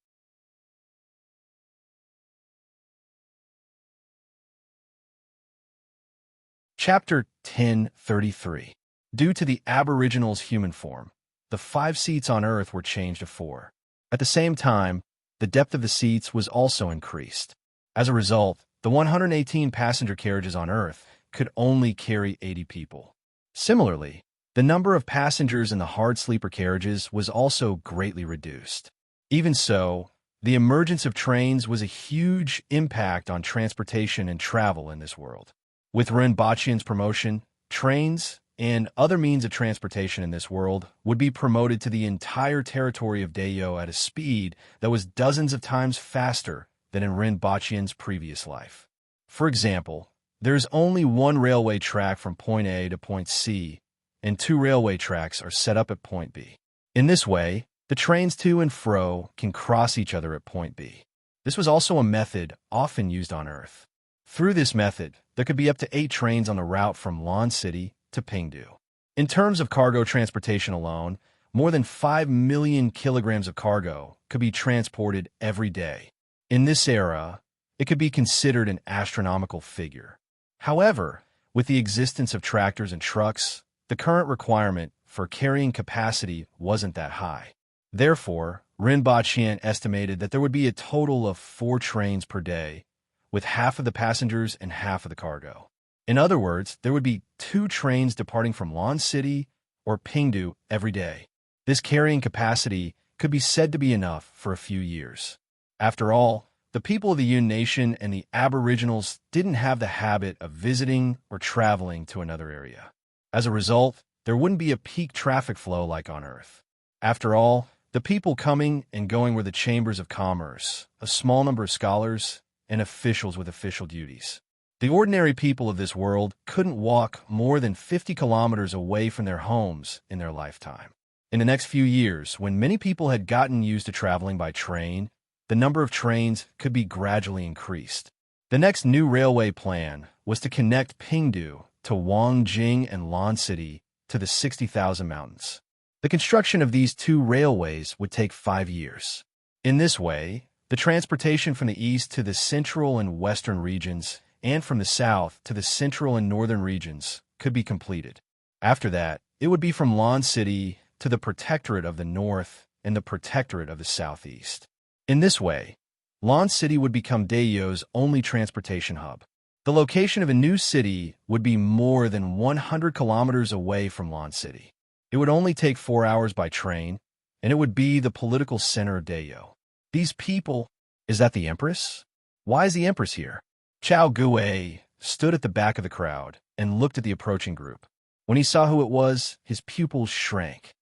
Chapter 1033. Due to the Aboriginals' human form, the 5 seats on Earth were changed to 4. At the same time, the depth of the seats was also increased. As a result, the 118 passenger carriages on Earth could only carry 80 people. Similarly, the number of passengers in the hard sleeper carriages was also greatly reduced. Even so, the emergence of trains was a huge impact on transportation and travel in this world. With Rinpoche's promotion, trains and other means of transportation in this world would be promoted to the entire territory of Dayo at a speed that was dozens of times faster than in Rinpoche's previous life. For example, there's only 1 railway track from point A to point C, and 2 railway tracks are set up at point B. In this way, the trains to and fro can cross each other at point B. This was also a method often used on Earth. Through this method, there could be up to 8 trains on the route from Lan City to Pingdu. In terms of cargo transportation alone, more than 5 million kilograms of cargo could be transported every day. In this era, it could be considered an astronomical figure. However, with the existence of tractors and trucks, the current requirement for carrying capacity wasn't that high. Therefore, Rinpoche estimated that there would be a total of 4 trains per day, with half of the passengers and half of the cargo. In other words, there would be 2 trains departing from Lan City or Pingdu every day. This carrying capacity could be said to be enough for a few years. After all, the people of the Yun Nation and the Aboriginals didn't have the habit of visiting or traveling to another area. As a result, there wouldn't be a peak traffic flow like on Earth. After all, the people coming and going were the chambers of commerce, a small number of scholars, and officials with official duties. The ordinary people of this world couldn't walk more than 50 kilometers away from their homes in their lifetime. In the next few years, when many people had gotten used to traveling by train, the number of trains could be gradually increased. The next new railway plan was to connect Pingdu to Wangjing and Lan City to the 60,000 mountains. The construction of these 2 railways would take 5 years. In this way, the transportation from the east to the central and western regions and from the south to the central and northern regions could be completed. After that, it would be from Lan City to the Protectorate of the North and the Protectorate of the Southeast. In this way, Lan City would become Dayo's only transportation hub. The location of a new city would be more than 100 kilometers away from Lan City. It would only take 4 hours by train, and it would be the political center of Dayo. These people, is that the Empress? Why is the Empress here? Chao Gue stood at the back of the crowd and looked at the approaching group. When he saw who it was, his pupils shrank.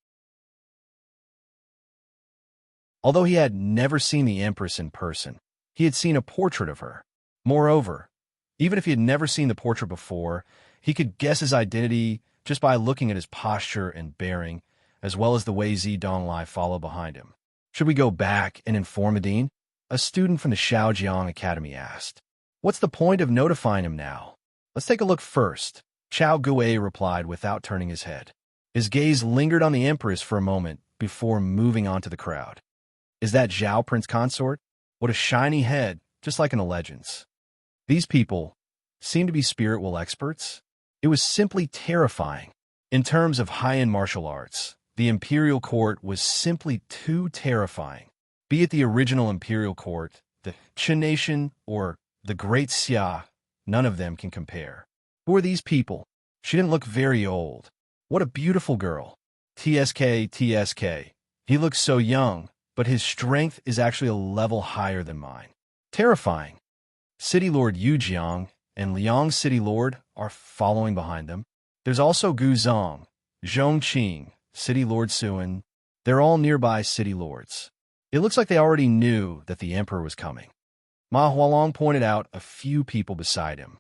Although he had never seen the Empress in person, he had seen a portrait of her. Moreover, even if he had never seen the portrait before, he could guess his identity just by looking at his posture and bearing, as well as the way Zi Donglai followed behind him. Should we go back and inform Adine? A student from the Shaojiang Academy asked. What's the point of notifying him now? Let's take a look first, Chao Gue replied without turning his head. His gaze lingered on the Empress for a moment before moving on to the crowd. Is that Zhao Prince Consort? What a shiny head, just like in the legends. These people seem to be spirit will experts. It was simply terrifying. In terms of high-end martial arts, the Imperial Court was simply too terrifying. Be it the original Imperial Court, the Qin Nation, or the Great Xia, none of them can compare. Who are these people? She didn't look very old. What a beautiful girl. TSK, TSK. He looks so young, but his strength is actually a level higher than mine. Terrifying. City Lord Yu Jiang and Liang City Lord are following behind them. There's also Gu Zong, Zhong Qing, City Lord Suan. They're all nearby city lords. It looks like they already knew that the emperor was coming. Ma Hualong pointed out a few people beside him.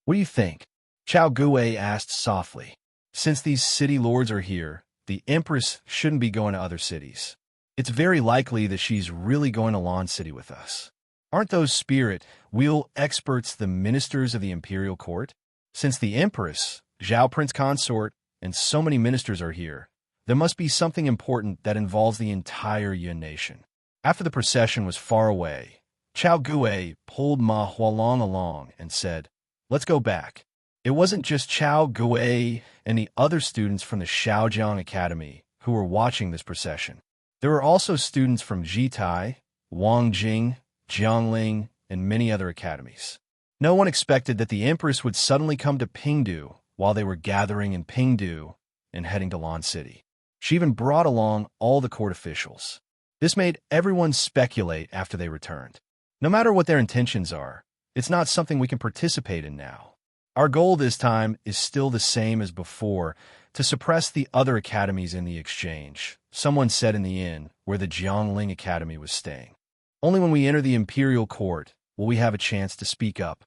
What do you think? Chao Guwei asked softly. Since these city lords are here, the Empress shouldn't be going to other cities. It's very likely that she's really going to Lan City with us. Aren't those spirit wheel experts the ministers of the imperial court? Since the Empress, Zhao Prince Consort, and so many ministers are here, there must be something important that involves the entire Yun nation. After the procession was far away, Chao Guwei pulled Ma Hualong along and said, "Let's go back." It wasn't just Chao Guwei and the other students from the Shaojiang Academy who were watching this procession. There were also students from Jitai, Wangjing, Jiangling, and many other academies. No one expected that the Empress would suddenly come to Pingdu while they were gathering in Pingdu and heading to Lan City. She even brought along all the court officials. This made everyone speculate after they returned. No matter what their intentions are, it's not something we can participate in now. Our goal this time is still the same as before, to suppress the other academies in the exchange, someone said in the inn where the Jiangling Academy was staying. Only when we enter the imperial court will we have a chance to speak up.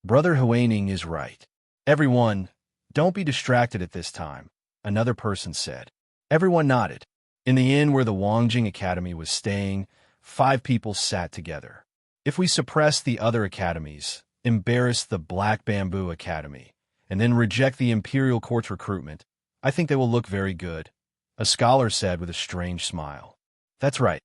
Brother Huaining is right. Everyone, don't be distracted at this time, another person said. Everyone nodded. In the inn where the Wangjing Academy was staying, 5 people sat together. If we suppress the other academies, embarrass the Black Bamboo Academy, and then reject the imperial court's recruitment, I think they will look very good, a scholar said with a strange smile. That's right.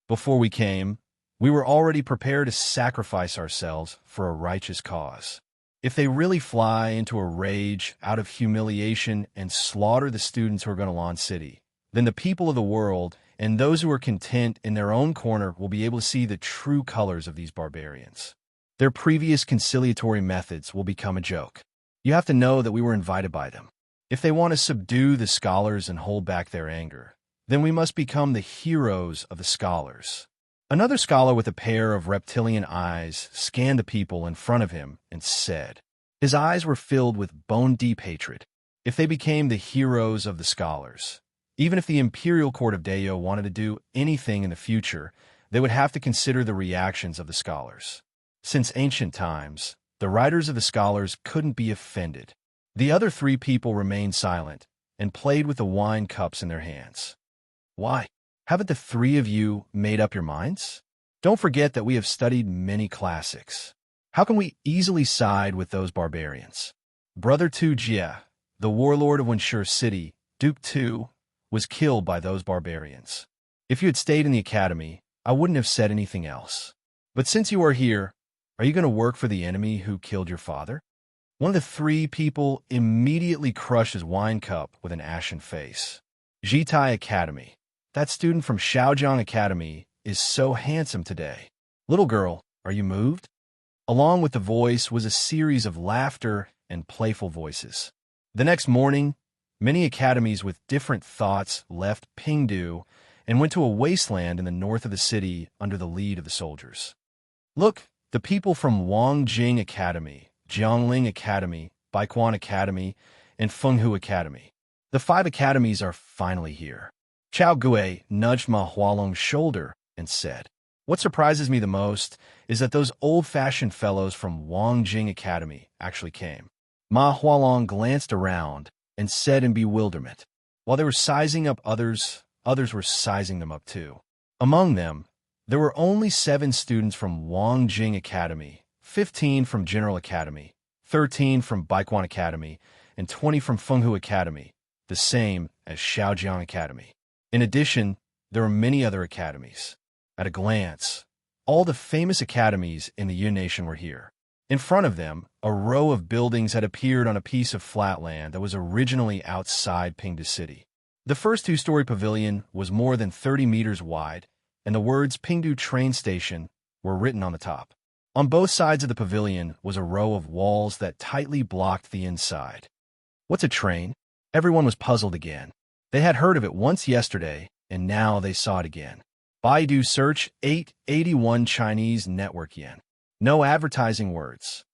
Before we came, we were already prepared to sacrifice ourselves for a righteous cause. If they really fly into a rage out of humiliation and slaughter the students who are going to Lan City, then the people of the world and those who are content in their own corner will be able to see the true colors of these barbarians. Their previous conciliatory methods will become a joke. You have to know that we were invited by them. If they want to subdue the scholars and hold back their anger, then we must become the heroes of the scholars. Another scholar with a pair of reptilian eyes scanned the people in front of him and said, his eyes were filled with bone-deep hatred. If they became the heroes of the scholars, even if the imperial court of Dayo wanted to do anything in the future, they would have to consider the reactions of the scholars. Since ancient times, the writers of the scholars couldn't be offended. The other 3 people remained silent and played with the wine cups in their hands. Why? Haven't the 3 of you made up your minds? Don't forget that we have studied many classics. How can we easily side with those barbarians? Brother Tu Jie, the warlord of Wenshur City, Duke Tu, was killed by those barbarians. If you had stayed in the academy, I wouldn't have said anything else. But since you are here, are you going to work for the enemy who killed your father? One of the 3 people immediately crushed his wine cup with an ashen face. Jitai Academy. That student from Shaojiang Academy is so handsome today. Little girl, are you moved? Along with the voice was a series of laughter and playful voices. The next morning, many academies with different thoughts left Pingdu and went to a wasteland in the north of the city under the lead of the soldiers. Look, the people from Wangjing Academy, Jiangling Academy, Baiquan Academy, and Fenghu Academy. The 5 academies are finally here. Chao Guwei nudged Ma Hualong's shoulder and said, what surprises me the most is that those old-fashioned fellows from Wangjing Academy actually came. Ma Hualong glanced around and said in bewilderment, while they were sizing up others were sizing them up too. Among them, there were only 7 students from Wangjing Academy, 15 from General Academy, 13 from Baiquan Academy, and 20 from Fenghu Academy, the same as Shaojiang Academy. In addition, there were many other academies. At a glance, all the famous academies in the Yun Nation were here. In front of them, a row of buildings had appeared on a piece of flat land that was originally outside Pingdu City. The first two-story pavilion was more than 30 meters wide, and the words Pingdu train station were written on the top. On both sides of the pavilion was a row of walls that tightly blocked the inside. What's a train? Everyone was puzzled again. They had heard of it once yesterday, and now they saw it again. Baidu search 881 Chinese network yen. No advertising words.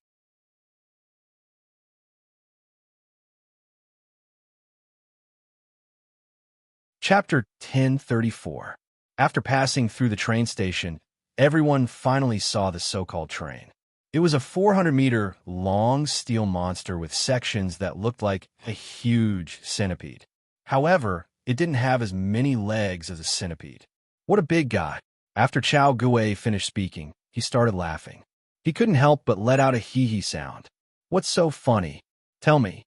Chapter 1034. After passing through the train station, everyone finally saw the so-called train. It was a 400-meter long steel monster with sections that looked like a huge centipede. However, it didn't have as many legs as a centipede. What a big guy. After Chao Gui finished speaking, he started laughing. He couldn't help but let out a hee-hee sound. What's so funny? Tell me.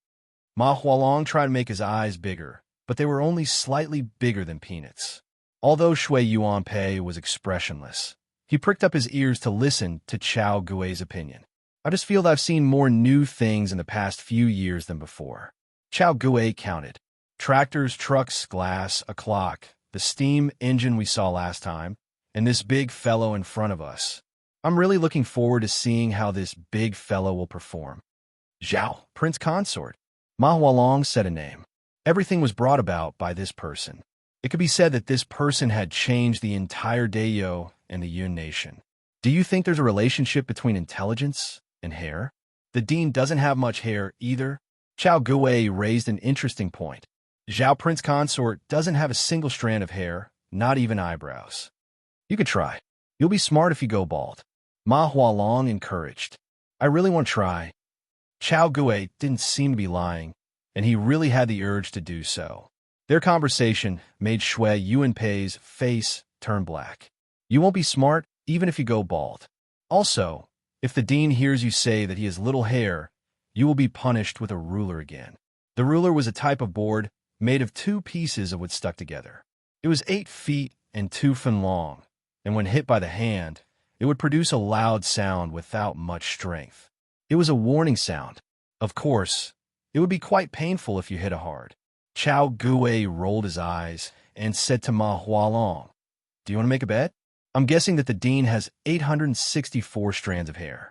Ma Hualong tried to make his eyes bigger, but they were only slightly bigger than peanuts. Although Shui Yuanpei was expressionless, he pricked up his ears to listen to Chao Gui's opinion. I just feel that I've seen more new things in the past few years than before. Chao Gui counted. Tractors, trucks, glass, a clock, the steam engine we saw last time, and this big fellow in front of us. I'm really looking forward to seeing how this big fellow will perform. Zhao, Prince Consort. Ma Hualong said a name. Everything was brought about by this person. It could be said that this person had changed the entire Dayo and the Yun nation. Do you think there's a relationship between intelligence and hair? The dean doesn't have much hair either. Chao Gui raised an interesting point. Zhao Prince Consort doesn't have a single strand of hair, not even eyebrows. You could try. You'll be smart if you go bald. Ma Hualong encouraged. I really want to try. Chao Gui didn't seem to be lying, and he really had the urge to do so. Their conversation made Shui Yuanpei's face turn black. You won't be smart even if you go bald. Also, if the dean hears you say that he has little hair, you will be punished with a ruler again. The ruler was a type of board made of two pieces of wood stuck together. It was 8 feet and 2 feet long, and when hit by the hand, it would produce a loud sound without much strength. It was a warning sound. Of course, it would be quite painful if you hit it hard. Chao Gui rolled his eyes and said to Ma Hualong, "Do you want to make a bet? I'm guessing that the dean has 864 strands of hair.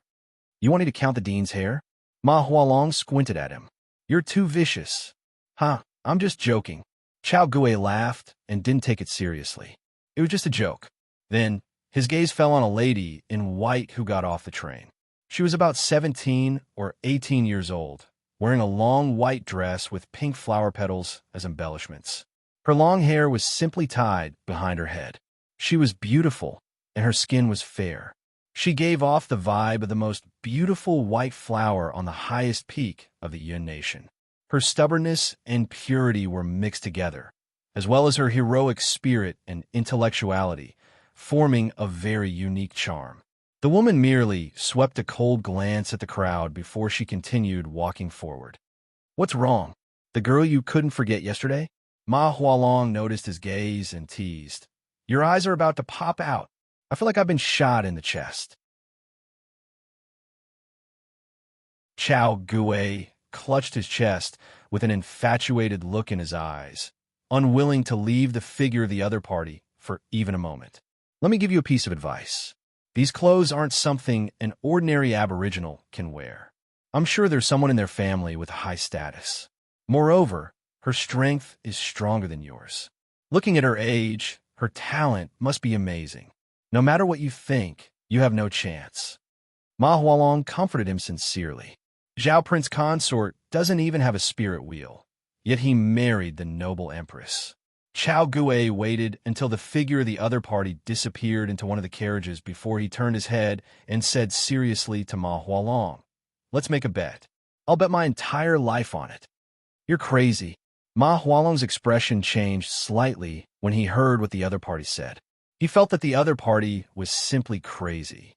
You want me to count the dean's hair?" Ma Hualong squinted at him. "You're too vicious." "Huh, I'm just joking." Chao Gui laughed and didn't take it seriously. It was just a joke. Then, his gaze fell on a lady in white who got off the train. She was about 17 or 18 years old, wearing a long white dress with pink flower petals as embellishments. Her long hair was simply tied behind her head. She was beautiful, and her skin was fair. She gave off the vibe of the most beautiful white flower on the highest peak of the Yun nation. Her stubbornness and purity were mixed together, as well as her heroic spirit and intellectuality, forming a very unique charm. The woman merely swept a cold glance at the crowd before she continued walking forward. "What's wrong? The girl you couldn't forget yesterday?" Ma Hualong noticed his gaze and teased. "Your eyes are about to pop out. I feel like I've been shot in the chest." Chao Gui clutched his chest with an infatuated look in his eyes, unwilling to leave the figure of the other party for even a moment. "Let me give you a piece of advice. These clothes aren't something an ordinary aboriginal can wear. I'm sure there's someone in their family with high status. Moreover, her strength is stronger than yours. Looking at her age, her talent must be amazing. No matter what you think, you have no chance." Ma Hualong comforted him sincerely. Zhao Prince Consort doesn't even have a spirit wheel, yet he married the noble Empress. Chao Gui waited until the figure of the other party disappeared into one of the carriages before he turned his head and said seriously to Ma Hualong, "Let's make a bet. I'll bet my entire life on it." "You're crazy." Ma Hualong's expression changed slightly when he heard what the other party said. He felt that the other party was simply crazy.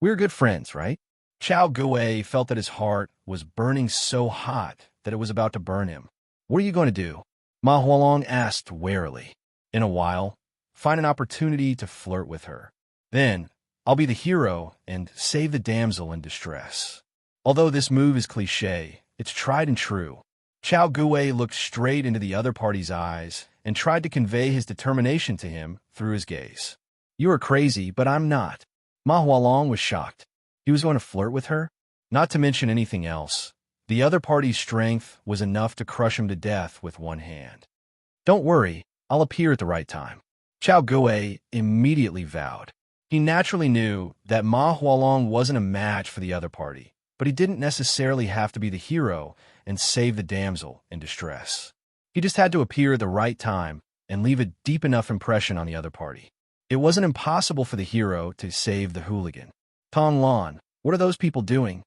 "We're good friends, right?" Chao Gui felt that his heart was burning so hot that it was about to burn him. "What are you going to do?" Ma Hualong asked warily. "In a while, find an opportunity to flirt with her. Then, I'll be the hero and save the damsel in distress." Although this move is cliché, it's tried and true. Chao Gue looked straight into the other party's eyes and tried to convey his determination to him through his gaze. You are crazy, but I'm not. Ma Hualong was shocked. He was going to flirt with her? Not to mention anything else. The other party's strength was enough to crush him to death with one hand. Don't worry, I'll appear at the right time. Chao Gue immediately vowed. He naturally knew that Ma Hualong wasn't a match for the other party, but he didn't necessarily have to be the hero and save the damsel in distress. He just had to appear at the right time and leave a deep enough impression on the other party. It wasn't impossible for the hero to save the hooligan. Tong Lan, what are those people doing?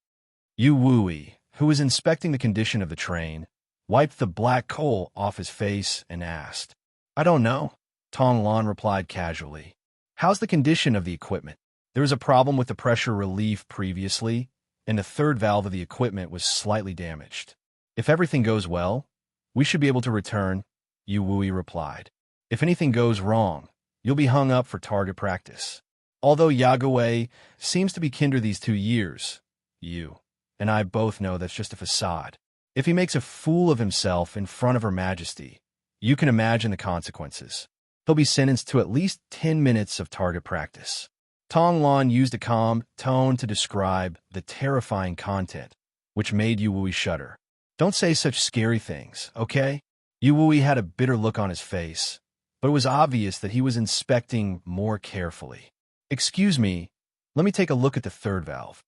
Yu Wui, who was inspecting the condition of the train, wiped the black coal off his face and asked. I don't know, Tong Lan replied casually. How's the condition of the equipment? There was a problem with the pressure relief previously, and the third valve of the equipment was slightly damaged. If everything goes well, we should be able to return, Yu Wui replied. If anything goes wrong, you'll be hung up for target practice. Although Yagawei seems to be kinder these 2 years, you and I both know that's just a facade. If he makes a fool of himself in front of Her Majesty, you can imagine the consequences. He'll be sentenced to at least 10 minutes of target practice. Tong Lan used a calm tone to describe the terrifying content, which made Yu Wui shudder. Don't say such scary things, okay? Yu Wui had a bitter look on his face, but it was obvious that he was inspecting more carefully. Excuse me, let me take a look at the third valve.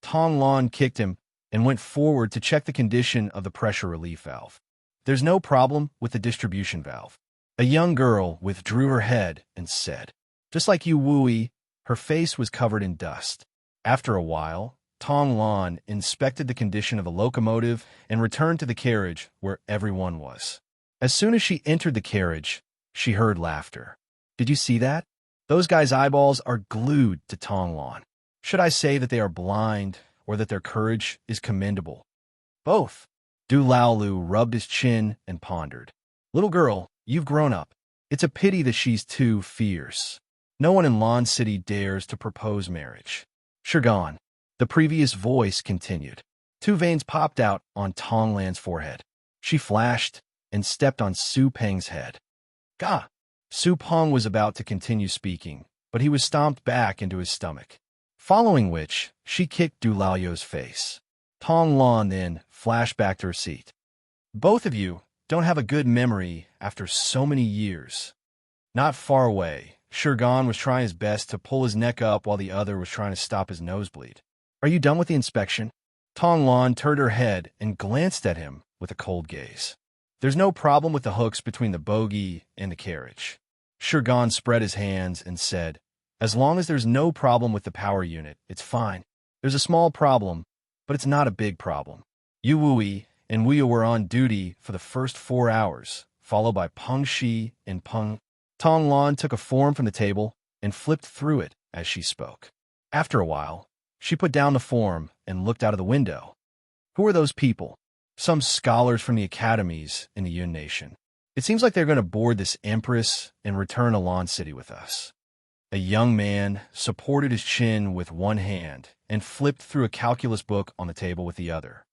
Tong Lan kicked him and went forward to check the condition of the pressure relief valve. There's no problem with the distribution valve. A young girl withdrew her head and said. Just like Yu Wui, her face was covered in dust. After a while, Tong Lan inspected the condition of the locomotive and returned to the carriage where everyone was. As soon as she entered the carriage, she heard laughter. Did you see that? Those guys' eyeballs are glued to Tong Lan. Should I say that they are blind or that their courage is commendable? Both. Du Laolu rubbed his chin and pondered. Little girl, you've grown up. It's a pity that she's too fierce. No one in Lan City dares to propose marriage. Shirgan. The previous voice continued. 2 veins popped out on Tong Lan's forehead. She flashed and stepped on Su Peng's head. Gah! Su Peng was about to continue speaking, but he was stomped back into his stomach. Following which, she kicked Du Lao's face. Tong Lan then flashed back to her seat. Both of you don't have a good memory after so many years. Not far away, Shirgan was trying his best to pull his neck up while the other was trying to stop his nosebleed. Are you done with the inspection? Tong Lan turned her head and glanced at him with a cold gaze. There's no problem with the hooks between the bogie and the carriage. Shirgan spread his hands and said, as long as there's no problem with the power unit, it's fine. There's a small problem, but it's not a big problem. Yu Wui and Wuya were on duty for the first 4 hours, followed by Peng Shi and Peng. Tong Lan took a form from the table and flipped through it as she spoke. After a while, she put down the form and looked out of the window. Who are those people? Some scholars from the academies in the Yun Nation. It seems like they're going to board this Empress and return to Lan City with us. A young man supported his chin with one hand and flipped through a calculus book on the table with the other.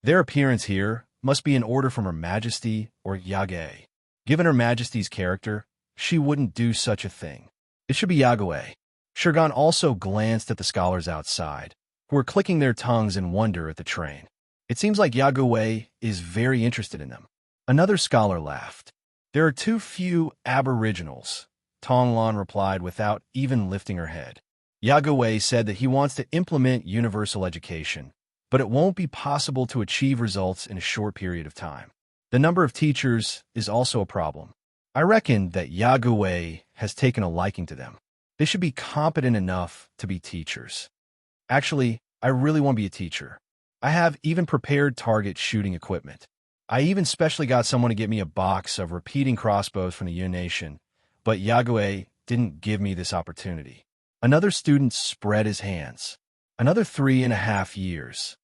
Their appearance here must be an order from Her Majesty or Yage. Given Her Majesty's character, she wouldn't do such a thing. It should be Yagawei. Shirgan also glanced at the scholars outside, who were clicking their tongues in wonder at the train. It seems like Yagawei is very interested in them. Another scholar laughed. There are too few aboriginals, Tong Lan replied without even lifting her head. Yagawei said that he wants to implement universal education, but it won't be possible to achieve results in a short period of time. The number of teachers is also a problem. I reckon that Yagawei has taken a liking to them. They should be competent enough to be teachers. Actually, I really want to be a teacher. I have even prepared target shooting equipment. I even specially got someone to get me a box of repeating crossbows from the Yun Nation, but Yagawei didn't give me this opportunity. Another student spread his hands. Another 3.5 years.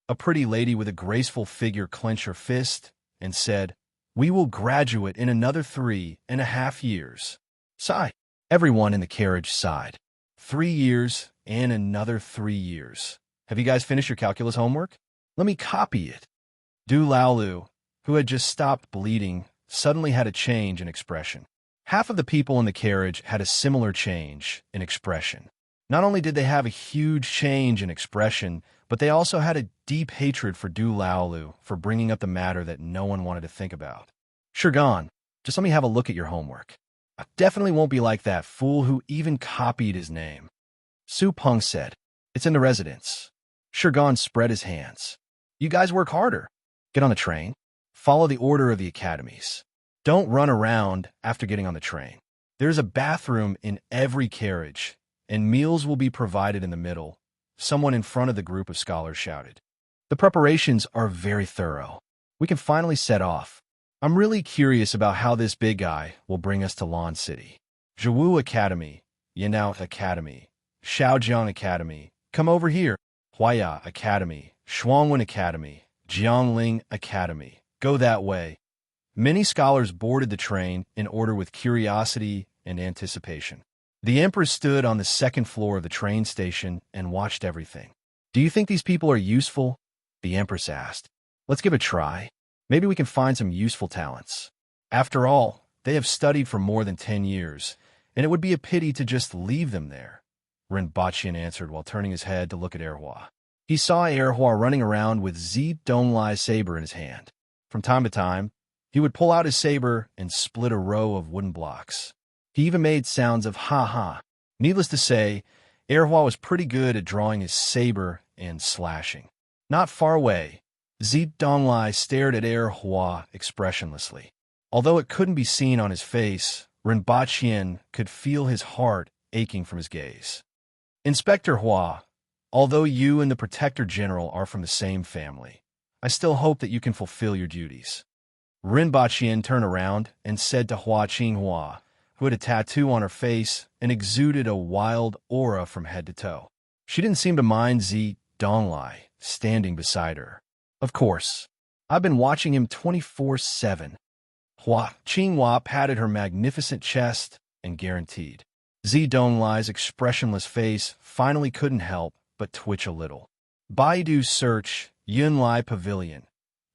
A pretty lady with a graceful figure clenched her fist and said, we will graduate in another 3.5 years. Sigh. Everyone in the carriage sighed. 3 years and another 3 years. Have you guys finished your calculus homework? Let me copy it. Du Laolu, who had just stopped bleeding, suddenly had a change in expression. Half of the people in the carriage had a similar change in expression. Not only did they have a huge change in expression, but they also had a deep hatred for Du Laolu for bringing up the matter that no one wanted to think about. Shirgan, just let me have a look at your homework. I definitely won't be like that fool who even copied his name. Su Peng said, "It's in the residence." Shirgan spread his hands. "You guys work harder. Get on the train. Follow the order of the academies. Don't run around after getting on the train. There's a bathroom in every carriage, and meals will be provided in the middle," someone in front of the group of scholars shouted. "The preparations are very thorough. We can finally set off. I'm really curious about how this big guy will bring us to Lan City. Zhiwu Academy, Yanao Academy, Shaojiang Academy, come over here. Huaya Academy, Shuangwen Academy, Jiangling Academy, go that way." Many scholars boarded the train in order with curiosity and anticipation. The Empress stood on the second floor of the train station and watched everything. "Do you think these people are useful?" the Empress asked. "Let's give it a try. Maybe we can find some useful talents. After all, they have studied for more than 10 years, and it would be a pity to just leave them there," Ren Baqian answered while turning his head to look at Erhua. He saw Erhua running around with Zi Donglai's saber in his hand. From time to time, he would pull out his saber and split a row of wooden blocks. He even made sounds of ha-ha. Needless to say, Erhua was pretty good at drawing his saber and slashing. Not far away, Zi Donglai stared at Erhua expressionlessly. Although it couldn't be seen on his face, Rinpochian could feel his heart aching from his gaze. "Inspector Hua, although you and the Protector General are from the same family, I still hope that you can fulfill your duties." Rinpochian turned around and said to Hua Qinghua, who had a tattoo on her face and exuded a wild aura from head to toe. She didn't seem to mind Zi Donglai standing beside her. "Of course. I've been watching him 24/7. Hua Qinghua patted her magnificent chest and guaranteed. Zi Donglai's expressionless face finally couldn't help but twitch a little. Baidu search Yunlai Pavilion,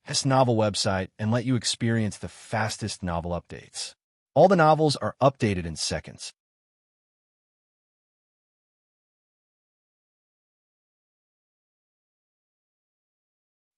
this novel website, and let you experience the fastest novel updates. All the novels are updated in seconds.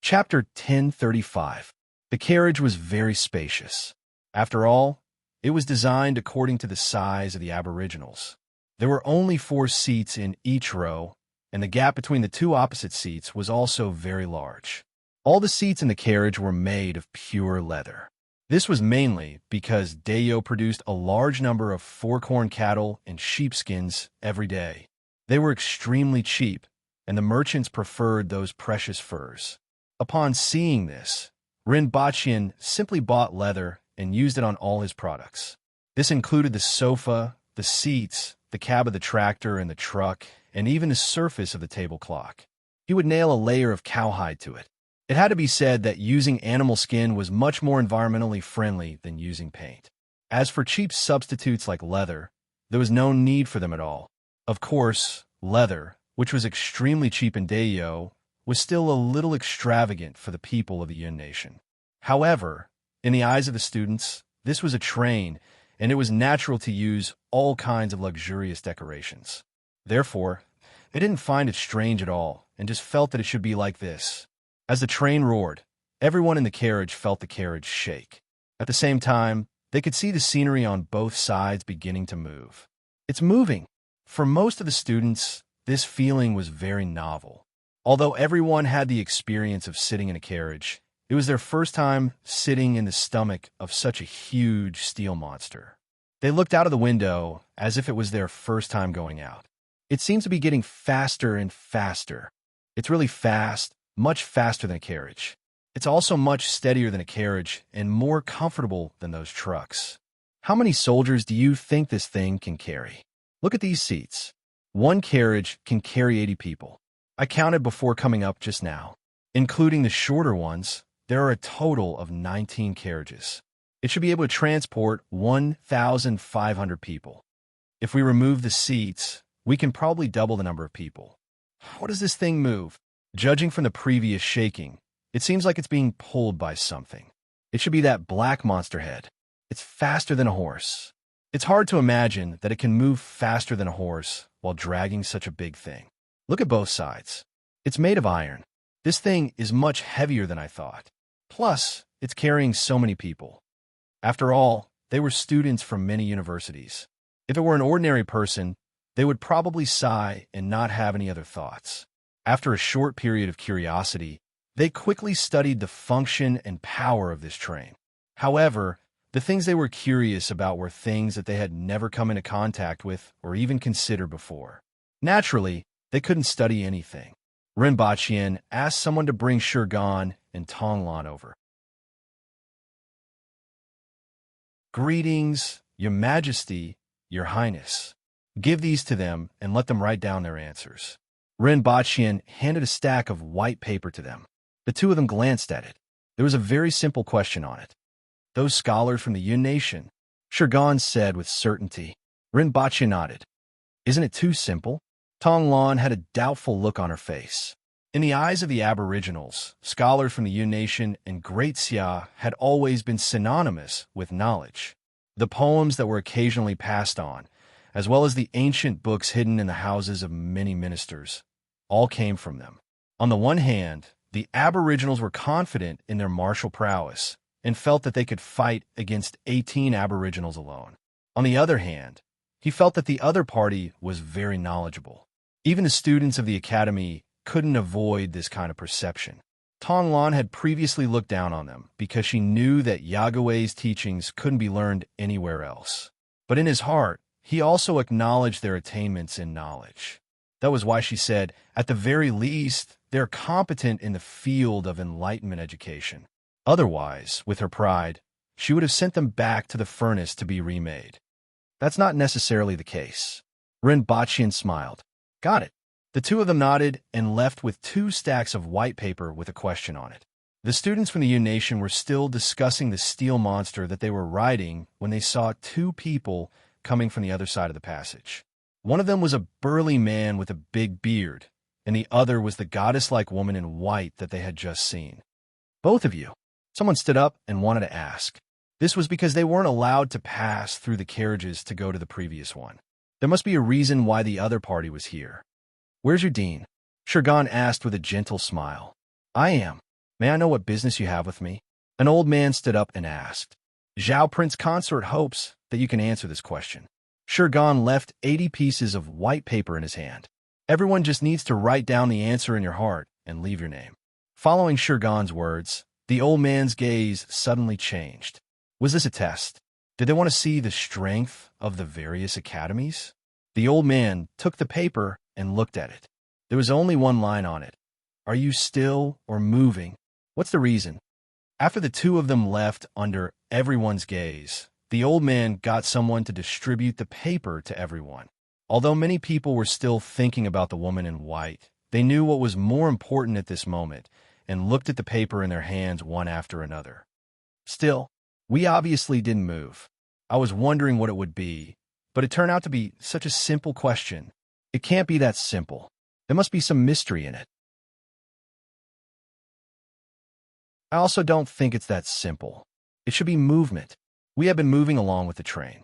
Chapter 1035. The carriage was very spacious. After all, it was designed according to the size of the aboriginals. There were only 4 seats in each row, and the gap between the 2 opposite seats was also very large. All the seats in the carriage were made of pure leather. This was mainly because Dayo produced a large number of 4-corn cattle and sheepskins every day. They were extremely cheap, and the merchants preferred those precious furs. Upon seeing this, Rinpochian simply bought leather and used it on all his products. This included the sofa, the seats, the cab of the tractor and the truck, and even the surface of the table clock. He would nail a layer of cowhide to it. It had to be said that using animal skin was much more environmentally friendly than using paint. As for cheap substitutes like leather, there was no need for them at all. Of course, leather, which was extremely cheap in Dayo, was still a little extravagant for the people of the Yun Nation. However, in the eyes of the students, this was a train, and it was natural to use all kinds of luxurious decorations. Therefore, they didn't find it strange at all, and just felt that it should be like this. As the train roared, everyone in the carriage felt the carriage shake. At the same time, they could see the scenery on both sides beginning to move. It's moving! For most of the students, this feeling was very novel. Although everyone had the experience of sitting in a carriage, it was their first time sitting in the stomach of such a huge steel monster. They looked out of the window as if it was their first time going out. It seems to be getting faster and faster. It's really fast, much faster than a carriage. It's also much steadier than a carriage and more comfortable than those trucks. How many soldiers do you think this thing can carry? Look at these seats. One carriage can carry 80 people. I counted before coming up just now. Including the shorter ones, there are a total of 19 carriages. It should be able to transport 1,500 people. If we remove the seats, We can probably double the number of people. What does this thing move? Judging from the previous shaking, it seems like it's being pulled by something. It should be that black monster head. It's faster than a horse. It's hard to imagine that it can move faster than a horse while dragging such a big thing. Look at both sides. It's made of iron. This thing is much heavier than I thought. Plus, it's carrying so many people. After all, they were students from many universities. If it were an ordinary person, they would probably sigh and not have any other thoughts. After a short period of curiosity, they quickly studied the function and power of this train. However, the things they were curious about were things that they had never come into contact with or even considered before. Naturally, they couldn't study anything. Rinpoche asked someone to bring Shurgan and Tonglan over. Greetings, Your Majesty, Your Highness. Give these to them and let them write down their answers. Rinpoche handed a stack of white paper to them. The two of them glanced at it. There was a very simple question on it. Those scholars from the Yun Nation, Shurgan said with certainty. Rinpoche nodded. Isn't it too simple? Tonglan had a doubtful look on her face. In the eyes of the Aboriginals, scholars from the Yun Nation and Great Xia had always been synonymous with knowledge. The poems that were occasionally passed on, as well as the ancient books hidden in the houses of many ministers, all came from them. On the one hand, the Aboriginals were confident in their martial prowess and felt that they could fight against 18 Aboriginals alone. On the other hand, he felt that the other party was very knowledgeable. Even the students of the academy couldn't avoid this kind of perception. Tonglan had previously looked down on them because she knew that Yagüe's teachings couldn't be learned anywhere else. But in his heart, he also acknowledged their attainments in knowledge. That was why she said, at the very least, they're competent in the field of enlightenment education. Otherwise, with her pride, she would have sent them back to the furnace to be remade. That's not necessarily the case. Rinpoche smiled. Got it. The two of them nodded and left with 2 stacks of white paper with a question on it. The students from the Yun Nation were still discussing the steel monster that they were riding when they saw 2 people coming from the other side of the passage. One of them was a burly man with a big beard, and the other was the goddess-like woman in white that they had just seen. Both of you. Someone stood up and wanted to ask. This was because they weren't allowed to pass through the carriages to go to the previous one. There must be a reason why the other party was here. Where's your dean? Shurgan asked with a gentle smile. I am. May I know what business you have with me? An old man stood up and asked. Zhao Prince Consort hopes that you can answer this question. Shurgan left 80 pieces of white paper in his hand. Everyone just needs to write down the answer in your heart and leave your name. Following Shurgan's words, the old man's gaze suddenly changed. Was this a test? Did they want to see the strength of the various academies? The old man took the paper and looked at it. There was only one line on it. Are you still or moving? What's the reason? After the two of them left under everyone's gaze, the old man got someone to distribute the paper to everyone. Although many people were still thinking about the woman in white, they knew what was more important at this moment and looked at the paper in their hands one after another. Still, we obviously didn't move. I was wondering what it would be, but it turned out to be such a simple question. It can't be that simple. There must be some mystery in it. I also don't think it's that simple. It should be movement. We have been moving along with the train.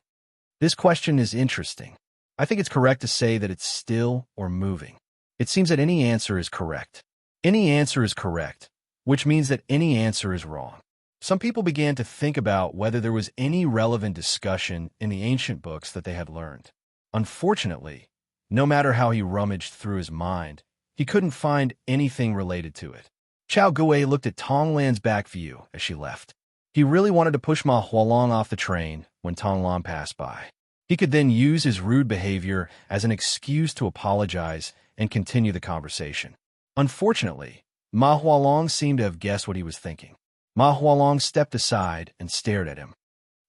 This question is interesting. I think it's correct to say that it's still or moving. It seems that any answer is correct. Any answer is correct, which means that any answer is wrong. Some people began to think about whether there was any relevant discussion in the ancient books that they had learned. Unfortunately, no matter how he rummaged through his mind, he couldn't find anything related to it. Chao Gui looked at Tonglan's back view as she left. He really wanted to push Ma Hualong off the train when Tonglan passed by. He could then use his rude behavior as an excuse to apologize and continue the conversation. Unfortunately, Ma Hualong seemed to have guessed what he was thinking. Ma Hualong stepped aside and stared at him.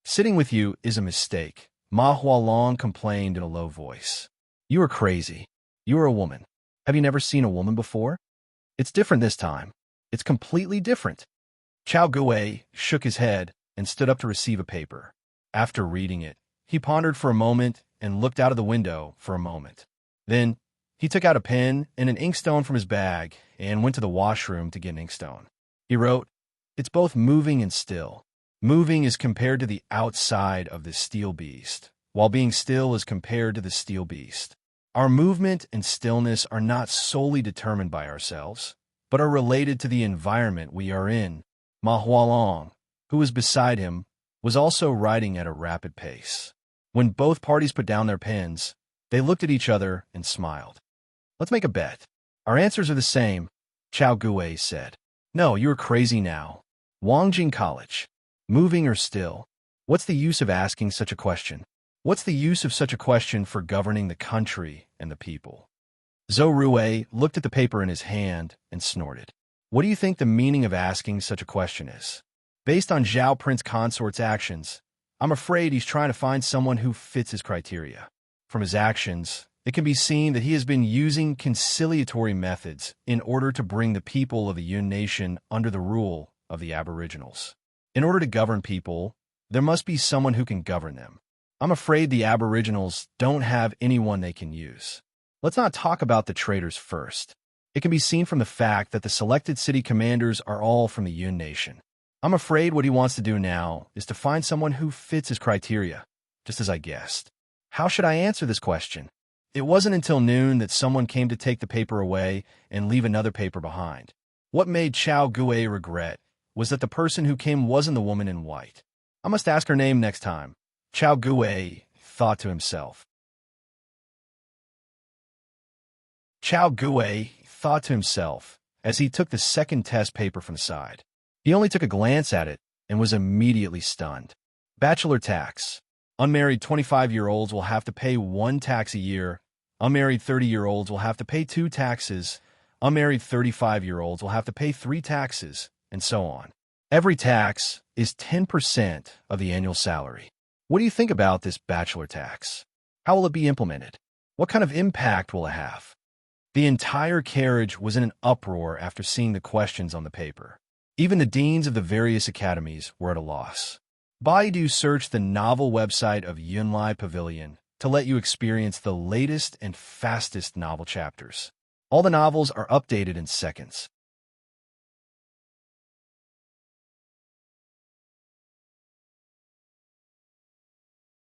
Sitting with you is a mistake, Ma Hualong complained in a low voice. You are crazy. You are a woman. Have you never seen a woman before? It's different this time. It's completely different. Chao Gui shook his head and stood up to receive a paper. After reading it, he pondered for a moment and looked out of the window for a moment. Then he took out a pen and an inkstone from his bag and went to the washroom to get an inkstone. He wrote, "It's both moving and still. Moving is compared to the outside of the steel beast, while being still is compared to the steel beast. Our movement and stillness are not solely determined by ourselves, but are related to the environment we are in." Ma Hualong, who was beside him, was also writing at a rapid pace. When both parties put down their pens, they looked at each other and smiled. "Let's make a bet. Our answers are the same," Chao Gui said. "No, you're crazy now. Wangjing College. Moving or still? What's the use of asking such a question? What's the use of such a question for governing the country and the people?" Zhou Rui looked at the paper in his hand and snorted. "What do you think the meaning of asking such a question is? Based on Zhao Prince Consort's actions, I'm afraid he's trying to find someone who fits his criteria. From his actions, it can be seen that he has been using conciliatory methods in order to bring the people of the Yun Nation under the rule of the Aboriginals. In order to govern people, there must be someone who can govern them. I'm afraid the Aboriginals don't have anyone they can use. Let's not talk about the traitors first. It can be seen from the fact that the selected city commanders are all from the Yun Nation. I'm afraid what he wants to do now is to find someone who fits his criteria, just as I guessed. How should I answer this question? It wasn't until noon that someone came to take the paper away and leave another paper behind. What made Chao Gui regret was that the person who came wasn't the woman in white. I must ask her name next time, Chao Gui thought to himself. Chao Gui thought to himself as he took the second test paper from the side. He only took a glance at it and was immediately stunned. Bachelor tax. Unmarried 25-year-olds will have to pay 1 tax a year. Unmarried 30-year-olds will have to pay 2 taxes. Unmarried 35-year-olds will have to pay 3 taxes, and so on. Every tax is 10% of the annual salary. What do you think about this bachelor tax? How will it be implemented? What kind of impact will it have? The entire carriage was in an uproar after seeing the questions on the paper. Even the deans of the various academies were at a loss. Baidu searched the novel website of Yunlai Pavilion to let you experience the latest and fastest novel chapters. All the novels are updated in seconds.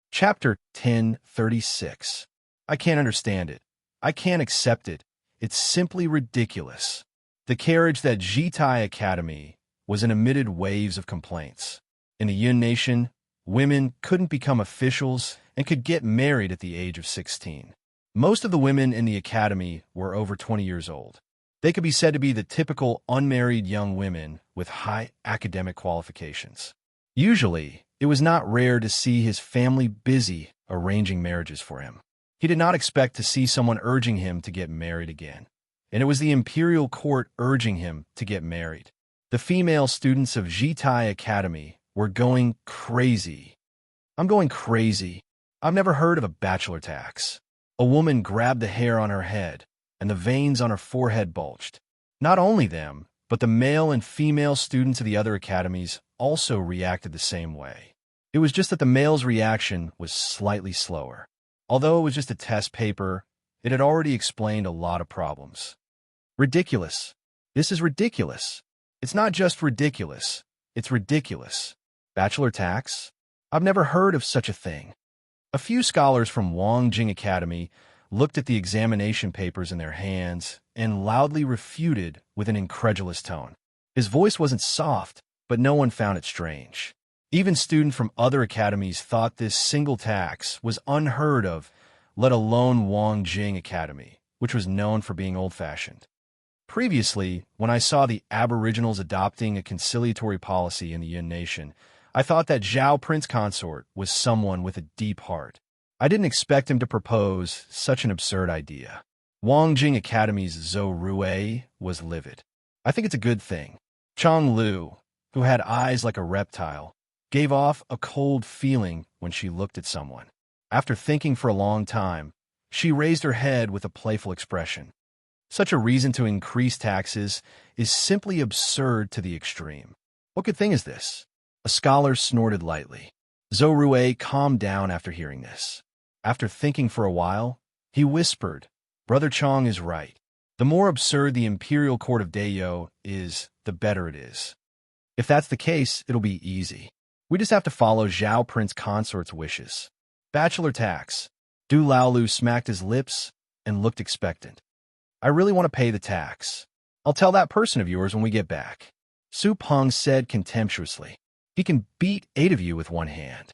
Chapter 1036. I can't understand it. I can't accept it. It's simply ridiculous. The carriage that Jitai Academy was in emitted waves of complaints. In the Yun Nation, women couldn't become officials and could get married at the age of 16. Most of the women in the academy were over 20 years old. They could be said to be the typical unmarried young women with high academic qualifications. Usually, it was not rare to see his family busy arranging marriages for him. He did not expect to see someone urging him to get married again. And it was the imperial court urging him to get married. The female students of Jitai Academy were going crazy. I'm going crazy. I've never heard of a bachelor tax. A woman grabbed the hair on her head, and the veins on her forehead bulged. Not only them, but the male and female students of the other academies also reacted the same way. It was just that the male's reaction was slightly slower. Although it was just a test paper, it had already explained a lot of problems. Ridiculous. This is ridiculous. It's not just ridiculous. It's ridiculous. Bachelor tax? I've never heard of such a thing. A few scholars from Wangjing Academy looked at the examination papers in their hands and loudly refuted with an incredulous tone. His voice wasn't soft, but no one found it strange. Even students from other academies thought this single tax was unheard of, let alone Wangjing Academy, which was known for being old-fashioned. Previously, when I saw the Aboriginals adopting a conciliatory policy in the Yun Nation, I thought that Zhao Prince Consort was someone with a deep heart. I didn't expect him to propose such an absurd idea. Wangjing Academy's Zhou Rui was livid. I think it's a good thing. Chang Lu, who had eyes like a reptile, gave off a cold feeling when she looked at someone. After thinking for a long time, she raised her head with a playful expression. Such a reason to increase taxes is simply absurd to the extreme. What good thing is this? A scholar snorted lightly. Zhou Rui calmed down after hearing this. After thinking for a while, he whispered, Brother Chong is right. The more absurd the imperial court of Dayo is, the better it is. If that's the case, it'll be easy. We just have to follow Zhao Prince Consort's wishes. Bachelor tax. Du Laolu smacked his lips and looked expectant. I really want to pay the tax. I'll tell that person of yours when we get back. Su Peng said contemptuously. He can beat 8 of you with one hand.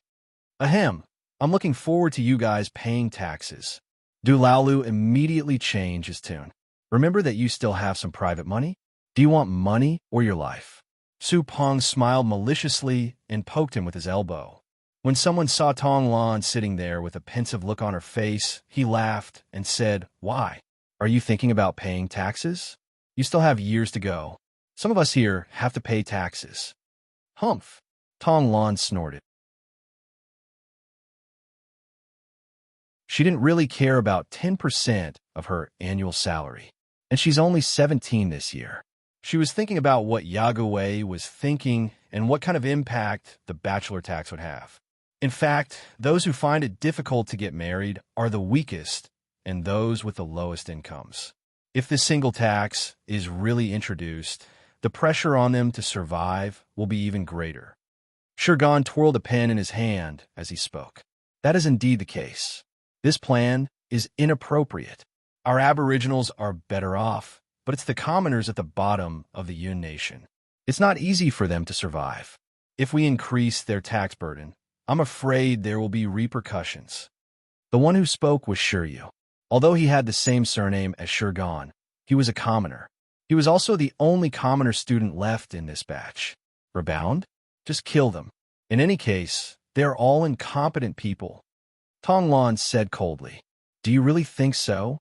Ahem. I'm looking forward to you guys paying taxes. Du Laolu immediately changed his tune. Remember that you still have some private money? Do you want money or your life? Su Peng smiled maliciously and poked him with his elbow. When someone saw Tong Lan sitting there with a pensive look on her face, he laughed and said, Why? Are you thinking about paying taxes? You still have years to go. Some of us here have to pay taxes. Humph. Tong Lan snorted. She didn't really care about 10% of her annual salary, and she's only 17 this year. She was thinking about what Yagowei was thinking and what kind of impact the bachelor tax would have. In fact, those who find it difficult to get married are the weakest and those with the lowest incomes. If this single tax is really introduced, the pressure on them to survive will be even greater. Shurgan twirled a pen in his hand as he spoke. That is indeed the case. This plan is inappropriate. Our aboriginals are better off, but it's the commoners at the bottom of the Yun nation. It's not easy for them to survive. If we increase their tax burden, I'm afraid there will be repercussions. The one who spoke was Shuryu. Although he had the same surname as Shurgan, he was a commoner. He was also the only commoner student left in this batch. Rebound? Just kill them. In any case, they're all incompetent people. Tong Lan said coldly. Do you really think so?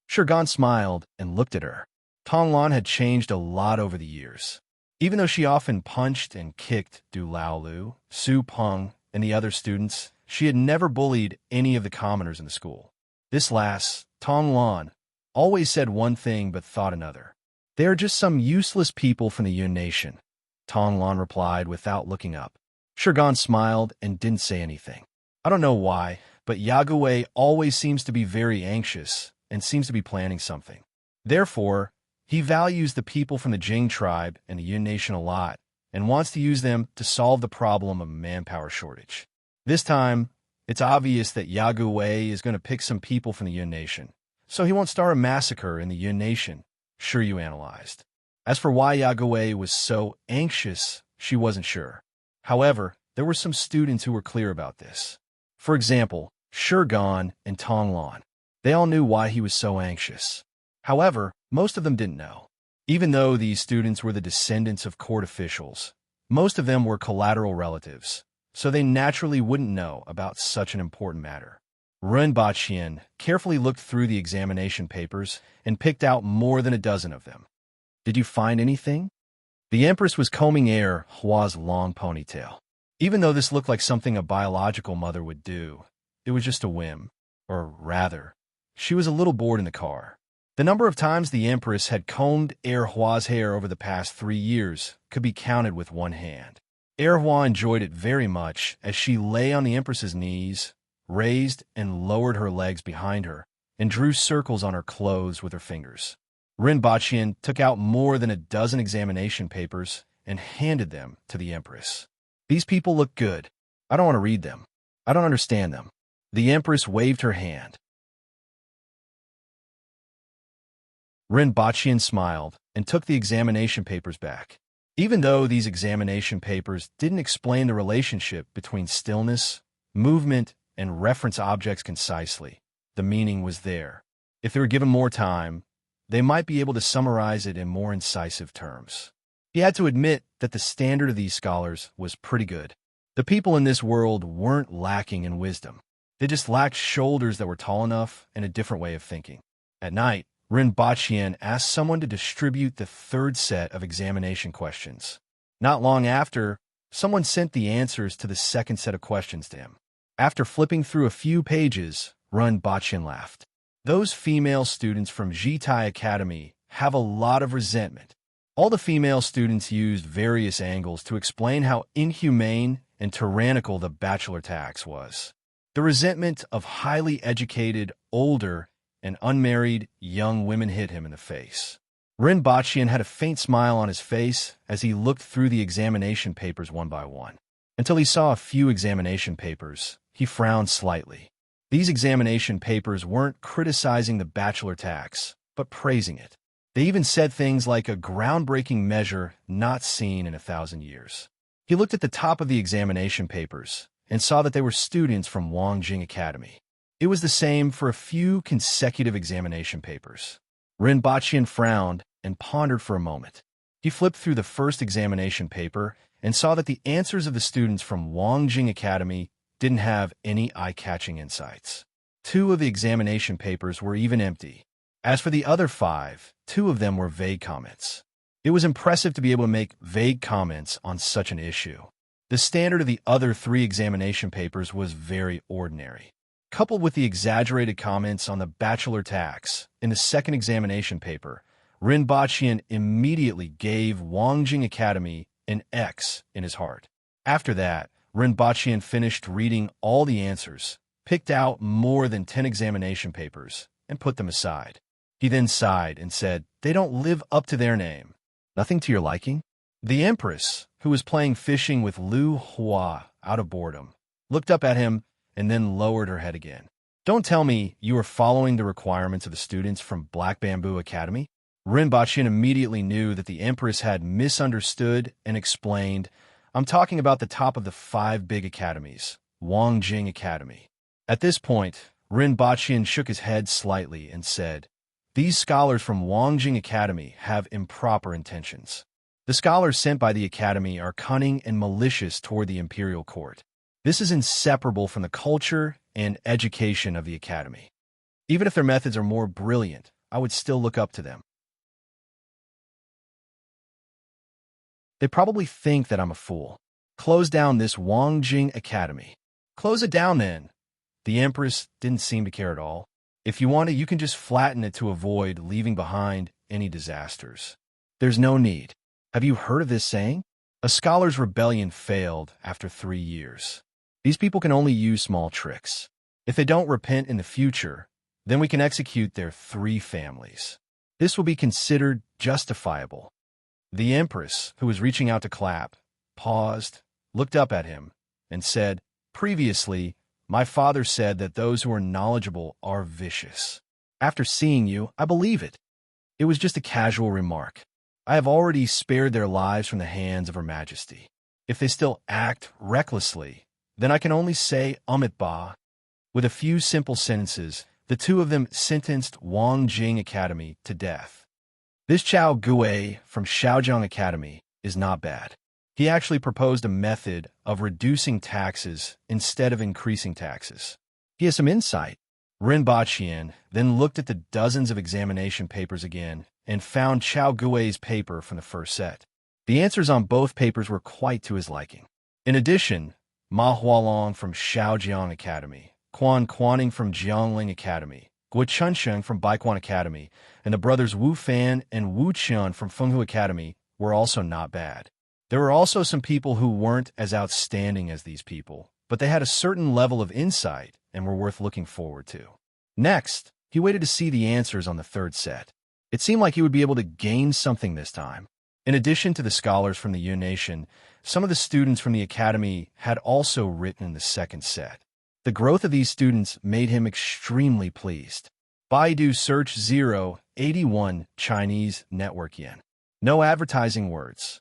Shurgan smiled and looked at her. Tong Lan had changed a lot over the years. Even though she often punched and kicked Du Laolu, Su Peng, and the other students, she had never bullied any of the commoners in the school. This last, Tong Lan, always said one thing but thought another. They are just some useless people from the Yun nation, Tong Lan replied without looking up. Shurgan smiled and didn't say anything. I don't know why, but Yagowei always seems to be very anxious and seems to be planning something. Therefore, he values the people from the Jing tribe and the Yun nation a lot and wants to use them to solve the problem of manpower shortage. This time, it's obvious that Yagowei is going to pick some people from the Yun nation, so he won't start a massacre in the Yun nation, Shuryu analyzed. As for why Yagowei was so anxious, she wasn't sure. However, there were some students who were clear about this. For example, Shurgan and Tong Lan. They all knew why he was so anxious. However, most of them didn't know. Even though these students were the descendants of court officials, most of them were collateral relatives, so they naturally wouldn't know about such an important matter. Ren Baqian carefully looked through the examination papers and picked out more than a dozen of them. Did you find anything? The Empress was combing Hua's long ponytail. Even though this looked like something a biological mother would do, it was just a whim. Or rather, she was a little bored in the car. The number of times the Empress had combed Hua's hair over the past 3 years could be counted with one hand. Hua enjoyed it very much as she lay on the Empress's knees, raised and lowered her legs behind her, and drew circles on her clothes with her fingers. Ren Baqian took out more than a dozen examination papers and handed them to the Empress. These people look good. I don't want to read them. I don't understand them. The Empress waved her hand. Ren Baqian smiled and took the examination papers back. Even though these examination papers didn't explain the relationship between stillness, movement, and reference objects concisely, the meaning was there. If they were given more time, they might be able to summarize it in more incisive terms. He had to admit that the standard of these scholars was pretty good. The people in this world weren't lacking in wisdom. They just lacked shoulders that were tall enough and a different way of thinking. At night, Ren Baqian asked someone to distribute the third set of examination questions. Not long after, someone sent the answers to the second set of questions to him. After flipping through a few pages, Ren Baqian laughed. Those female students from Jitai Academy have a lot of resentment. All the female students used various angles to explain how inhumane and tyrannical the bachelor tax was. The resentment of highly educated, older, and unmarried young women hit him in the face. Rinpoche had a faint smile on his face as he looked through the examination papers one by one. Until he saw a few examination papers, he frowned slightly. These examination papers weren't criticizing the bachelor tax, but praising it. They even said things like a groundbreaking measure not seen in 1,000 years. He looked at the top of the examination papers and saw that they were students from Wangjing Academy. It was the same for a few consecutive examination papers. Rinpoche frowned and pondered for a moment. He flipped through the first examination paper and saw that the answers of the students from Wangjing Academy didn't have any eye-catching insights. 2 of the examination papers were even empty. As for the other 5, 2 of them were vague comments. It was impressive to be able to make vague comments on such an issue. The standard of the other 3 examination papers was very ordinary. Coupled with the exaggerated comments on the bachelor tax in the second examination paper, Rinpoche immediately gave Wangjing Academy an X in his heart. After that, Rinpoche finished reading all the answers, picked out more than 10 examination papers, and put them aside. He then sighed and said, "They don't live up to their name. Nothing to your liking?" The Empress, who was playing fishing with Lu Hua out of boredom, looked up at him and then lowered her head again. "Don't tell me you are following the requirements of the students from Black Bamboo Academy?" Rinpoche immediately knew that the Empress had misunderstood and explained, "I'm talking about the top of the 5 big academies, Wangjing Academy." At this point, Rinpoche shook his head slightly and said, "These scholars from Wangjing Academy have improper intentions. The scholars sent by the academy are cunning and malicious toward the imperial court. This is inseparable from the culture and education of the academy. Even if their methods are more brilliant, I would still look up to them. They probably think that I'm a fool. Close down this Wangjing Academy." "Close it down then." The Empress didn't seem to care at all. "If you want to, you can just flatten it to avoid leaving behind any disasters. There's no need. Have you heard of this saying? A scholar's rebellion failed after 3 years. These people can only use small tricks. If they don't repent in the future, then we can execute their 3 families. This will be considered justifiable." The Empress, who was reaching out to clap, paused, looked up at him, and said, "Previously, my father said that those who are knowledgeable are vicious. After seeing you, I believe it. It was just a casual remark. I have already spared their lives from the hands of Her Majesty. If they still act recklessly, then I can only say Amit Ba." With a few simple sentences, the 2 of them sentenced Wangjing Academy to death. This Chao Gui from Shaojiang Academy is not bad. He actually proposed a method of reducing taxes instead of increasing taxes. He has some insight. Rinpoche then looked at the dozens of examination papers again and found Chao Gui's paper from the first set. The answers on both papers were quite to his liking. In addition, Ma Hualong from Shaojiang Academy, Quan Quaning from Jiangling Academy, Guo Chunsheng from Baiquan Academy, and the brothers Wu Fan and Wu Qian from Fenghu Academy were also not bad. There were also some people who weren't as outstanding as these people, but they had a certain level of insight and were worth looking forward to. Next, he waited to see the answers on the 3rd set. It seemed like he would be able to gain something this time. In addition to the scholars from the Yun Nation, some of the students from the academy had also written in the 2nd set. The growth of these students made him extremely pleased. Baidu search 081 Chinese network yen. No advertising words.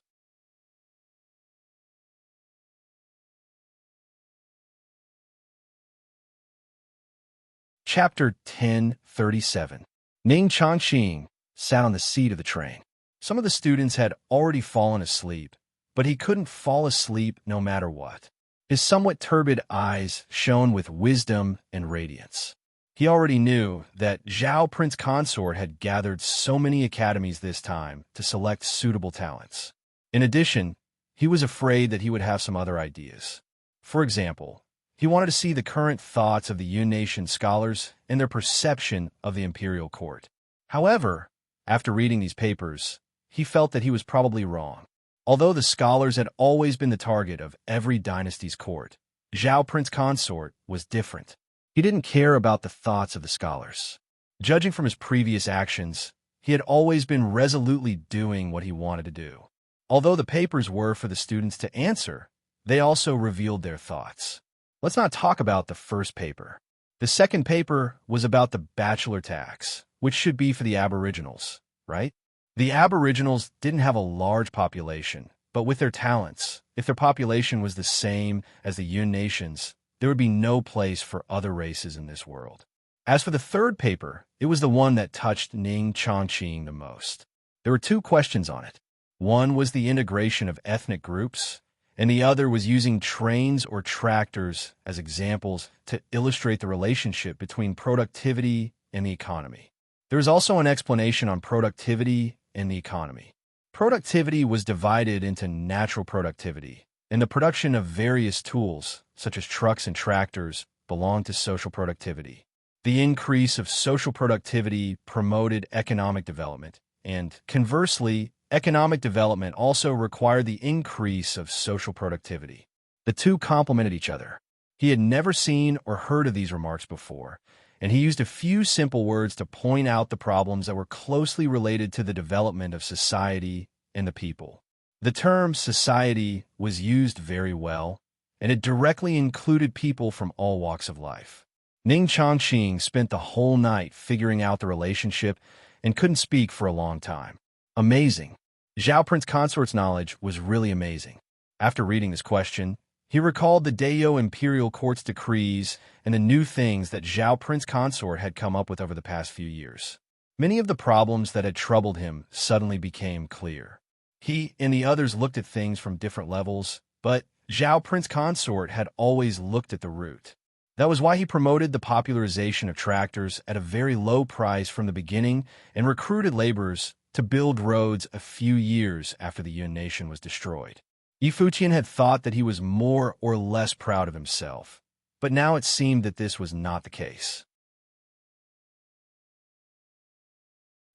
Chapter 1037. Ning Changqing sat on the seat of the train. Some of the students had already fallen asleep, but he couldn't fall asleep no matter what. His somewhat turbid eyes shone with wisdom and radiance. He already knew that Zhao Prince Consort had gathered so many academies this time to select suitable talents. In addition, he was afraid that he would have some other ideas. For example, he wanted to see the current thoughts of the Yun Nation scholars and their perception of the imperial court. However, after reading these papers, he felt that he was probably wrong. Although the scholars had always been the target of every dynasty's court, Zhao Prince Consort was different. He didn't care about the thoughts of the scholars. Judging from his previous actions, he had always been resolutely doing what he wanted to do. Although the papers were for the students to answer, they also revealed their thoughts. Let's not talk about the first paper. The second paper was about the bachelor tax, which should be for the Aboriginals, right? The Aboriginals didn't have a large population, but with their talents, if their population was the same as the Yun nations, there would be no place for other races in this world. As for the third paper, it was the one that touched enchanting the most. There were two questions on it. One was the integration of ethnic groups, and the other was using trains or tractors as examples to illustrate the relationship between productivity and the economy. There is also an explanation on productivity and the economy. Productivity was divided into natural productivity, and the production of various tools, such as trucks and tractors, belonged to social productivity. The increase of social productivity promoted economic development, and conversely, economic development also required the increase of social productivity. The two complemented each other. He had never seen or heard of these remarks before, and he used a few simple words to point out the problems that were closely related to the development of society and the people. The term society was used very well, and it directly included people from all walks of life. Ning Changqing spent the whole night figuring out the relationship and couldn't speak for a long time. Amazing. Zhao Prince Consort's knowledge was really amazing. After reading this question, he recalled the Dayo Imperial Court's decrees and the new things that Zhao Prince Consort had come up with over the past few years. Many of the problems that had troubled him suddenly became clear. He and the others looked at things from different levels, but Zhao Prince Consort had always looked at the root. That was why he promoted the popularization of tractors at a very low price from the beginning and recruited laborers to build roads a few years after the Yun nation was destroyed. Yi Fuqian had thought that he was more or less proud of himself, but now it seemed that this was not the case.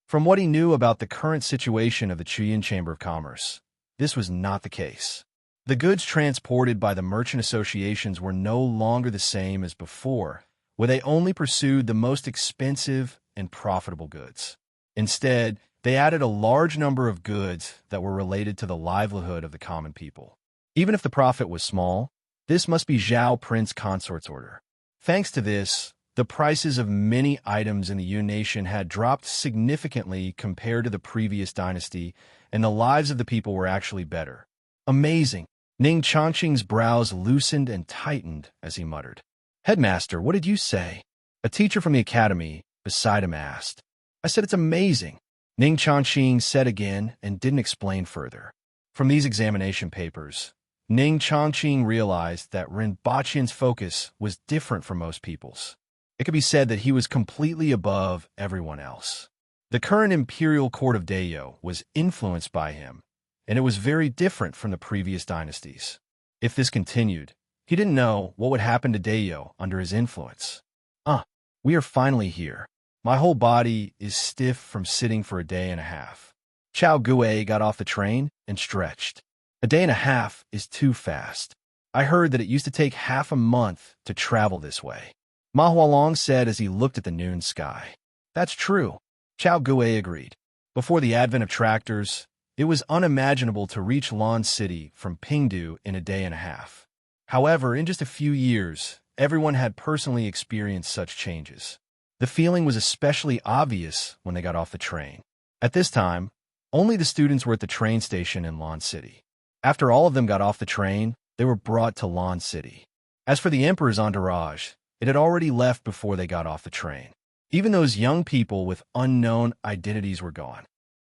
From what he knew about the current situation of the Chuyin Chamber of Commerce, this was not the case. The goods transported by the merchant associations were no longer the same as before, where they only pursued the most expensive and profitable goods. Instead, they added a large number of goods that were related to the livelihood of the common people. Even if the profit was small, this must be Zhao Prince Consort's order. Thanks to this, the prices of many items in the Yun nation had dropped significantly compared to the previous dynasty, and the lives of the people were actually better. Amazing! Ning Changqing's brows loosened and tightened as he muttered. "Headmaster, what did you say?" A teacher from the academy beside him asked. "I said it's amazing," Ning Changqing said again and didn't explain further. From these examination papers, Ning Changqing realized that Rinpoche's focus was different from most people's. It could be said that he was completely above everyone else. The current imperial court of Dayo was influenced by him, and it was very different from the previous dynasties. If this continued, he didn't know what would happen to Dayo under his influence. We are finally here. My whole body is stiff from sitting for a day and a half. Chao Gue got off the train and stretched. A day and a half is too fast. I heard that it used to take half a month to travel this way. Ma Hualong said as he looked at the noon sky. That's true. Chao Gue agreed. Before the advent of tractors, it was unimaginable to reach Lan City from Pingdu in a day and a half. However, in just a few years, everyone had personally experienced such changes. The feeling was especially obvious when they got off the train. At this time, only the students were at the train station in Lan City. After all of them got off the train, they were brought to Lan City. As for the Emperor's entourage, it had already left before they got off the train. Even those young people with unknown identities were gone.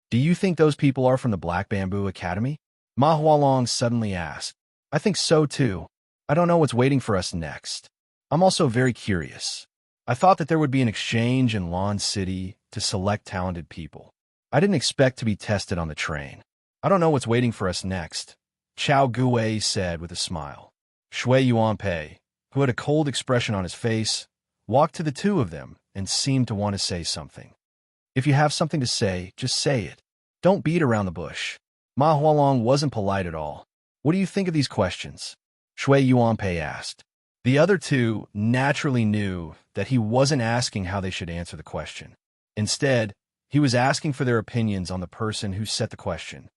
"Do you think those people are from the Black Bamboo Academy?" Ma Hualong suddenly asked. "I think so too. I don't know what's waiting for us next. I'm also very curious. I thought that there would be an exchange in Lan City to select talented people. I didn't expect to be tested on the train. I don't know what's waiting for us next," Chao Gue said with a smile. Shui Yuanpei, who had a cold expression on his face, walked to the two of them and seemed to want to say something. "If you have something to say, just say it. Don't beat around the bush." Ma Hualong wasn't polite at all. "What do you think of these questions?" Shui Yuanpei asked. The other two naturally knew that he wasn't asking how they should answer the question. Instead, he was asking for their opinions on the person who set the question.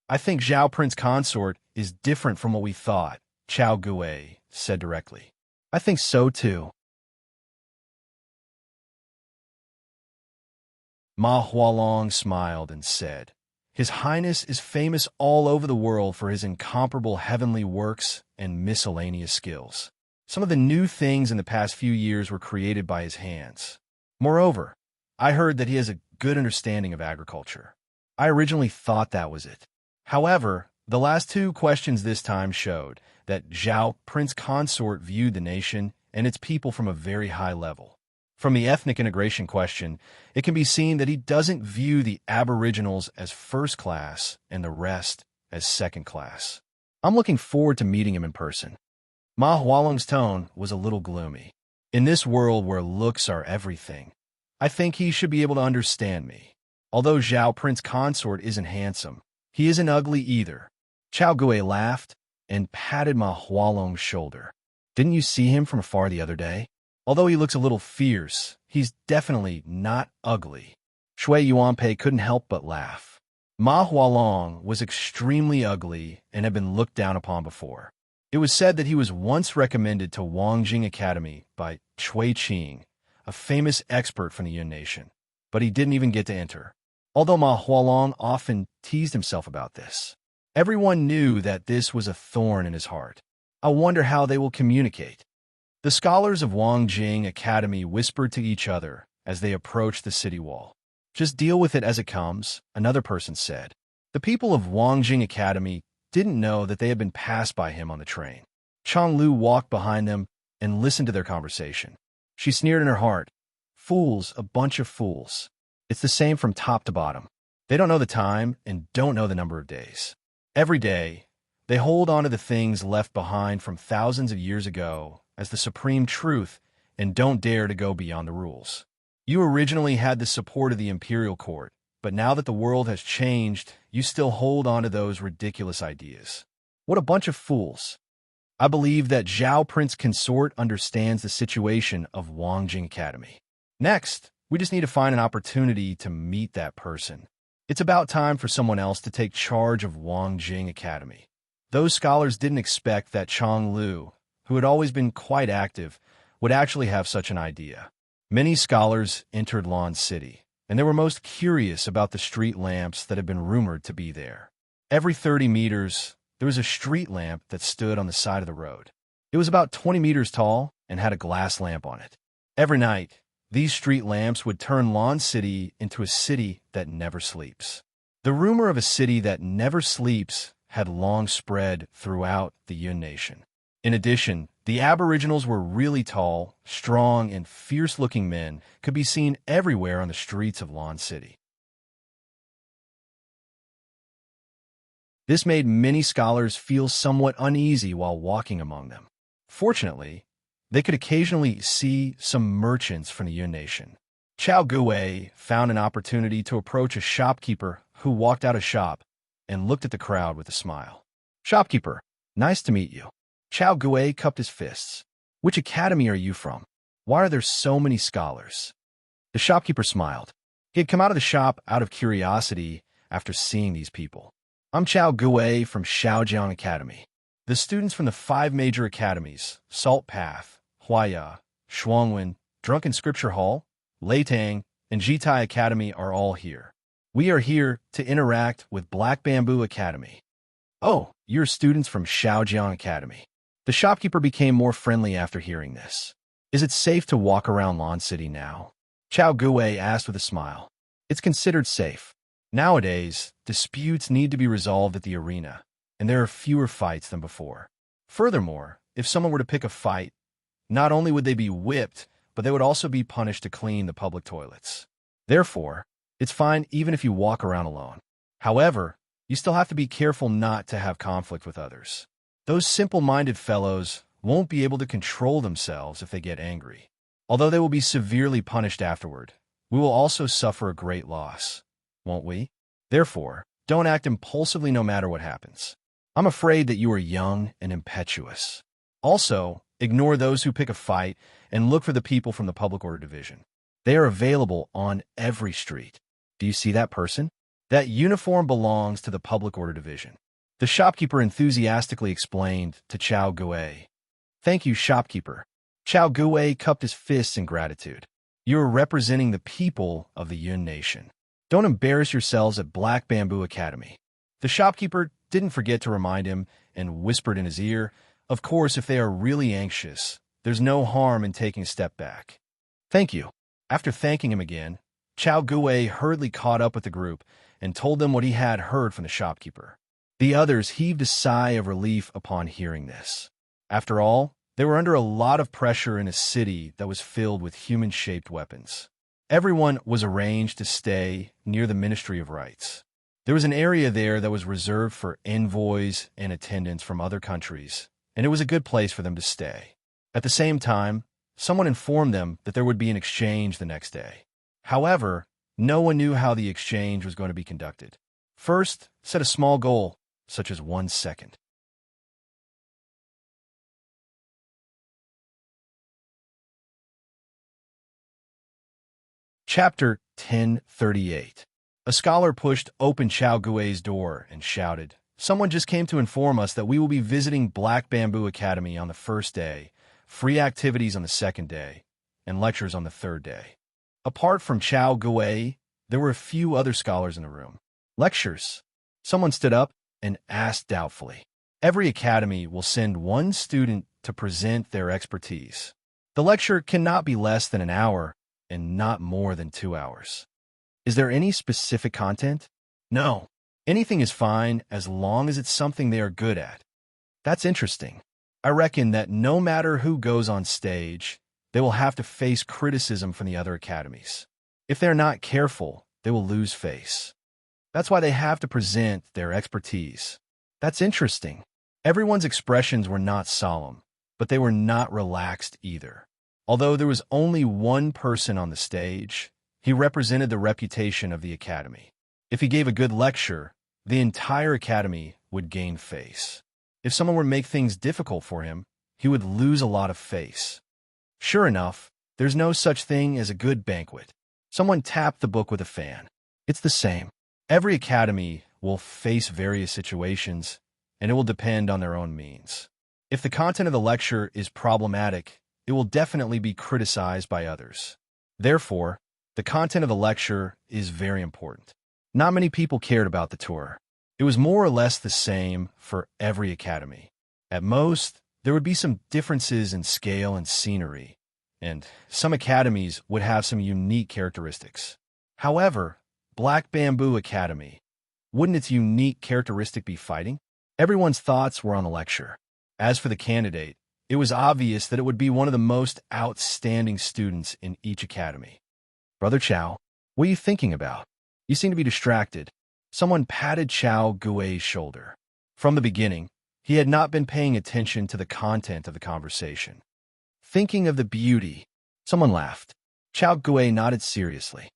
I think Zhao Prince Consort is different from what we thought, Chao Gui said directly. I think so too. Ma Hualong smiled and said, His Highness is famous all over the world for his incomparable heavenly works and miscellaneous skills. Some of the new things in the past few years were created by his hands. Moreover, I heard that he has a good understanding of agriculture. I originally thought that was it. However, the last two questions this time showed that Zhao Prince Consort viewed the nation and its people from a very high level. From the ethnic integration question, it can be seen that he doesn't view the aboriginals as first class and the rest as second class. I'm looking forward to meeting him in person. Ma Hualong's tone was a little gloomy. In this world where looks are everything, I think he should be able to understand me. Although Zhao Prince Consort isn't handsome, he isn't ugly either. Chao Gui laughed and patted Ma Hualong's shoulder. Didn't you see him from afar the other day? Although he looks a little fierce, he's definitely not ugly. Shui Yuanpei couldn't help but laugh. Ma Hualong was extremely ugly and had been looked down upon before. It was said that he was once recommended to Wangjing Academy by Chui Qing, a famous expert from the Yun Nation, but he didn't even get to enter. Although Ma Hualong often teased himself about this, everyone knew that this was a thorn in his heart. I wonder how they will communicate. The scholars of Wangjing Academy whispered to each other as they approached the city wall. Just deal with it as it comes, another person said. The people of Wangjing Academy didn't know that they had been passed by him on the train. Chang Lu walked behind them and listened to their conversation. She sneered in her heart. Fools, a bunch of fools. It's the same from top to bottom. They don't know the time and don't know the number of days. Every day, they hold on to the things left behind from thousands of years ago as the supreme truth and don't dare to go beyond the rules. You originally had the support of the imperial court, but now that the world has changed, you still hold on to those ridiculous ideas. What a bunch of fools. I believe that Zhao Prince Consort understands the situation of Wangjing Academy. Next, we just need to find an opportunity to meet that person. It's about time for someone else to take charge of Wangjing Academy. Those scholars didn't expect that Chang Lu, who had always been quite active, would actually have such an idea. Many scholars entered Lan City, and they were most curious about the street lamps that had been rumored to be there. Every 30 meters, there was a street lamp that stood on the side of the road. It was about 20 meters tall and had a glass lamp on it. Every night, these street lamps would turn Lan City into a city that never sleeps. The rumor of a city that never sleeps had long spread throughout the Yun Nation. In addition, the aboriginals were really tall, strong, and fierce-looking men could be seen everywhere on the streets of Lan City. This made many scholars feel somewhat uneasy while walking among them. Fortunately, they could occasionally see some merchants from the Yun Nation. Chao Gui found an opportunity to approach a shopkeeper who walked out of shop and looked at the crowd with a smile. Shopkeeper, nice to meet you. Chao Gui cupped his fists. Which academy are you from? Why are there so many scholars? The shopkeeper smiled. He had come out of the shop out of curiosity after seeing these people. I'm Chao Gui from Shaojiang Academy. The students from the 5 major academies, Salt Path, Huaya, Shuangwen, Drunken Scripture Hall, Leitang, and Jitai Academy are all here. We are here to interact with Black Bamboo Academy. Oh, you're students from Shaojiang Academy. The shopkeeper became more friendly after hearing this. Is it safe to walk around Lan City now? Chao Gui asked with a smile. It's considered safe. Nowadays, disputes need to be resolved at the arena, and there are fewer fights than before. Furthermore, if someone were to pick a fight, not only would they be whipped, but they would also be punished to clean the public toilets. Therefore, it's fine even if you walk around alone. However, you still have to be careful not to have conflict with others. Those simple-minded fellows won't be able to control themselves if they get angry. Although they will be severely punished afterward, we will also suffer a great loss, won't we? Therefore, don't act impulsively no matter what happens. I'm afraid that you are young and impetuous. Also, ignore those who pick a fight and look for the people from the Public Order Division. They are available on every street. Do you see that person? That uniform belongs to the Public Order Division. The shopkeeper enthusiastically explained to Chao Gui. Thank you, shopkeeper. Chao Gui cupped his fists in gratitude. You are representing the people of the Yun Nation. Don't embarrass yourselves at Black Bamboo Academy. The shopkeeper didn't forget to remind him and whispered in his ear, of course, if they are really anxious, there's no harm in taking a step back. Thank you. After thanking him again, Chao Gui hurriedly caught up with the group and told them what he had heard from the shopkeeper. The others heaved a sigh of relief upon hearing this. After all, they were under a lot of pressure in a city that was filled with human-shaped weapons. Everyone was arranged to stay near the Ministry of Rights. There was an area there that was reserved for envoys and attendants from other countries, and it was a good place for them to stay. At the same time, someone informed them that there would be an exchange the next day. However, no one knew how the exchange was going to be conducted. First, set a small goal, such as 1 second. Chapter 1038. A scholar pushed open Chao Gui's door and shouted, "Someone just came to inform us that we will be visiting Black Bamboo Academy on the first day, free activities on the second day, and lectures on the third day." Apart from Chao Gui, there were a few other scholars in the room. Lectures. Someone stood up and asked doubtfully. Every academy will send one student to present their expertise. The lecture cannot be less than an hour and not more than 2 hours. Is there any specific content? No. Anything is fine as long as it's something they are good at. That's interesting. I reckon that no matter who goes on stage, they will have to face criticism from the other academies. If they're not careful, they will lose face. That's why they have to present their expertise. That's interesting. Everyone's expressions were not solemn, but they were not relaxed either. Although there was only one person on the stage, he represented the reputation of the academy. If he gave a good lecture, the entire academy would gain face. If someone were to make things difficult for him, he would lose a lot of face. Sure enough, there's no such thing as a good banquet. Someone tapped the book with a fan. It's the same. Every academy will face various situations, and it will depend on their own means. If the content of the lecture is problematic, it will definitely be criticized by others. Therefore, the content of the lecture is very important. Not many people cared about the tour. It was more or less the same for every academy. At most, there would be some differences in scale and scenery, and some academies would have some unique characteristics. However, Black Bamboo Academy, wouldn't its unique characteristic be fighting? Everyone's thoughts were on the lecture. As for the candidate, it was obvious that it would be one of the most outstanding students in each academy. Brother Chao, what are you thinking about? You seem to be distracted. Someone patted Chao Gui's shoulder. From the beginning, he had not been paying attention to the content of the conversation. Thinking of the beauty. Someone laughed. Chao Gui nodded seriously.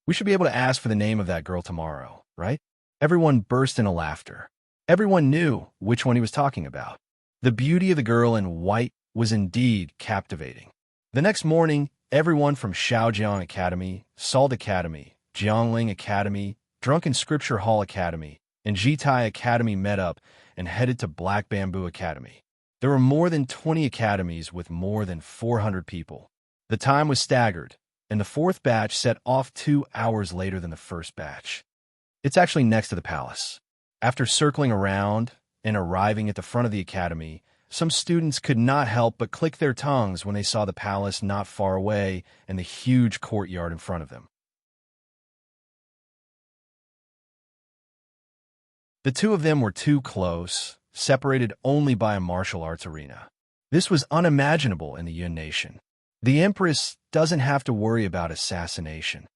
We should be able to ask for the name of that girl tomorrow, right? Everyone burst into laughter. Everyone knew which one he was talking about. The beauty of the girl in white was indeed captivating. The next morning, everyone from Shaojiang Academy, Salt Academy, Jiangling Academy, Drunken Scripture Hall Academy, and Jitai Academy met up and headed to Black Bamboo Academy. There were more than 20 academies with more than 400 people. The time was staggered, and the fourth batch set off 2 hours later than the first batch. It's actually next to the palace. After circling around and arriving at the front of the academy, some students could not help but click their tongues when they saw the palace not far away and the huge courtyard in front of them. The two of them were too close, separated only by a martial arts arena. This was unimaginable in the Yun Nation. The Empress doesn't have to worry about assassination.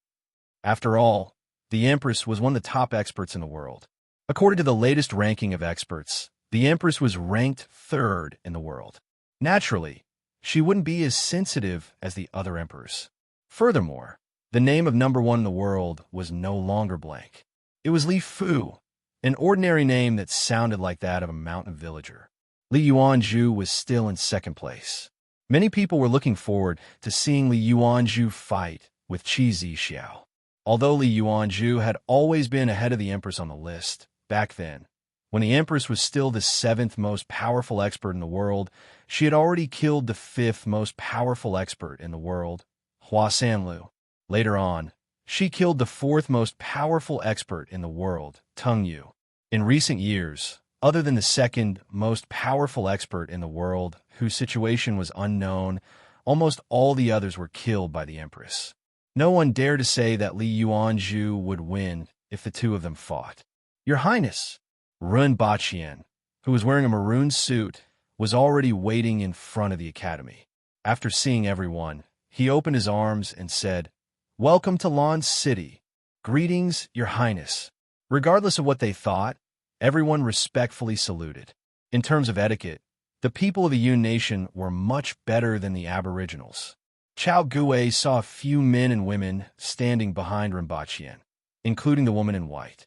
After all, the Empress was one of the top experts in the world. According to the latest ranking of experts, the Empress was ranked 3rd in the world. Naturally, she wouldn't be as sensitive as the other emperors. Furthermore, the name of number 1 in the world was no longer blank. It was Li Fu, an ordinary name that sounded like that of a mountain villager. Li Yuanzhu was still in 2nd place. Many people were looking forward to seeing Li Yuanzhu fight with Qi Zixiao. Although Li Yuanzhu had always been ahead of the Empress on the list, back then, when the Empress was still the 7th most powerful expert in the world, she had already killed the 5th most powerful expert in the world, Hua Sanlu. Later on, she killed the 4th most powerful expert in the world, Teng Yu. In recent years, other than the 2nd most powerful expert in the world, whose situation was unknown, almost all the others were killed by the Empress. No one dared to say that Li Yuanzhu would win if the two of them fought. Your Highness, Ren Baqian, who was wearing a maroon suit, was already waiting in front of the academy. After seeing everyone, he opened his arms and said, "Welcome to Lan City. Greetings, Your Highness." Regardless of what they thought, everyone respectfully saluted. In terms of etiquette, the people of the Yun Nation were much better than the Aboriginals. Chao Gui saw a few men and women standing behind Rinpoche, including the woman in white.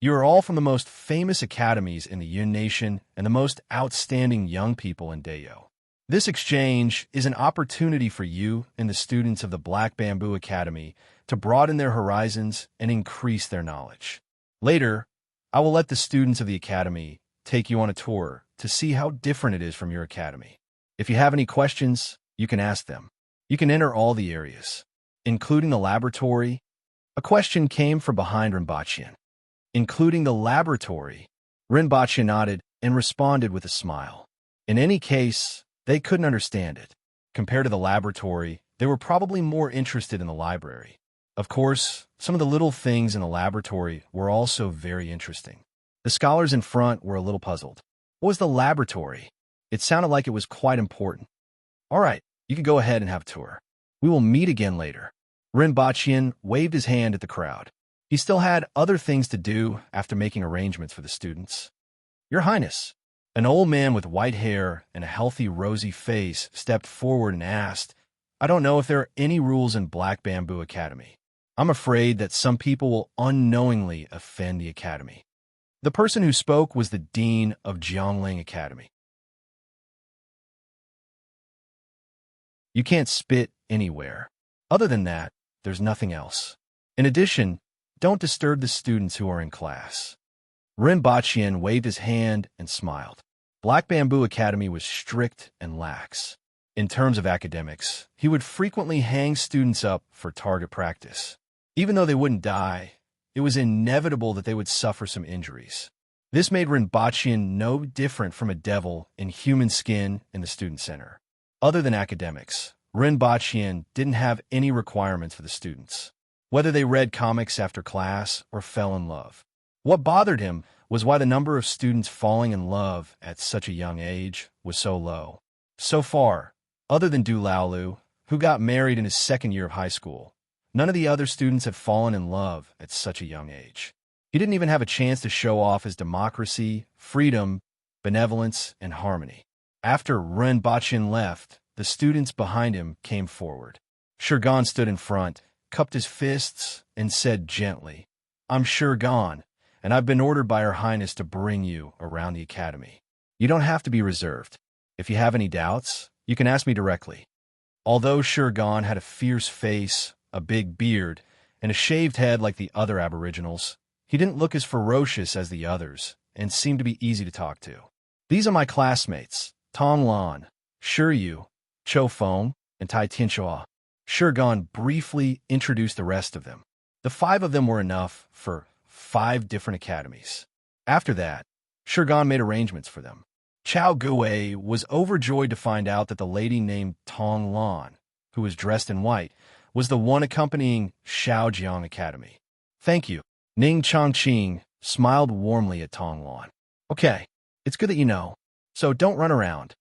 You are all from the most famous academies in the Yun Nation and the most outstanding young people in Dayo. This exchange is an opportunity for you and the students of the Black Bamboo Academy to broaden their horizons and increase their knowledge. Later, I will let the students of the academy take you on a tour to see how different it is from your academy. If you have any questions, you can ask them. You can enter all the areas, including the laboratory. A question came from behind Rinpoche. Including the laboratory, Rinpoche nodded and responded with a smile. In any case, they couldn't understand it. Compared to the laboratory, they were probably more interested in the library. Of course, some of the little things in the laboratory were also very interesting. The scholars in front were a little puzzled. What was the laboratory? It sounded like it was quite important. All right, you can go ahead and have a tour. We will meet again later. Rinpoche waved his hand at the crowd. He still had other things to do after making arrangements for the students. Your Highness, an old man with white hair and a healthy, rosy face stepped forward and asked, "I don't know if there are any rules in Black Bamboo Academy. I'm afraid that some people will unknowingly offend the academy." The person who spoke was the dean of Jiangling Academy. You can't spit anywhere. Other than that, there's nothing else. In addition, don't disturb the students who are in class. Rinpoche waved his hand and smiled. Black Bamboo Academy was strict and lax. In terms of academics, he would frequently hang students up for target practice. Even though they wouldn't die, it was inevitable that they would suffer some injuries. This made Rinpoche no different from a devil in human skin in the student center. Other than academics, Rinpoche didn't have any requirements for the students, whether they read comics after class or fell in love. What bothered him was why the number of students falling in love at such a young age was so low. So far, other than Du Laolu, who got married in his 2nd year of high school, none of the other students had fallen in love at such a young age. He didn't even have a chance to show off his democracy, freedom, benevolence, and harmony. After Rinpoche left, the students behind him came forward. Shurgan stood in front, cupped his fists, and said gently, "I'm Shurgan, and I've been ordered by Her Highness to bring you around the academy. You don't have to be reserved. If you have any doubts, you can ask me directly." Although Shurgan had a fierce face, a big beard, and a shaved head like the other Aboriginals, he didn't look as ferocious as the others and seemed to be easy to talk to. "These are my classmates, Tong Lan, Shuryu, Cho Fong, and Tai Tianxua." Shurgan briefly introduced the rest of them. The 5 of them were enough for 5 different academies. After that, Shurgan made arrangements for them. Chao Gui was overjoyed to find out that the lady named Tong Lan, who was dressed in white, was the one accompanying Shaojiang Academy. "Thank you." Ning Chongqing smiled warmly at Tong Lan. "Okay, it's good that you know, so don't run around."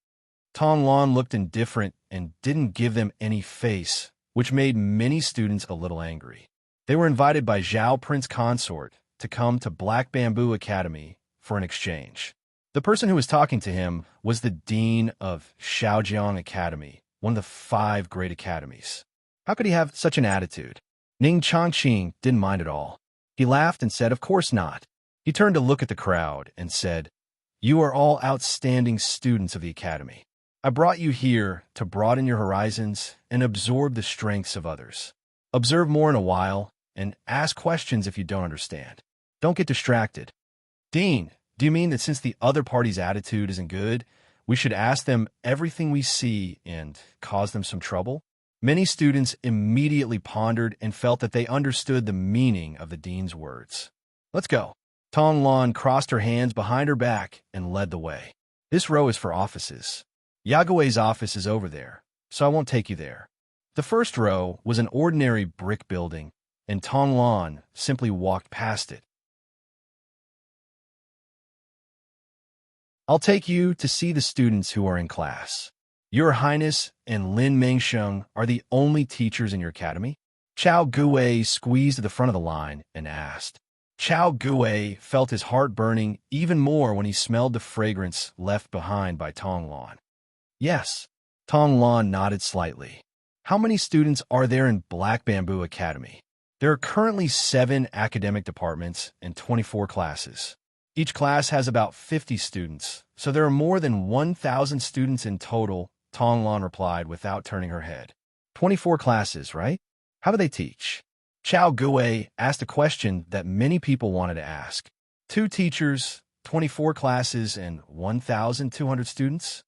Tong Lan looked indifferent and didn't give them any face, which made many students a little angry. They were invited by Zhao Prince Consort to come to Black Bamboo Academy for an exchange. The person who was talking to him was the dean of Shaojiang Academy, one of the 5 great academies. How could he have such an attitude? Ning Chongqing didn't mind at all. He laughed and said, "Of course not." He turned to look at the crowd and said, "You are all outstanding students of the academy. I brought you here to broaden your horizons and absorb the strengths of others. Observe more in a while, and ask questions if you don't understand. Don't get distracted. Dean, do you mean that since the other party's attitude isn't good, we should ask them everything we see and cause them some trouble? Many students immediately pondered and felt that they understood the meaning of the dean's words. Let's go. Tong Lan crossed her hands behind her back and led the way. This row is for offices. Yague's office is over there, so I won't take you there. The first row was an ordinary brick building, and Tong Lan simply walked past it. I'll take you to see the students who are in class. Your Highness and Lin Mengsheng are the only teachers in your academy? Chao Gui squeezed to the front of the line and asked. Chao Gui felt his heart burning even more when he smelled the fragrance left behind by Tong Lan. Yes, Tong Lan nodded slightly. How many students are there in Black Bamboo Academy? There are currently 7 academic departments and 24 classes. Each class has about 50 students, so there are more than 1,000 students in total, Tong Lan replied without turning her head. 24 classes, right? How do they teach? Chao Gui asked a question that many people wanted to ask. 2 teachers, 24 classes, and 1,200 students?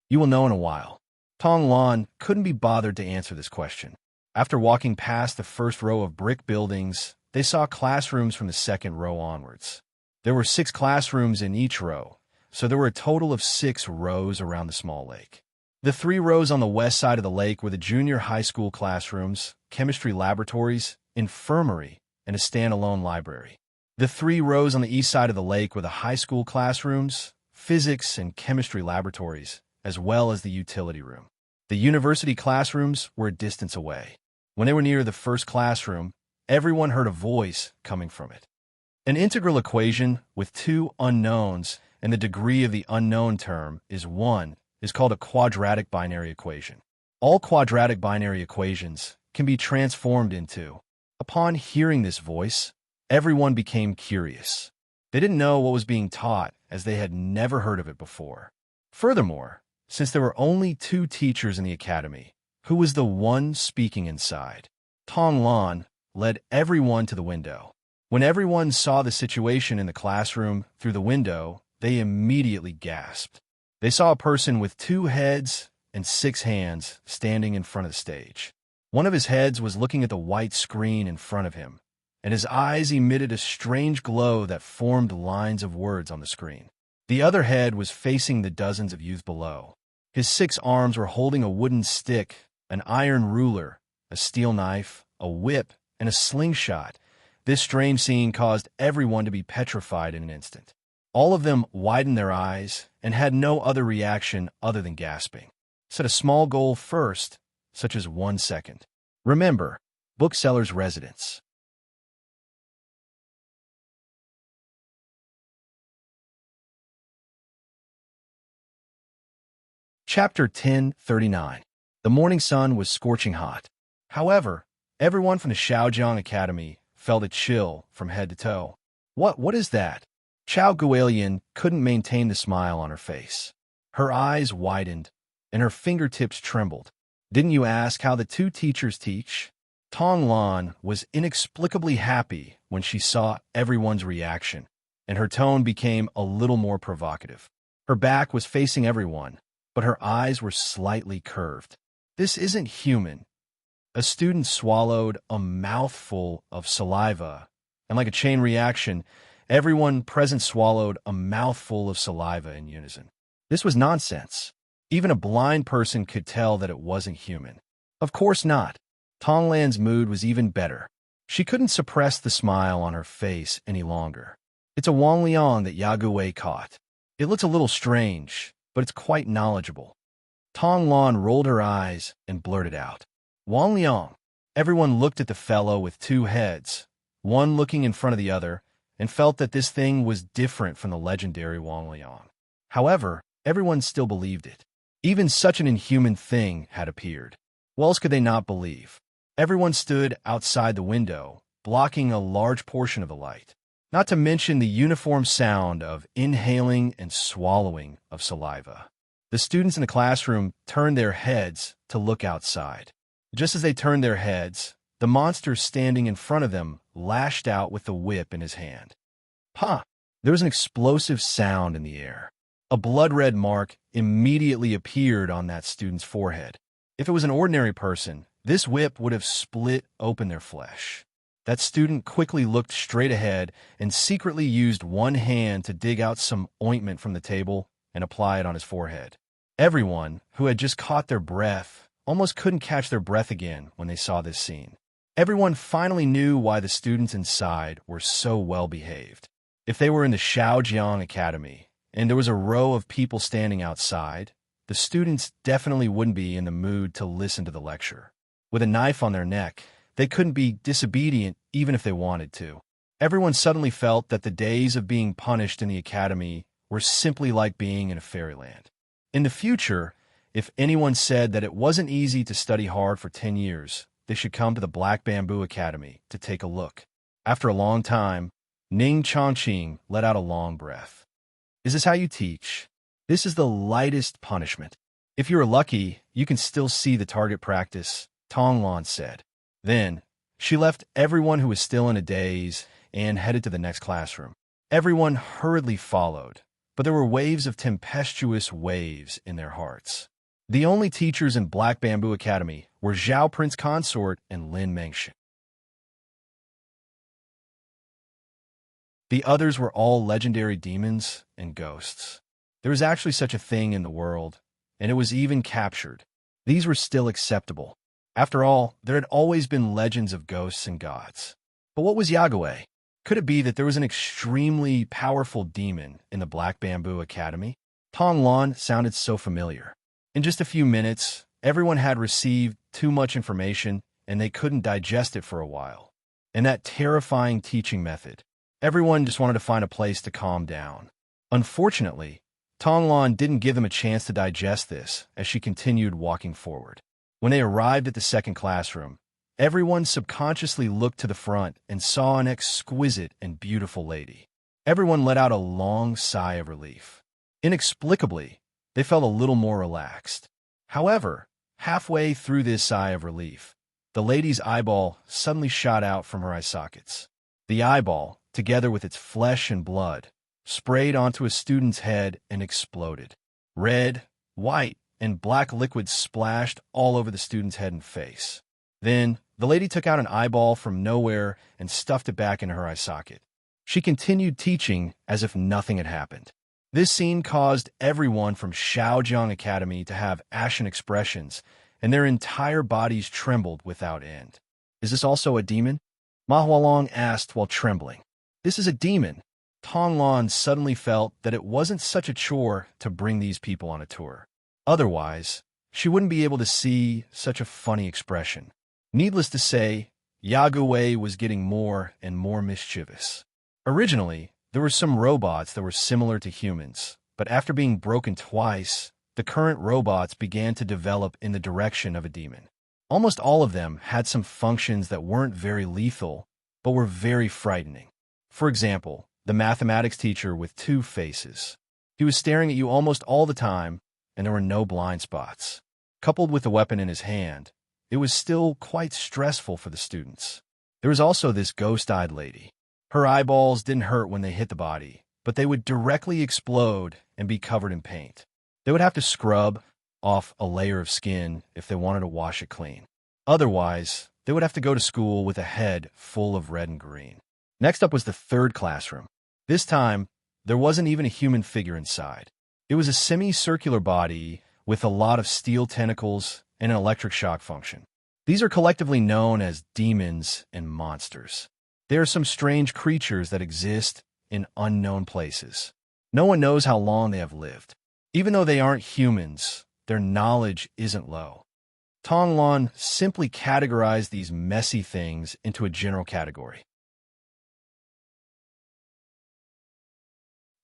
You will know in a while. Tong Lan couldn't be bothered to answer this question. After walking past the first row of brick buildings, they saw classrooms from the second row onwards. There were 6 classrooms in each row, so there were a total of 6 rows around the small lake. The 3 rows on the west side of the lake were the junior high school classrooms, chemistry laboratories, infirmary, and a standalone library. The 3 rows on the east side of the lake were the high school classrooms, physics and chemistry laboratories, as well as the utility room. The university classrooms were a distance away. When they were near the first classroom, everyone heard a voice coming from it. An integral equation with 2 unknowns and the degree of the unknown term is called a quadratic binary equation. All quadratic binary equations can be transformed into. Upon hearing this voice, everyone became curious. They didn't know what was being taught as they had never heard of it before. Furthermore, since there were only 2 teachers in the academy, who was the one speaking inside? Tong Lan led everyone to the window. When everyone saw the situation in the classroom through the window, they immediately gasped. They saw a person with 2 heads and 6 hands standing in front of the stage. One of his heads was looking at the white screen in front of him, and his eyes emitted a strange glow that formed lines of words on the screen. The other head was facing the dozens of youth below. His 6 arms were holding a wooden stick, an iron ruler, a steel knife, a whip, and a slingshot. This strange scene caused everyone to be petrified in an instant. All of them widened their eyes and had no other reaction other than gasping. Set a small goal first, such as 1 second. Remember, bookseller's residence. Chapter 1039. The morning sun was scorching hot. However, everyone from the Shaojiang Academy felt a chill from head to toe. What is that? Chao Guilian couldn't maintain the smile on her face. Her eyes widened, and her fingertips trembled. Didn't you ask how the 2 teachers teach? Tong Lan was inexplicably happy when she saw everyone's reaction, and her tone became a little more provocative. Her back was facing everyone, but her eyes were slightly curved. This isn't human. A student swallowed a mouthful of saliva, and like a chain reaction, everyone present swallowed a mouthful of saliva in unison. This was nonsense. Even a blind person could tell that it wasn't human. Of course not. Tong Lan's mood was even better. She couldn't suppress the smile on her face any longer. It's a Wang Liang that Yague caught. It looks a little strange, but it's quite knowledgeable. Tong Lan rolled her eyes and blurted out, Wang Liang. Everyone looked at the fellow with 2 heads, one looking in front of the other, and felt that this thing was different from the legendary Wang Liang. However, everyone still believed it. Even such an inhuman thing had appeared. What else could they not believe? Everyone stood outside the window, blocking a large portion of the light, not to mention the uniform sound of inhaling and swallowing of saliva. The students in the classroom turned their heads to look outside. Just as they turned their heads, the monster standing in front of them lashed out with the whip in his hand. Ha! There was an explosive sound in the air. A blood-red mark immediately appeared on that student's forehead. If it was an ordinary person, this whip would have split open their flesh. That student quickly looked straight ahead and secretly used one hand to dig out some ointment from the table and apply it on his forehead. Everyone, who had just caught their breath, almost couldn't catch their breath again when they saw this scene. Everyone finally knew why the students inside were so well behaved. If they were in the Shaojiang Academy, and there was a row of people standing outside, the students definitely wouldn't be in the mood to listen to the lecture. With a knife on their neck, they couldn't be disobedient even if they wanted to. Everyone suddenly felt that the days of being punished in the academy were simply like being in a fairyland. In the future, if anyone said that it wasn't easy to study hard for 10 years, they should come to the Black Bamboo Academy to take a look. After a long time, Ning Chongqing let out a long breath. Is this how you teach? This is the lightest punishment. If you're lucky, you can still see the target practice, Tonglan said. Then, she left everyone who was still in a daze and headed to the next classroom. Everyone hurriedly followed, but there were waves of tempestuous waves in their hearts. The only teachers in Black Bamboo Academy were Zhao Prince Consort and Lin Mengxian. The others were all legendary demons and ghosts. There was actually such a thing in the world, and it was even captured. These were still acceptable. After all, there had always been legends of ghosts and gods. But what was Yagüe? Could it be that there was an extremely powerful demon in the Black Bamboo Academy? Tonglan sounded so familiar. In just a few minutes, everyone had received too much information, and they couldn't digest it for a while. And that terrifying teaching method. Everyone just wanted to find a place to calm down. Unfortunately, Tonglan didn't give them a chance to digest this as she continued walking forward. When they arrived at the second classroom, everyone subconsciously looked to the front and saw an exquisite and beautiful lady. Everyone let out a long sigh of relief. Inexplicably, they felt a little more relaxed. However, halfway through this sigh of relief, the lady's eyeball suddenly shot out from her eye sockets. The eyeball, together with its flesh and blood, sprayed onto a student's head and exploded. Red, white, and black liquid splashed all over the student's head and face. Then, the lady took out an eyeball from nowhere and stuffed it back into her eye socket. She continued teaching as if nothing had happened. This scene caused everyone from Shaojiang Academy to have ashen expressions, and their entire bodies trembled without end. Is this also a demon? Ma Hualong asked while trembling. This is a demon. Tonglan suddenly felt that it wasn't such a chore to bring these people on a tour. Otherwise, she wouldn't be able to see such a funny expression. Needless to say, Yagüe was getting more and more mischievous. Originally, there were some robots that were similar to humans, but after being broken twice, the current robots began to develop in the direction of a demon. Almost all of them had some functions that weren't very lethal, but were very frightening. For example, the mathematics teacher with 2 faces. He was staring at you almost all the time, and there were no blind spots. Coupled with the weapon in his hand, it was still quite stressful for the students. There was also this ghost-eyed lady. Her eyeballs didn't hurt when they hit the body, but they would directly explode and be covered in paint. They would have to scrub off a layer of skin if they wanted to wash it clean. Otherwise, they would have to go to school with a head full of red and green. Next up was the third classroom. This time, there wasn't even a human figure inside. It was a semicircular body with a lot of steel tentacles and an electric shock function. These are collectively known as demons and monsters. They are some strange creatures that exist in unknown places. No one knows how long they have lived. Even though they aren't humans, their knowledge isn't low. Tonglan simply categorized these messy things into a general category.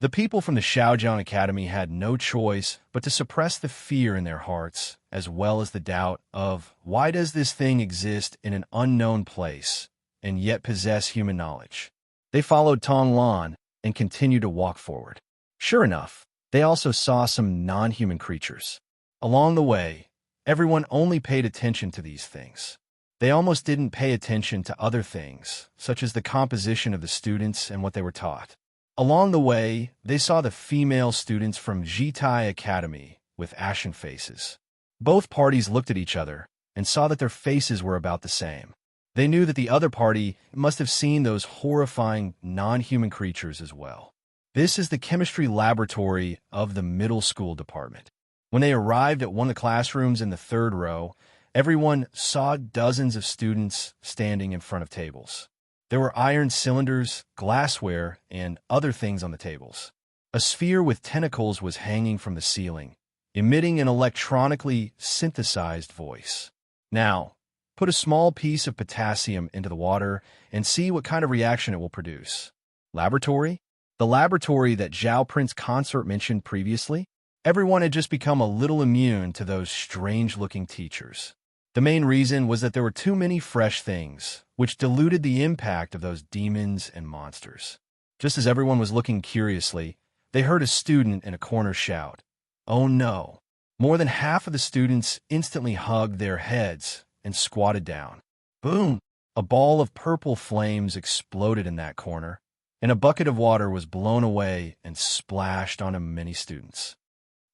The people from the Shaojiang Academy had no choice but to suppress the fear in their hearts, as well as the doubt of, why does this thing exist in an unknown place and yet possess human knowledge? They followed Tonglan and continued to walk forward. Sure enough, they also saw some non-human creatures. Along the way, everyone only paid attention to these things. They almost didn't pay attention to other things, such as the composition of the students and what they were taught. Along the way, they saw the female students from Jitai Academy with ashen faces. Both parties looked at each other and saw that their faces were about the same. They knew that the other party must have seen those horrifying non-human creatures as well. This is the chemistry laboratory of the middle school department. When they arrived at one of the classrooms in the third row, everyone saw dozens of students standing in front of tables. There were iron cylinders, glassware, and other things on the tables. A sphere with tentacles was hanging from the ceiling, emitting an electronically synthesized voice. Now, put a small piece of potassium into the water and see what kind of reaction it will produce. Laboratory? The laboratory that Zhao Prince Consort mentioned previously? Everyone had just become a little immune to those strange-looking teachers. The main reason was that there were too many fresh things, which diluted the impact of those demons and monsters. Just as everyone was looking curiously, they heard a student in a corner shout, "Oh no!" More than half of the students instantly hugged their heads and squatted down. Boom! A ball of purple flames exploded in that corner, and a bucket of water was blown away and splashed onto many students.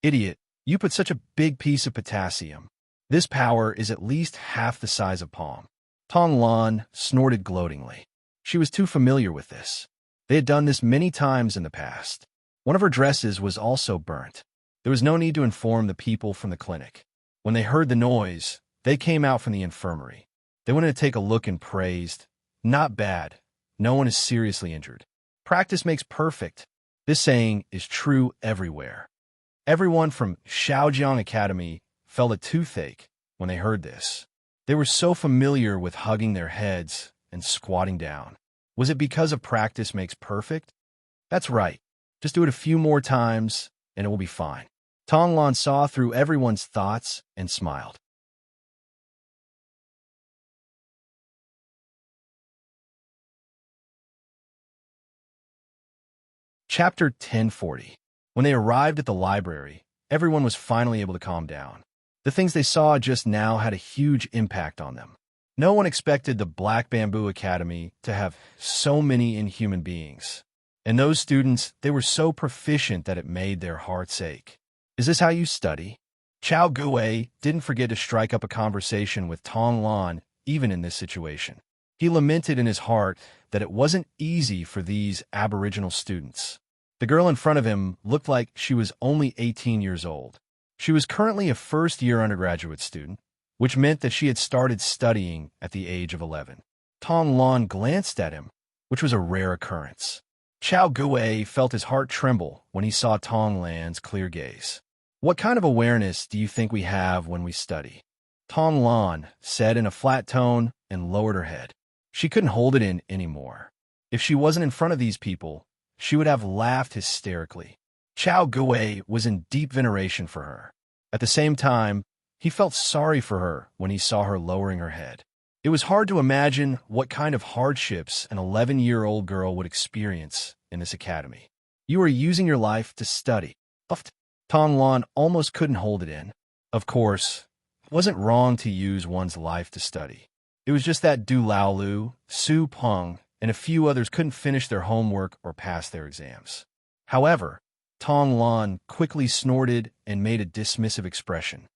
Idiot, you put such a big piece of potassium. This power is at least half the size of palm. Tong Lan snorted gloatingly. She was too familiar with this. They had done this many times in the past. One of her dresses was also burnt. There was no need to inform the people from the clinic. When they heard the noise, they came out from the infirmary. They went to take a look and praised, "Not bad. No one is seriously injured. Practice makes perfect." This saying is true everywhere. Everyone from Shaojiang Academy felt a toothache when they heard this. They were so familiar with hugging their heads and squatting down. Was it because of practice makes perfect? That's right. Just do it a few more times, and it will be fine. Tong Lan saw through everyone's thoughts and smiled. Chapter 1040. When they arrived at the library, everyone was finally able to calm down. The things they saw just now had a huge impact on them. No one expected the Black Bamboo Academy to have so many inhuman beings. And those students, they were so proficient that it made their hearts ache. Is this how you study? Chao Guwei didn't forget to strike up a conversation with Tong Lan even in this situation. He lamented in his heart that it wasn't easy for these aboriginal students. The girl in front of him looked like she was only 18 years old. She was currently a first-year undergraduate student, which meant that she had started studying at the age of 11. Tong Lan glanced at him, which was a rare occurrence. Chao Guwei felt his heart tremble when he saw Tong Lan's clear gaze. "What kind of awareness do you think we have when we study?" Tong Lan said in a flat tone and lowered her head. She couldn't hold it in anymore. If she wasn't in front of these people, she would have laughed hysterically. Chao Guwei was in deep veneration for her. At the same time, he felt sorry for her when he saw her lowering her head. It was hard to imagine what kind of hardships an 11-year-old girl would experience in this academy. "You are using your life to study." Tong Lan almost couldn't hold it in. Of course, it wasn't wrong to use one's life to study. It was just that Du Laolu, Su Peng, and a few others couldn't finish their homework or pass their exams. However, Tong Lan quickly snorted and made a dismissive expression.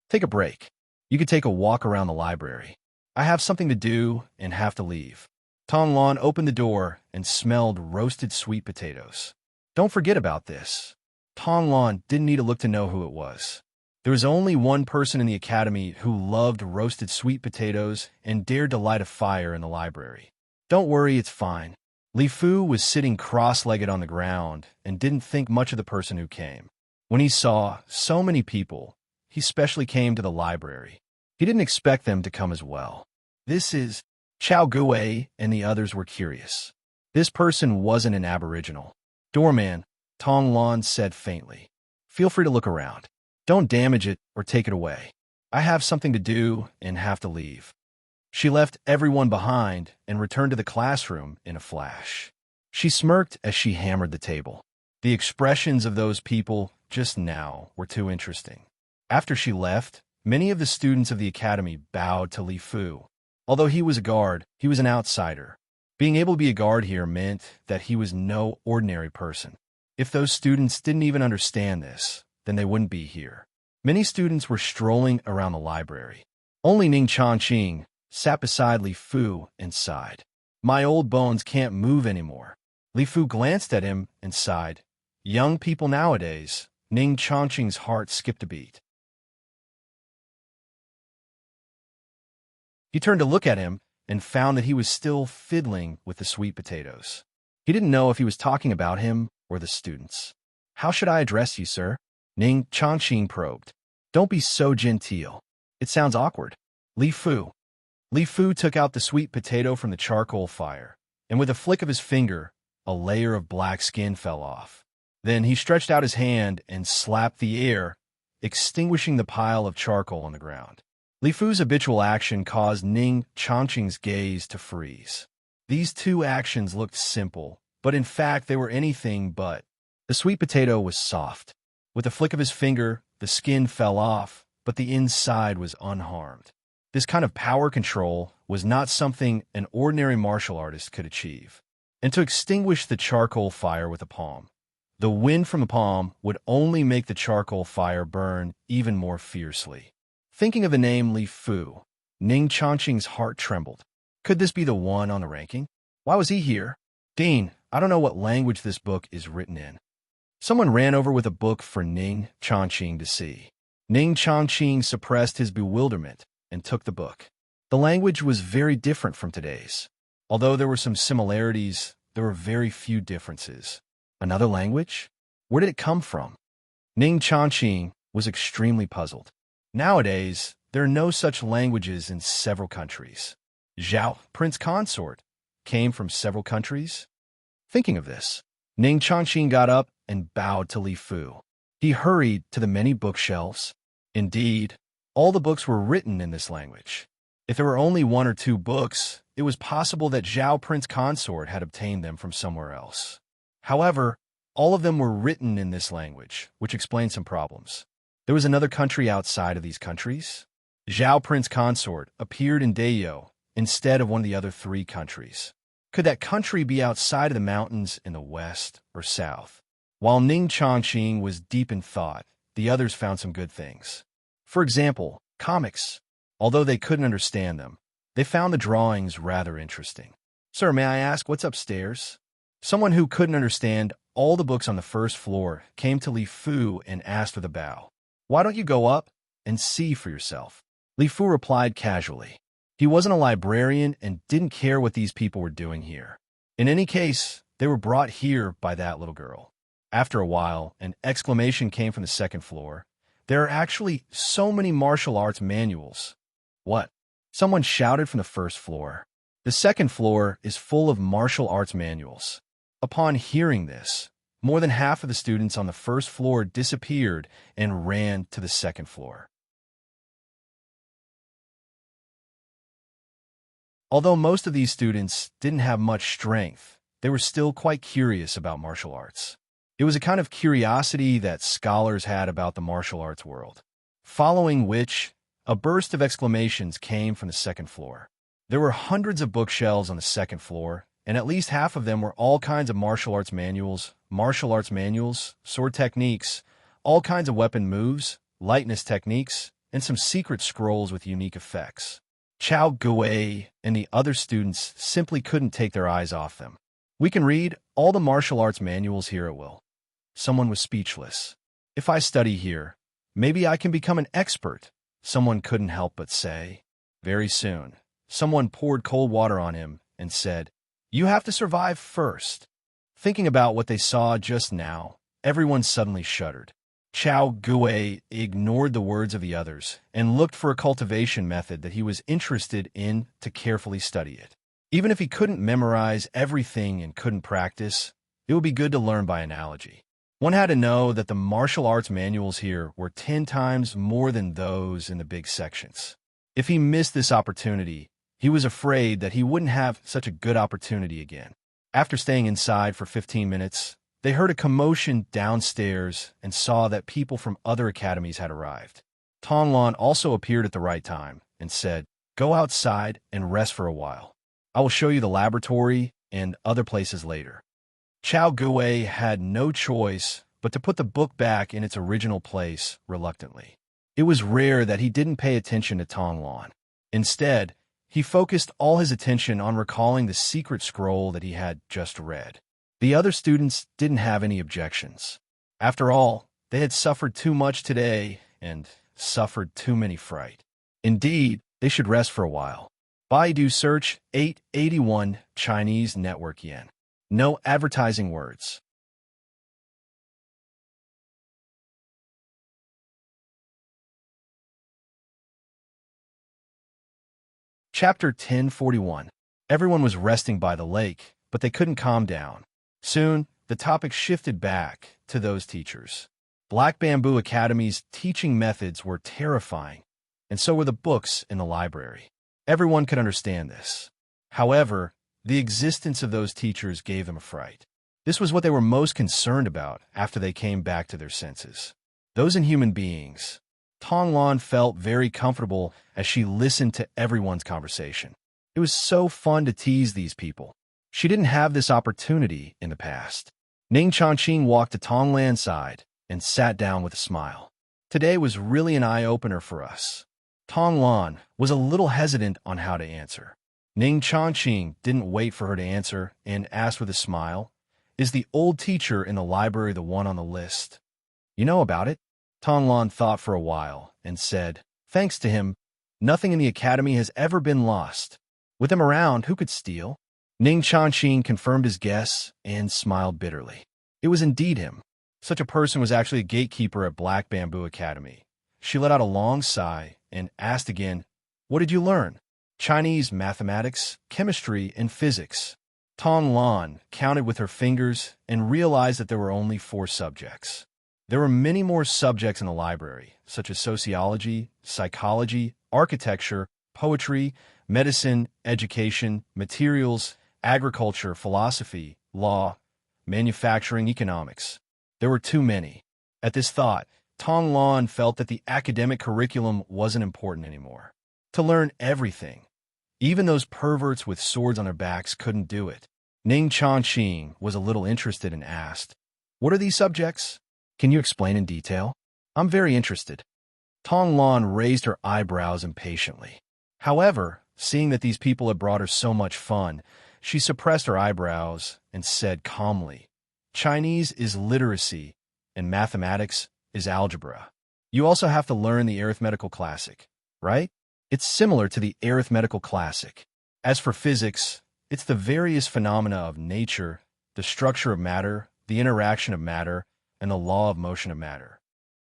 "Take a break. You could take a walk around the library. I have something to do and have to leave." Tong Lan opened the door and smelled roasted sweet potatoes. Don't forget about this. Tong Lan didn't need to look to know who it was. There was only one person in the academy who loved roasted sweet potatoes and dared to light a fire in the library. "Don't worry, it's fine." Li Fu was sitting cross-legged on the ground and didn't think much of the person who came. When he saw so many people, he specially came to the library. He didn't expect them to come as well. This is Chao Guwei, and the others were curious. This person wasn't an aboriginal. "Doorman," Tong Lan said faintly. "Feel free to look around. Don't damage it or take it away. I have something to do and have to leave." She left everyone behind and returned to the classroom in a flash. She smirked as she hammered the table. The expressions of those people just now were too interesting. After she left, many of the students of the academy bowed to Li Fu. Although he was a guard, he was an outsider. Being able to be a guard here meant that he was no ordinary person. If those students didn't even understand this, then they wouldn't be here. Many students were strolling around the library. Only Ning sat beside Li Fu and sighed. My old bones can't move anymore. Li Fu glanced at him and sighed. Young people nowadays. Ning heart skipped a beat. He turned to look at him and found that he was still fiddling with the sweet potatoes. He didn't know if he was talking about him or the students. How should I address you, sir? Ning probed. Don't be so genteel. It sounds awkward. Li Fu. Li Fu took out the sweet potato from the charcoal fire, and with a flick of his finger, a layer of black skin fell off. Then he stretched out his hand and slapped the air, extinguishing the pile of charcoal on the ground. Li Fu's habitual action caused Ning Chongqing's gaze to freeze. These two actions looked simple, but in fact they were anything but. The sweet potato was soft. With a flick of his finger, the skin fell off, but the inside was unharmed. This kind of power control was not something an ordinary martial artist could achieve. And to extinguish the charcoal fire with a palm, the wind from the palm would only make the charcoal fire burn even more fiercely. Thinking of the name Li Fu, Ning Chongqing's heart trembled. Could this be the one on the ranking? Why was he here? Dean, I don't know what language this book is written in. Someone ran over with a book for Ning Chongqing to see. Ning Chongqing suppressed his bewilderment and took the book. The language was very different from today's. Although there were some similarities, there were very few differences. Another language? Where did it come from? Ning Chongqing was extremely puzzled. Nowadays, there are no such languages in several countries. Zhao, Prince Consort, came from several countries. Thinking of this, Ning Chongqing got up and bowed to Li Fu. He hurried to the many bookshelves. Indeed, all the books were written in this language. If there were only one or two books, it was possible that Zhao Prince Consort had obtained them from somewhere else. However, all of them were written in this language, which explained some problems. There was another country outside of these countries. Zhao Prince Consort appeared in Dayo instead of one of the other three countries. Could that country be outside of the mountains in the west or south? While Ning Chongqing was deep in thought, the others found some good things. For example, comics. Although they couldn't understand them, they found the drawings rather interesting. Sir, may I ask what's upstairs? Someone who couldn't understand all the books on the first floor came to Li Fu and asked with a bow. Why don't you go up and see for yourself? Li Fu replied casually. He wasn't a librarian and didn't care what these people were doing here. In any case, they were brought here by that little girl. After a while, an exclamation came from the second floor. There are actually so many martial arts manuals. What? Someone shouted from the first floor. The second floor is full of martial arts manuals. Upon hearing this, more than half of the students on the first floor disappeared and ran to the second floor. Although most of these students didn't have much strength, they were still quite curious about martial arts. It was a kind of curiosity that scholars had about the martial arts world. Following which, a burst of exclamations came from the second floor. There were hundreds of bookshelves on the second floor, and at least half of them were all kinds of martial arts manuals, sword techniques, all kinds of weapon moves, lightness techniques, and some secret scrolls with unique effects. Chao Gui and the other students simply couldn't take their eyes off them. We can read all the martial arts manuals here at will. Someone was speechless. If I study here, maybe I can become an expert, someone couldn't help but say. Very soon, someone poured cold water on him and said, You have to survive first. Thinking about what they saw just now, everyone suddenly shuddered. Chao Gui ignored the words of the others and looked for a cultivation method that he was interested in to carefully study it. Even if he couldn't memorize everything and couldn't practice, it would be good to learn by analogy. One had to know that the martial arts manuals here were 10 times more than those in the big sections. If he missed this opportunity, he was afraid that he wouldn't have such a good opportunity again. After staying inside for 15 minutes, they heard a commotion downstairs and saw that people from other academies had arrived. Tonglan also appeared at the right time and said, Go outside and rest for a while. I will show you the laboratory and other places later. Chao Guwei had no choice but to put the book back in its original place reluctantly. It was rare that he didn't pay attention to Tong Lan. Instead, he focused all his attention on recalling the secret scroll that he had just read. The other students didn't have any objections. After all, they had suffered too much today and suffered too many fright. Indeed, they should rest for a while. Baidu search 881 Chinese network yen. No advertising words. Chapter 1041. Everyone was resting by the lake, but they couldn't calm down. Soon, the topic shifted back to those teachers. Black Bamboo Academy's teaching methods were terrifying, and so were the books in the library. Everyone could understand this. However, the existence of those teachers gave them a fright. This was what they were most concerned about after they came back to their senses. Those inhuman beings. Tong Lan felt very comfortable as she listened to everyone's conversation. It was so fun to tease these people. She didn't have this opportunity in the past. Ning Chongqing walked to Tong Lan's side and sat down with a smile. Today was really an eye-opener for us. Tong Lan was a little hesitant on how to answer. Ning Chongqing didn't wait for her to answer and asked with a smile, "Is the old teacher in the library the one on the list?" "You know about it?" Tong Lan thought for a while and said, "Thanks to him, nothing in the academy has ever been lost. With him around, who could steal?" Ning Chongqing confirmed his guess and smiled bitterly. It was indeed him. Such a person was actually a gatekeeper at Black Bamboo Academy. She let out a long sigh and asked again, "What did you learn?" "Chinese, mathematics, chemistry, and physics." Tong Lan counted with her fingers and realized that there were only 4 subjects. There were many more subjects in the library, such as sociology, psychology, architecture, poetry, medicine, education, materials, agriculture, philosophy, law, manufacturing, economics. There were too many. At this thought, Tong Lan felt that the academic curriculum wasn't important anymore. To learn everything. Even those perverts with swords on their backs couldn't do it. Ning Chongqing was a little interested and asked, "What are these subjects? Can you explain in detail? I'm very interested." Tong Lan raised her eyebrows impatiently. However, seeing that these people had brought her so much fun, she suppressed her eyebrows and said calmly, "Chinese is literacy, and mathematics is algebra. You also have to learn the arithmetical classic, right? It's similar to the arithmetical classic. As for physics, it's the various phenomena of nature, the structure of matter, the interaction of matter, and the law of motion of matter."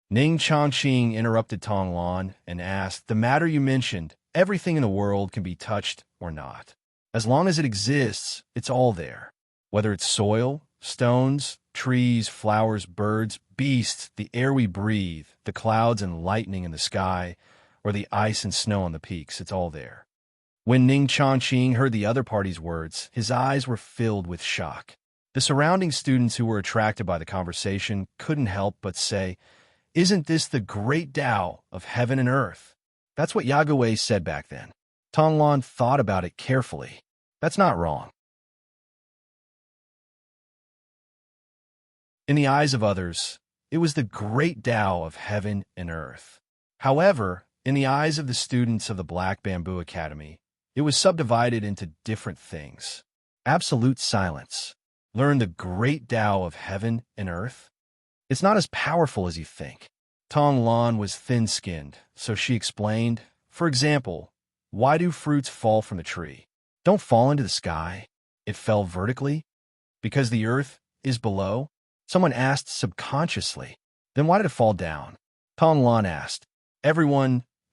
Ning Chongqing interrupted Tong Lan and asked, "The matter you mentioned, everything in the world can be touched or not. As long as it exists, it's all there. Whether it's soil, stones, trees, flowers, birds, beasts, the air we breathe, the clouds and lightning in the sky, or the ice and snow on the peaks, it's all there." When Ning Chongqing heard the other party's words, his eyes were filled with shock. The surrounding students who were attracted by the conversation couldn't help but say, "Isn't this the great Tao of heaven and earth?" That's what Yaguwei said back then. Tong Lan thought about it carefully. That's not wrong. In the eyes of others, it was the great Tao of heaven and earth. However, in the eyes of the students of the Black Bamboo Academy, it was subdivided into different things. Absolute silence. Learn the great Tao of heaven and earth? It's not as powerful as you think. Tong Lan was thin-skinned, so she explained, "For example, why do fruits fall from the tree? Don't fall into the sky. It fell vertically. Because the earth is below?" Someone asked subconsciously. "Then why did it fall down?" Tong Lan asked.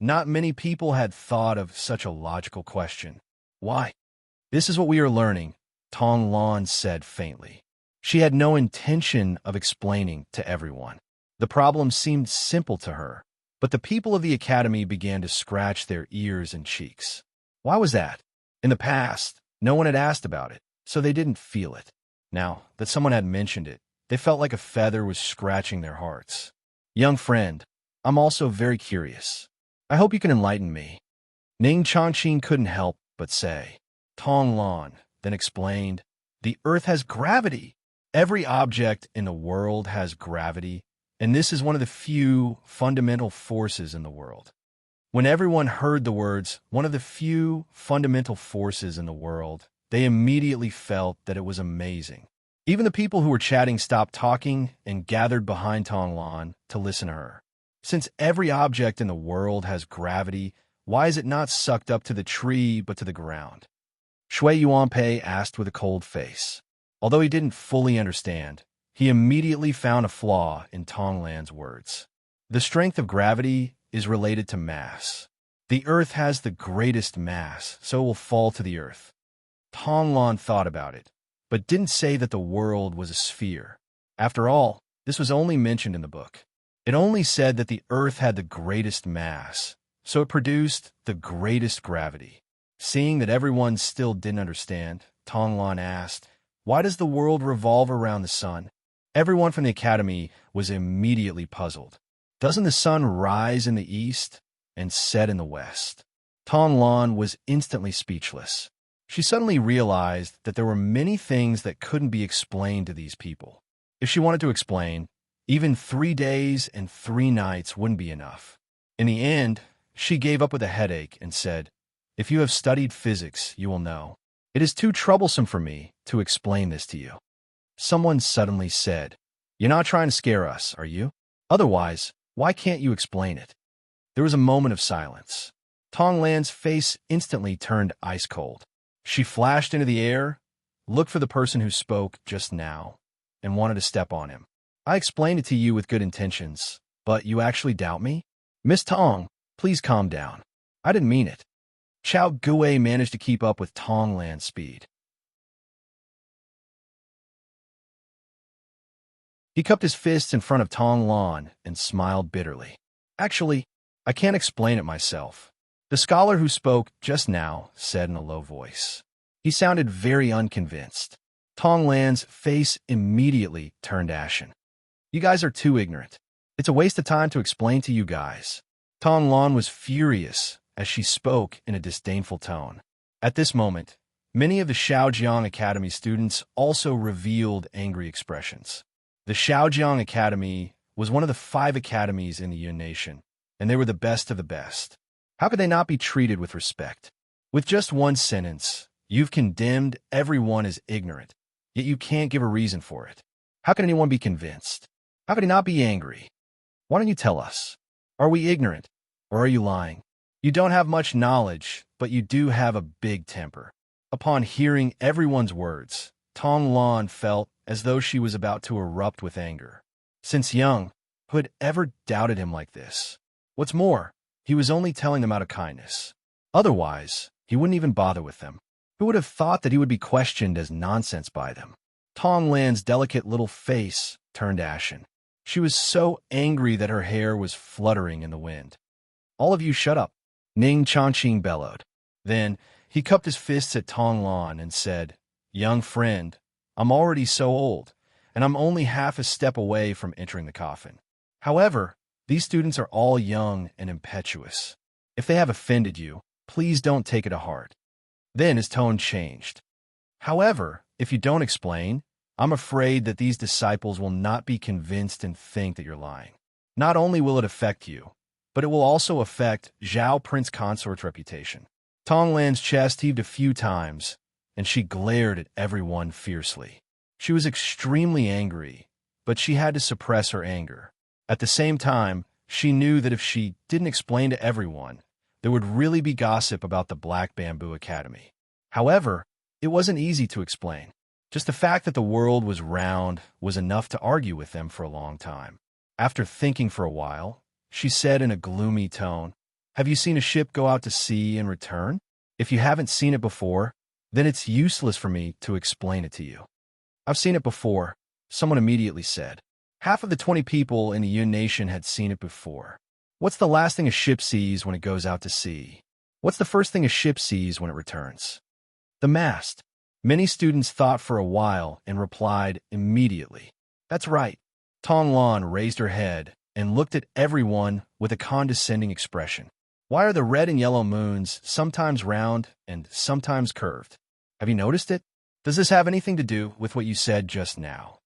Not many people had thought of such a logical question. "Why?" "This is what we are learning," Tong Lan said faintly. She had no intention of explaining to everyone. The problem seemed simple to her, but the people of the academy began to scratch their ears and cheeks. Why was that? In the past, no one had asked about it, so they didn't feel it. Now that someone had mentioned it, they felt like a feather was scratching their hearts. "Young friend, I'm also very curious. I hope you can enlighten me." Ning Chanchin couldn't help but say. Tong Lan then explained, the Earth has gravity. Every object in the world has gravity, and this is one of the few fundamental forces in the world. When everyone heard the words, one of the few fundamental forces in the world, they immediately felt that it was amazing. Even the people who were chatting stopped talking and gathered behind Tong Lan to listen to her. Since every object in the world has gravity, why is it not sucked up to the tree but to the ground? Shui Yuanpei asked with a cold face. Although he didn't fully understand, he immediately found a flaw in Tong Lan's words. The strength of gravity is related to mass. The Earth has the greatest mass, so it will fall to the Earth. Tong Lan thought about it, but didn't say that the world was a sphere. After all, this was only mentioned in the book. It only said that the Earth had the greatest mass, so it produced the greatest gravity. Seeing that everyone still didn't understand, Tong Lan asked, why does the world revolve around the sun? Everyone from the academy was immediately puzzled. Doesn't the sun rise in the east and set in the west? Tong Lan was instantly speechless. She suddenly realized that there were many things that couldn't be explained to these people. If she wanted to explain, even 3 days and 3 nights wouldn't be enough. In the end, she gave up with a headache and said, if you have studied physics, you will know. It is too troublesome for me to explain this to you. Someone suddenly said, you're not trying to scare us, are you? Otherwise, why can't you explain it? There was a moment of silence. Tong Lan's face instantly turned ice cold. She flashed into the air, looked for the person who spoke just now, and wanted to step on him. I explained it to you with good intentions, but you actually doubt me? Miss Tong, please calm down. I didn't mean it. Chao Gui managed to keep up with Tong Lan's speed. He cupped his fists in front of Tong Lan and smiled bitterly. Actually, I can't explain it myself. The scholar who spoke just now said in a low voice. He sounded very unconvinced. Tong Lan's face immediately turned ashen. You guys are too ignorant. It's a waste of time to explain to you guys. Tong Lan was furious as she spoke in a disdainful tone. At this moment, many of the Shaojiang Academy students also revealed angry expressions. The Shaojiang Academy was one of the 5 academies in the Yun Nation, and they were the best of the best. How could they not be treated with respect? With just one sentence, you've condemned everyone as ignorant, yet you can't give a reason for it. How can anyone be convinced? How could he not be angry? Why don't you tell us? Are we ignorant, or are you lying? You don't have much knowledge, but you do have a big temper. Upon hearing everyone's words, Tong Lan felt as though she was about to erupt with anger. Since young, who had ever doubted him like this? What's more, he was only telling them out of kindness. Otherwise, he wouldn't even bother with them. Who would have thought that he would be questioned as nonsense by them? Tong Lan's delicate little face turned ashen. She was so angry that her hair was fluttering in the wind. All of you shut up, Ning Chanchin bellowed. Then he cupped his fists at Tong Lan and said, young friend, I'm already so old, and I'm only half a step away from entering the coffin. However, these students are all young and impetuous. If they have offended you, please don't take it to heart. Then his tone changed. However, if you don't explain, I'm afraid that these disciples will not be convinced and think that you're lying. Not only will it affect you, but it will also affect Zhao Prince Consort's reputation. Tong Lan's chest heaved a few times, and she glared at everyone fiercely. She was extremely angry, but she had to suppress her anger. At the same time, she knew that if she didn't explain to everyone, there would really be gossip about the Black Bamboo Academy. However, it wasn't easy to explain. Just the fact that the world was round was enough to argue with them for a long time. After thinking for a while, she said in a gloomy tone, have you seen a ship go out to sea and return? If you haven't seen it before, then it's useless for me to explain it to you. I've seen it before, someone immediately said. Half of the 20 people in the Yun Nation had seen it before. What's the last thing a ship sees when it goes out to sea? What's the first thing a ship sees when it returns? The mast. Many students thought for a while and replied immediately. That's right. Tong Lan raised her head and looked at everyone with a condescending expression. Why are the red and yellow moons sometimes round and sometimes curved? Have you noticed it? Does this have anything to do with what you said just now?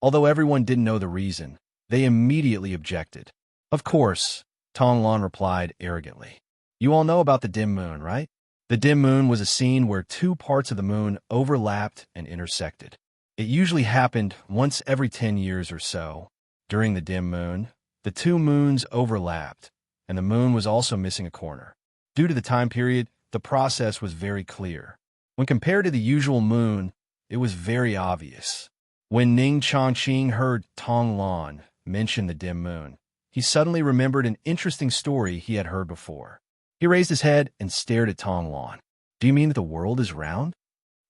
Although everyone didn't know the reason, they immediately objected. Of course, Tong Lan replied arrogantly. You all know about the dim moon, right? The dim moon was a scene where two parts of the moon overlapped and intersected. It usually happened once every 10 years or so. During the dim moon, the two moons overlapped, and the moon was also missing a corner. Due to the time period, the process was very clear. When compared to the usual moon, it was very obvious. When Ning Chongqing heard Tong Lan mention the dim moon, he suddenly remembered an interesting story he had heard before. He raised his head and stared at Tong Lan. Do you mean that the world is round?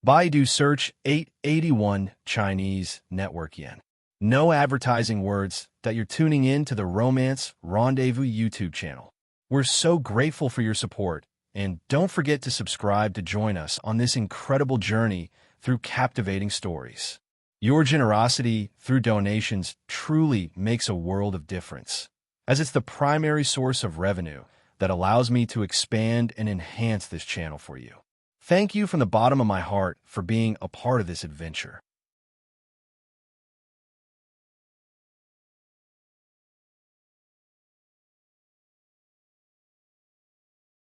Baidu search 881 Chinese network yen. No advertising words that you're tuning in to the Romance Rendezvous YouTube channel. We're so grateful for your support, and don't forget to subscribe to join us on this incredible journey through captivating stories. Your generosity through donations truly makes a world of difference, as it's the primary source of revenue that allows me to expand and enhance this channel for you. Thank you from the bottom of my heart for being a part of this adventure.